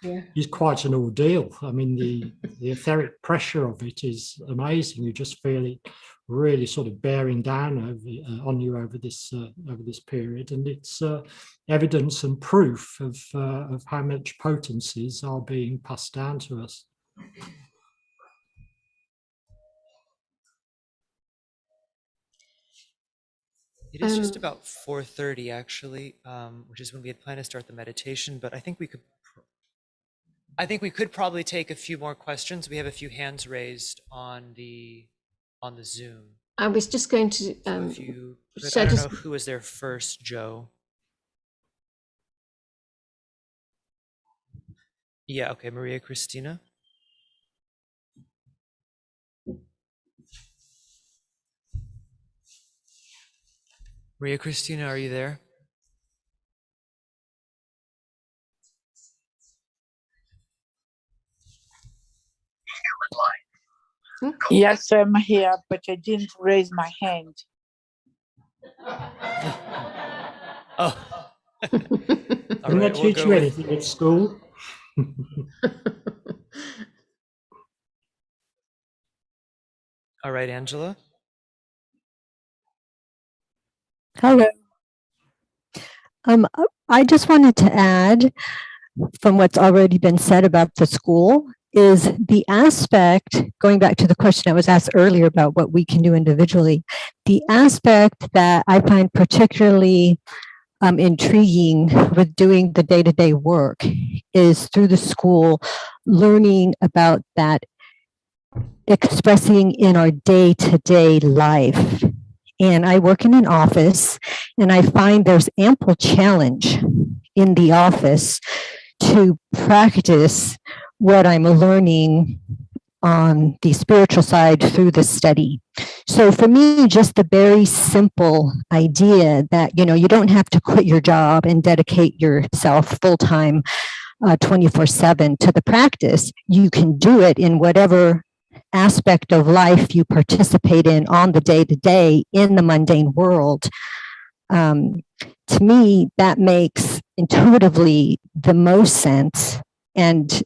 quite an ordeal. I mean, the etheric pressure of it is amazing. You just feel it really sort of bearing down on you over this period, and it's evidence and proof of how much potencies are being passed down to us. It is just about 4:30 actually, which is when we had planned to start the meditation, but I think we could probably take a few more questions. We have a few hands raised on the Zoom. I was just going to I don't know who was there first, Joe. Yeah, okay, Maria Christina. Maria Christina, are you there? Yes, I'm here, but I didn't raise my hand. Oh. Didn't they teach you anything at school? All right, Angela. Hello. I just wanted to add from what's already been said about the school is the aspect, going back to the question that was asked earlier about what we can do individually, the aspect that I find particularly intriguing with doing the day-to-day work is through the school, learning about that expressing in our day-to-day life. And I work in an office, and I find there's ample challenge in the office to practice what I'm learning on the spiritual side through the study. So for me, just the very simple idea that, you don't have to quit your job and dedicate yourself full-time 24/7 to the practice. You can do it in whatever aspect of life you participate in on the day-to-day in the mundane world. To me, that makes intuitively the most sense. And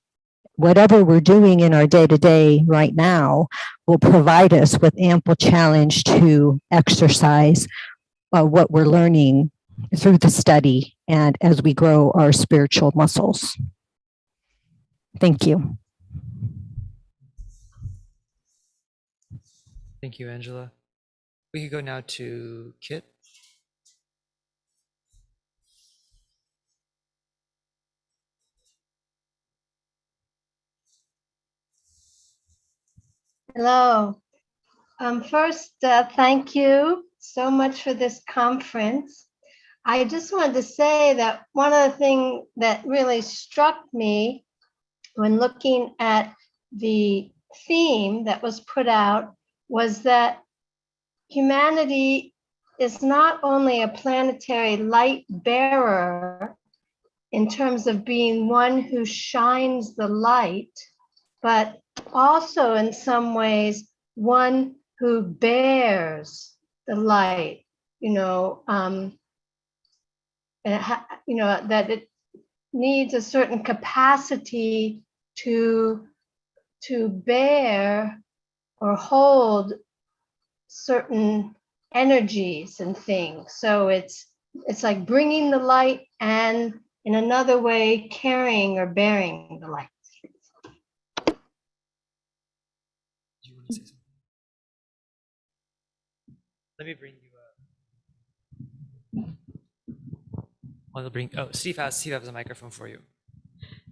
whatever we're doing in our day-to-day right now will provide us with ample challenge to exercise what we're learning through the study and as we grow our spiritual muscles. Thank you. Thank you, Angela. We could go now to Kit. Hello. First, thank you so much for this conference. I just wanted to say that one of the things that really struck me when looking at the theme that was put out was that humanity is not only a planetary light bearer, in terms of being one who shines the light, but also in some ways one who bears the light, and that it needs a certain capacity to bear or hold certain energies and things. So it's like bringing the light and in another way carrying or bearing the light. Do you want to say something? Let me bring you Steve has a microphone for you.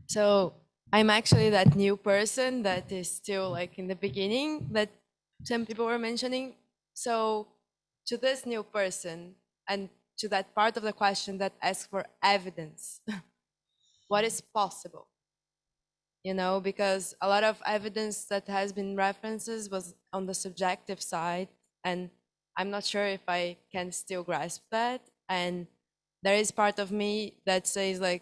So I'm actually that new person that is still like in the beginning that some people were mentioning. So to this new person and to that part of the question that asks for evidence, what is possible? Because a lot of evidence that has been references was on the subjective side, and I'm not sure if I can still grasp that. And there is part of me that says like,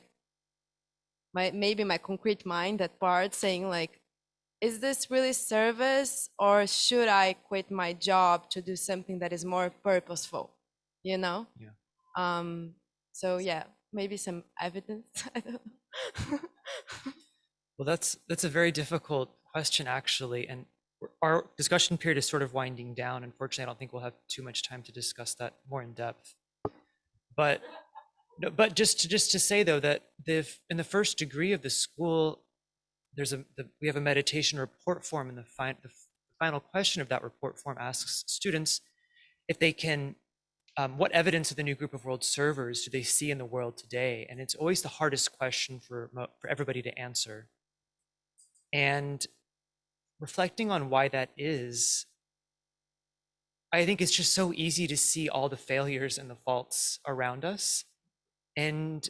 maybe my concrete mind, that part saying like, is this really service, or should I quit my job to do something that is more purposeful? Yeah. So yeah, maybe some evidence. I don't know. Well, that's a very difficult question, actually, and our discussion period is sort of winding down. Unfortunately, I don't think we'll have too much time to discuss that more in depth. But just to say though that in the first degree of the school, we have a meditation report form, and the final question of that report form asks students if they can, what evidence of the new group of world servers do they see in the world today? And it's always the hardest question for everybody to answer. And reflecting on why that is, I think it's just so easy to see all the failures and the faults around us. And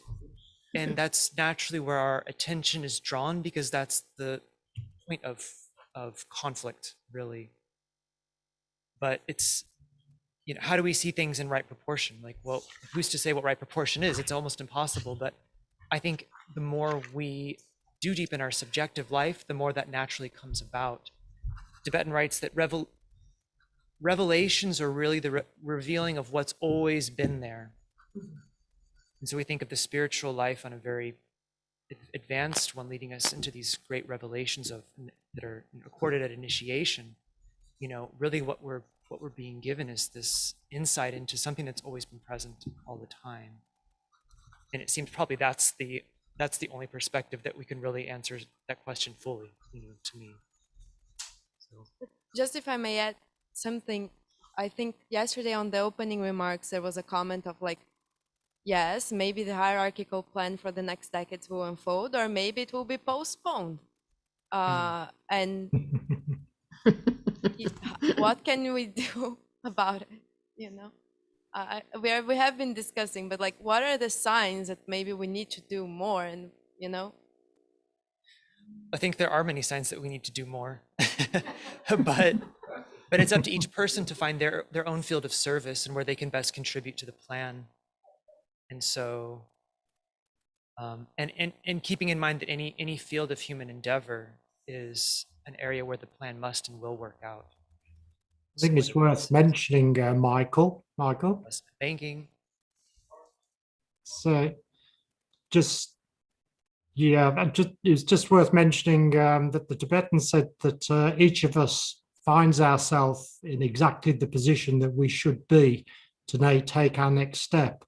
that's naturally where our attention is drawn, because that's the point of conflict, really. But it's, how do we see things in right proportion? Like, well, who's to say what right proportion is? It's almost impossible. But I think the more we do deepen our subjective life, the more that naturally comes about. Tibetan writes that revelations are really the revealing of what's always been there. And so we think of the spiritual life on a very advanced one, leading us into these great revelations that are accorded at initiation. Really what we're being given is this insight into something that's always been present all the time. And it seems probably that's the only perspective that we can really answer that question fully, to me. So. Just if I may add something, I think yesterday on the opening remarks, there was a comment of like, yes, maybe the hierarchical plan for the next decades will unfold, or maybe it will be postponed. And what can we do about it? We have been discussing, but like, what are the signs that maybe we need to do more? And I think there are many signs that we need to do more, but it's up to each person to find their own field of service and where they can best contribute to the plan. And so, and keeping in mind that any field of human endeavor is an area where the plan must and will work out. I think it's worth mentioning, Michael. Banking. So, it's just worth mentioning that the Tibetan said that each of us finds ourselves in exactly the position that we should be to take our next step.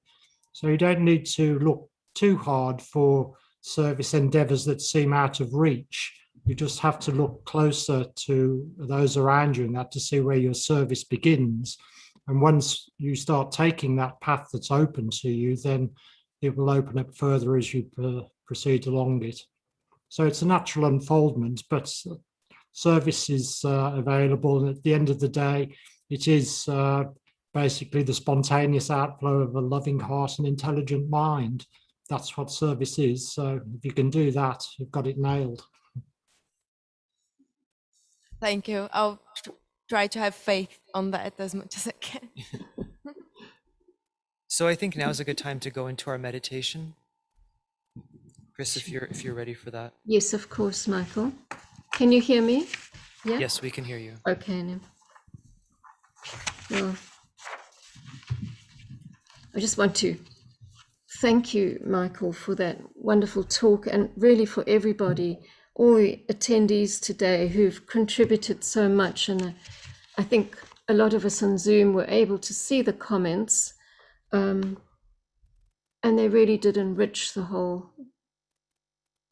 So you don't need to look too hard for service endeavors that seem out of reach. You just have to look closer to those around you and that to see where your service begins. And once you start taking that path that's open to you, then it will open up further as you proceed along it. So it's a natural unfoldment, but service is available. And at the end of the day, it is basically the spontaneous outflow of a loving heart and intelligent mind. That's what service is. So if you can do that, you've got it nailed. Thank you. I'll try to have faith on that as much as I can. So I think now is a good time to go into our meditation. Chris, if you're ready for that. Yes, of course, Michael. Can you hear me? Yeah? Yes, we can hear you. Okay, now. Well, I just want to thank you, Michael, for that wonderful talk, and really for everybody, all the attendees today who've contributed so much. And I think a lot of us on Zoom were able to see the comments, and they really did enrich the whole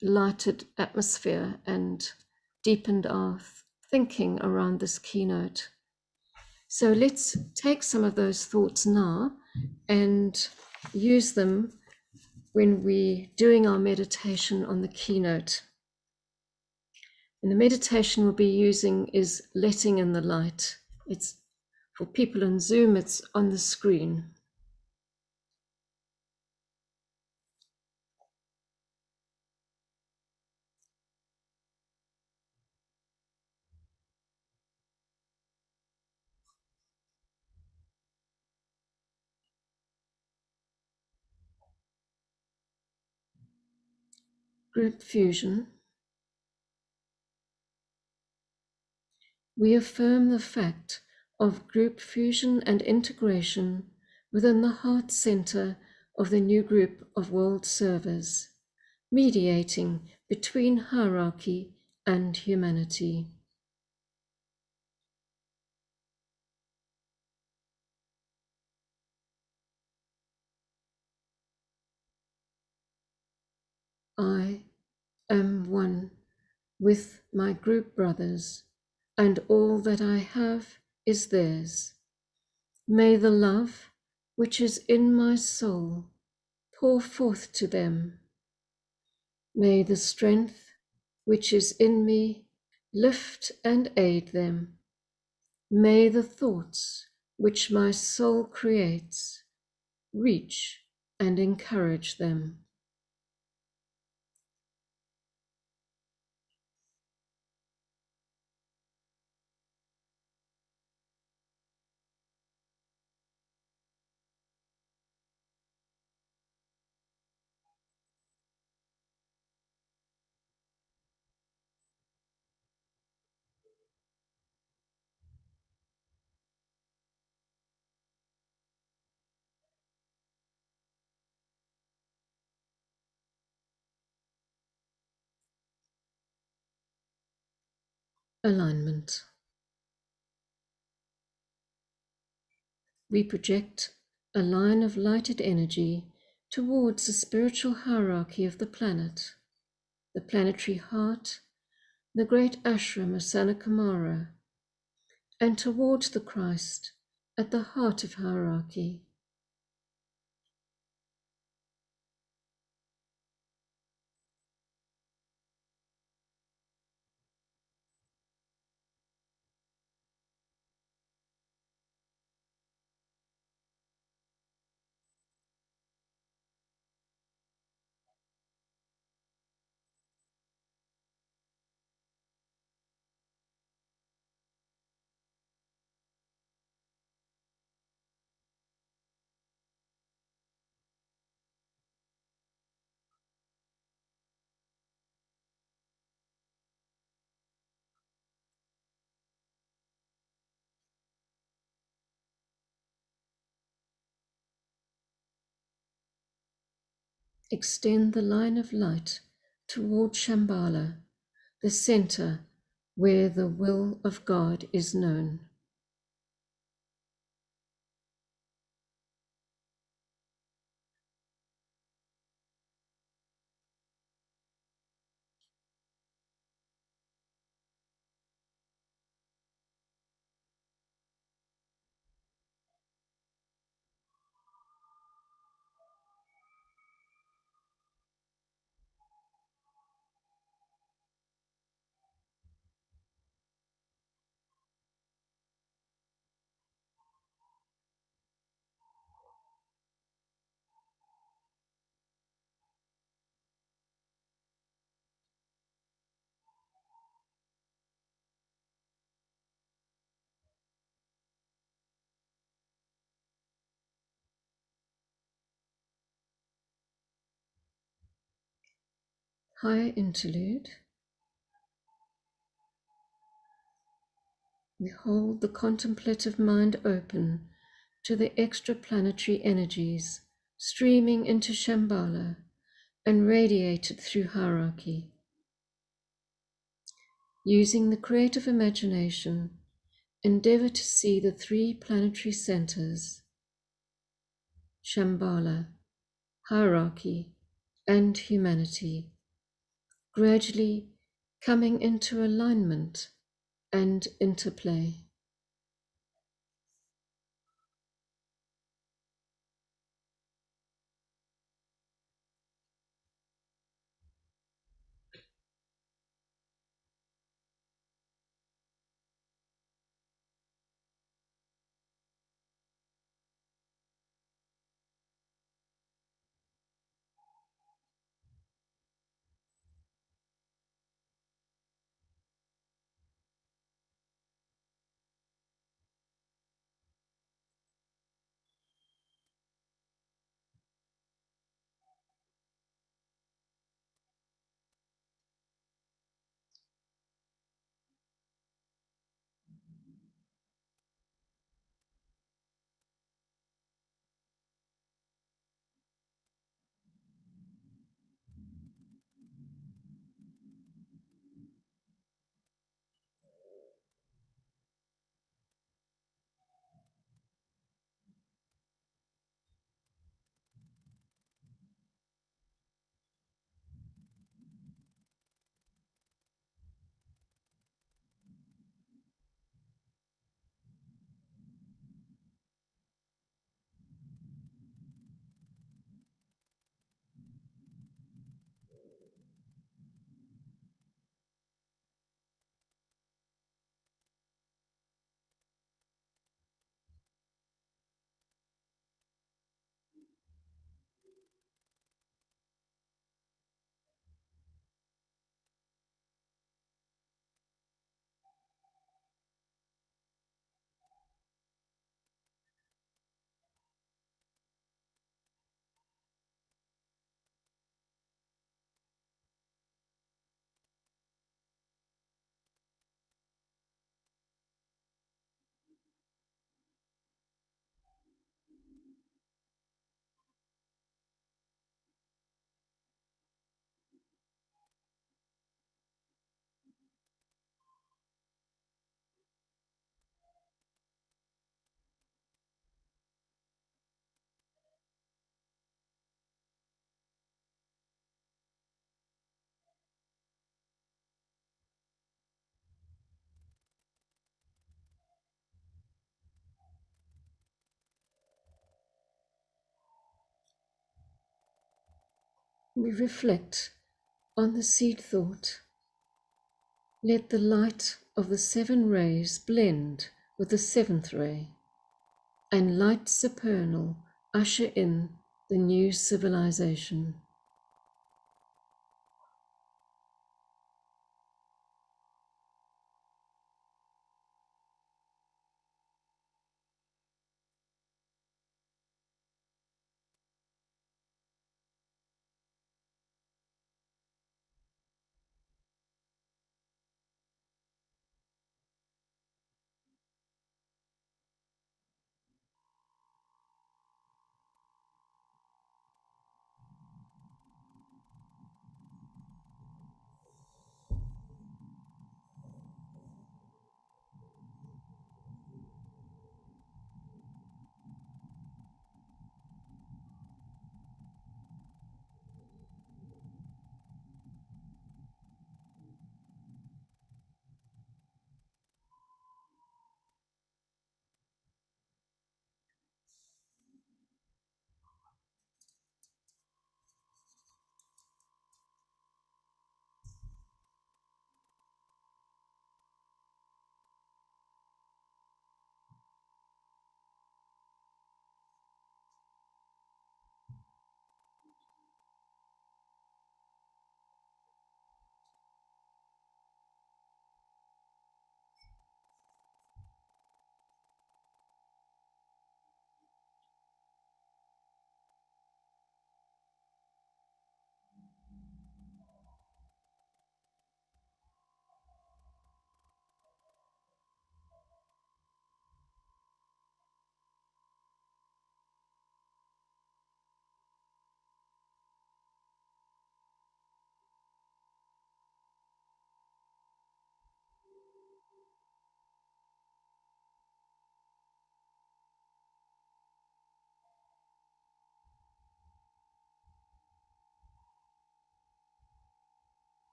lighted atmosphere and deepened our thinking around this keynote. So let's take some of those thoughts now and use them when we're doing our meditation on the keynote. And the meditation we'll be using is letting in the light. It's for people on Zoom, it's on the screen. Group fusion. We affirm the fact of group fusion and integration within the heart center of the new group of world servers, mediating between hierarchy and humanity. I am one with my group brothers, and all that I have is theirs. May the love which is in my soul pour forth to them. May the strength which is in me lift and aid them. May the thoughts which my soul creates reach and encourage them. Alignment. We project a line of lighted energy towards the spiritual hierarchy of the planet, the planetary heart, the great ashram of Sanakamara, and towards the Christ at the heart of hierarchy. Extend the line of light toward Shambhala, the center where the will of God is known. Higher interlude. We hold the contemplative mind open to the extraplanetary energies streaming into Shambhala and radiated through hierarchy. Using the creative imagination, endeavor to see the three planetary centers, Shambhala, hierarchy, and humanity, gradually coming into alignment and interplay. We reflect on the seed thought. Let the light of the seven rays blend with the seventh ray, and light supernal usher in the new civilization.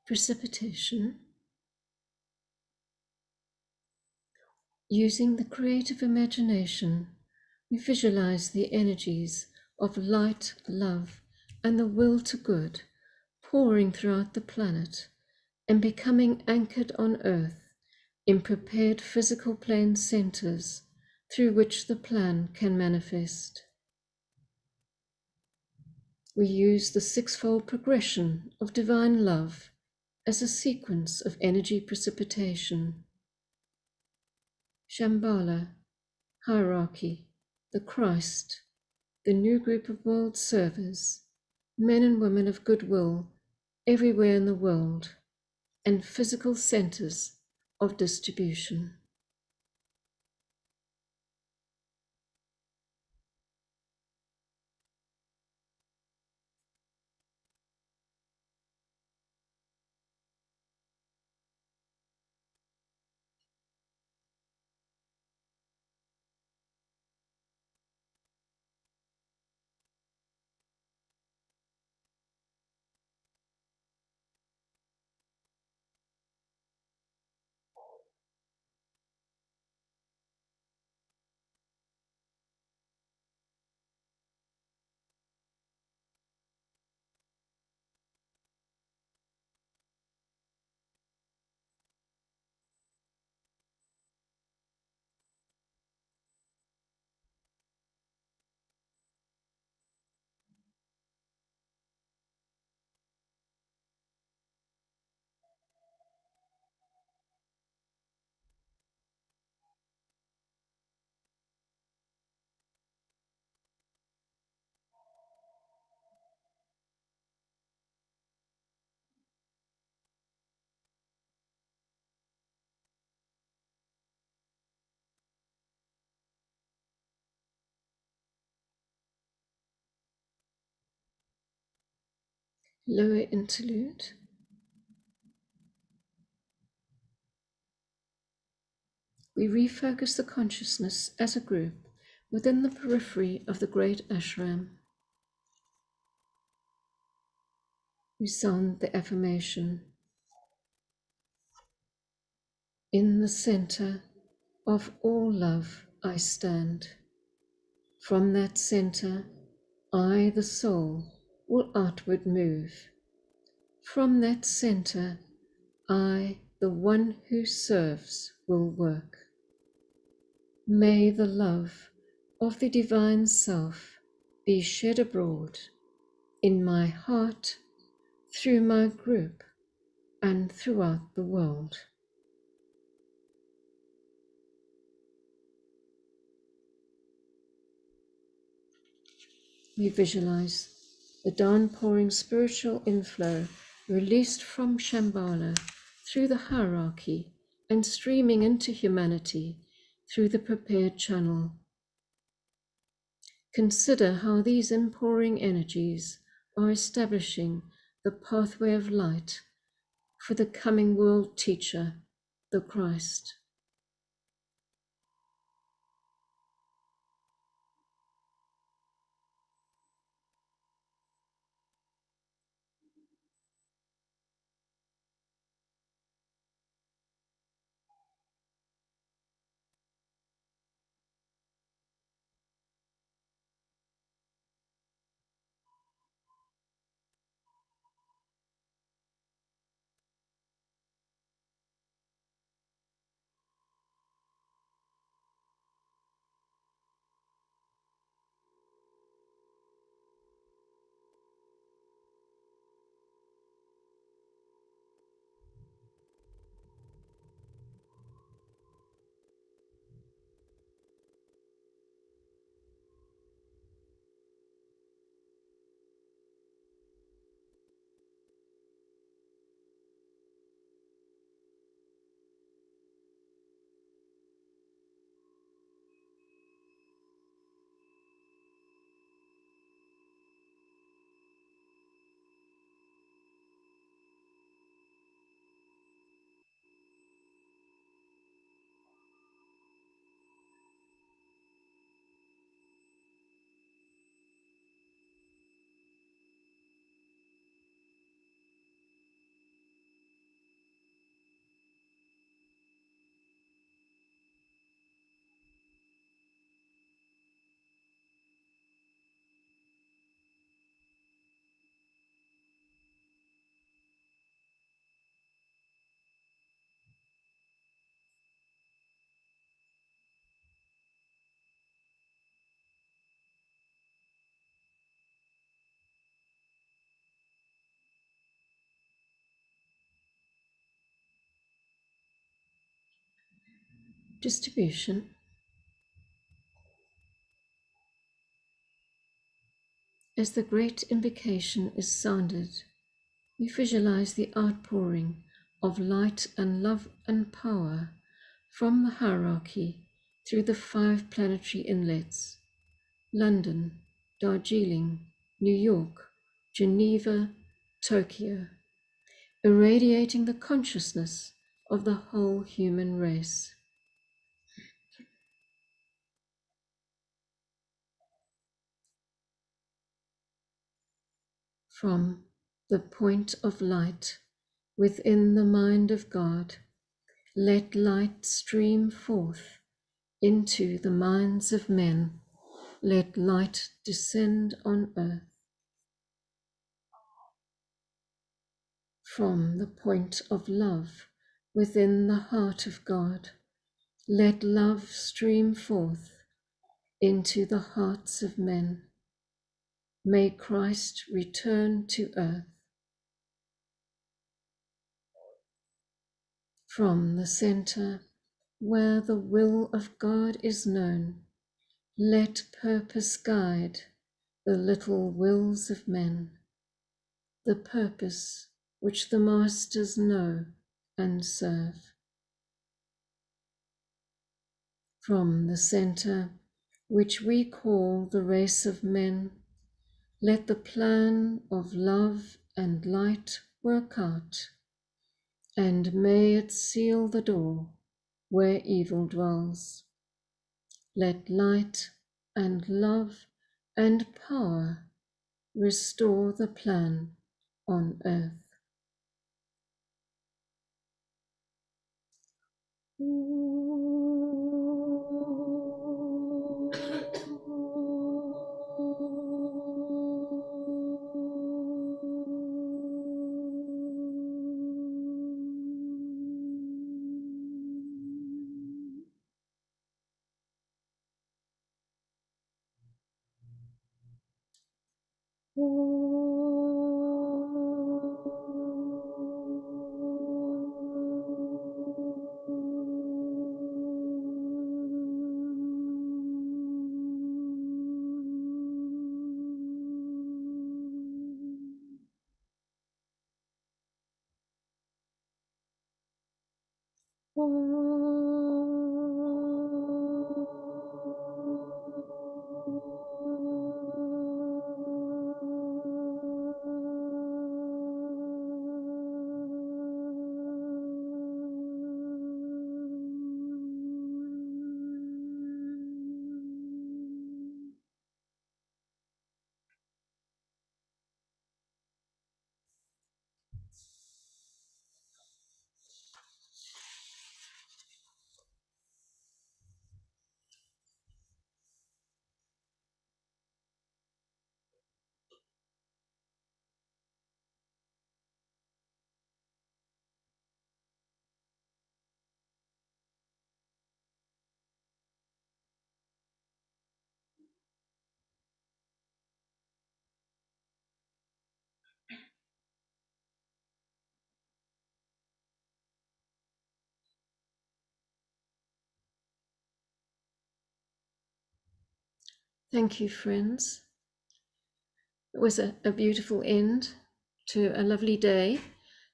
precipitation, using the creative imagination, we visualize the energies of light, love, and the will to good pouring throughout the planet and becoming anchored on Earth in prepared physical plane centers through which the plan can manifest. We use the sixfold progression of divine love as a sequence of energy precipitation. Shambhala, hierarchy, the Christ, the new group of world servers, men and women of goodwill everywhere in the world, and physical centers of distribution. Lower interlude. We refocus the consciousness as a group within the periphery of the great ashram. We sound the affirmation. In the center of all love I stand. From that center, I, the soul, will outward move. From that center, I, the one who serves, will work. May the love of the divine self be shed abroad in my heart, through my group, and throughout the world. We visualize the downpouring spiritual inflow released from Shambhala through the hierarchy and streaming into humanity through the prepared channel. Consider how these inpouring energies are establishing the pathway of light for the coming world teacher, the Christ. distribution. As the great invocation is sounded, we visualize the outpouring of light and love and power from the hierarchy through the 5 planetary inlets: London, Darjeeling, New York, Geneva, Tokyo, irradiating the consciousness of the whole human race. From the point of light within the mind of God, let light stream forth into the minds of men. Let light descend on earth. From the point of love within the heart of God, let love stream forth into the hearts of men. May Christ return to earth. From the center where the will of God is known, let purpose guide the little wills of men, the purpose which the masters know and serve. From the center which we call the race of men, let the plan of love and light work out, and may it seal the door where evil dwells. Let light and love and power restore the plan on earth. Thank you, friends. It was a beautiful end to a lovely day,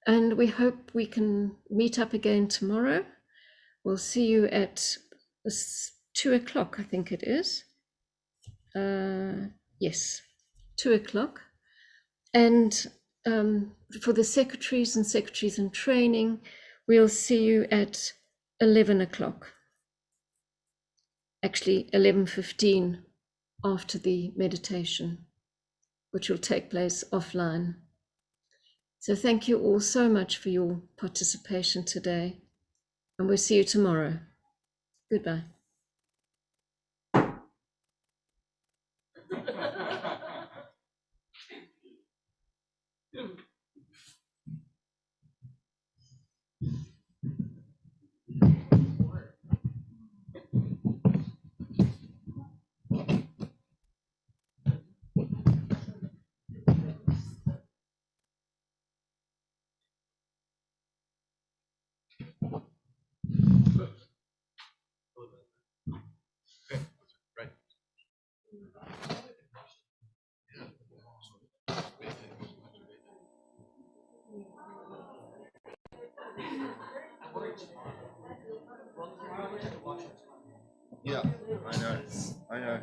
and we hope we can meet up again tomorrow. We'll see you at 2 o'clock, I think it is. Yes, 2 o'clock. And for the secretaries in training, we'll see you at 11 o'clock. Actually, 11:15 after the meditation, which will take place offline. So thank you all so much for your participation today, and we'll see you tomorrow. Goodbye. Yeah, I know. I know.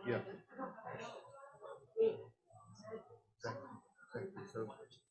Yeah. Thank you so much.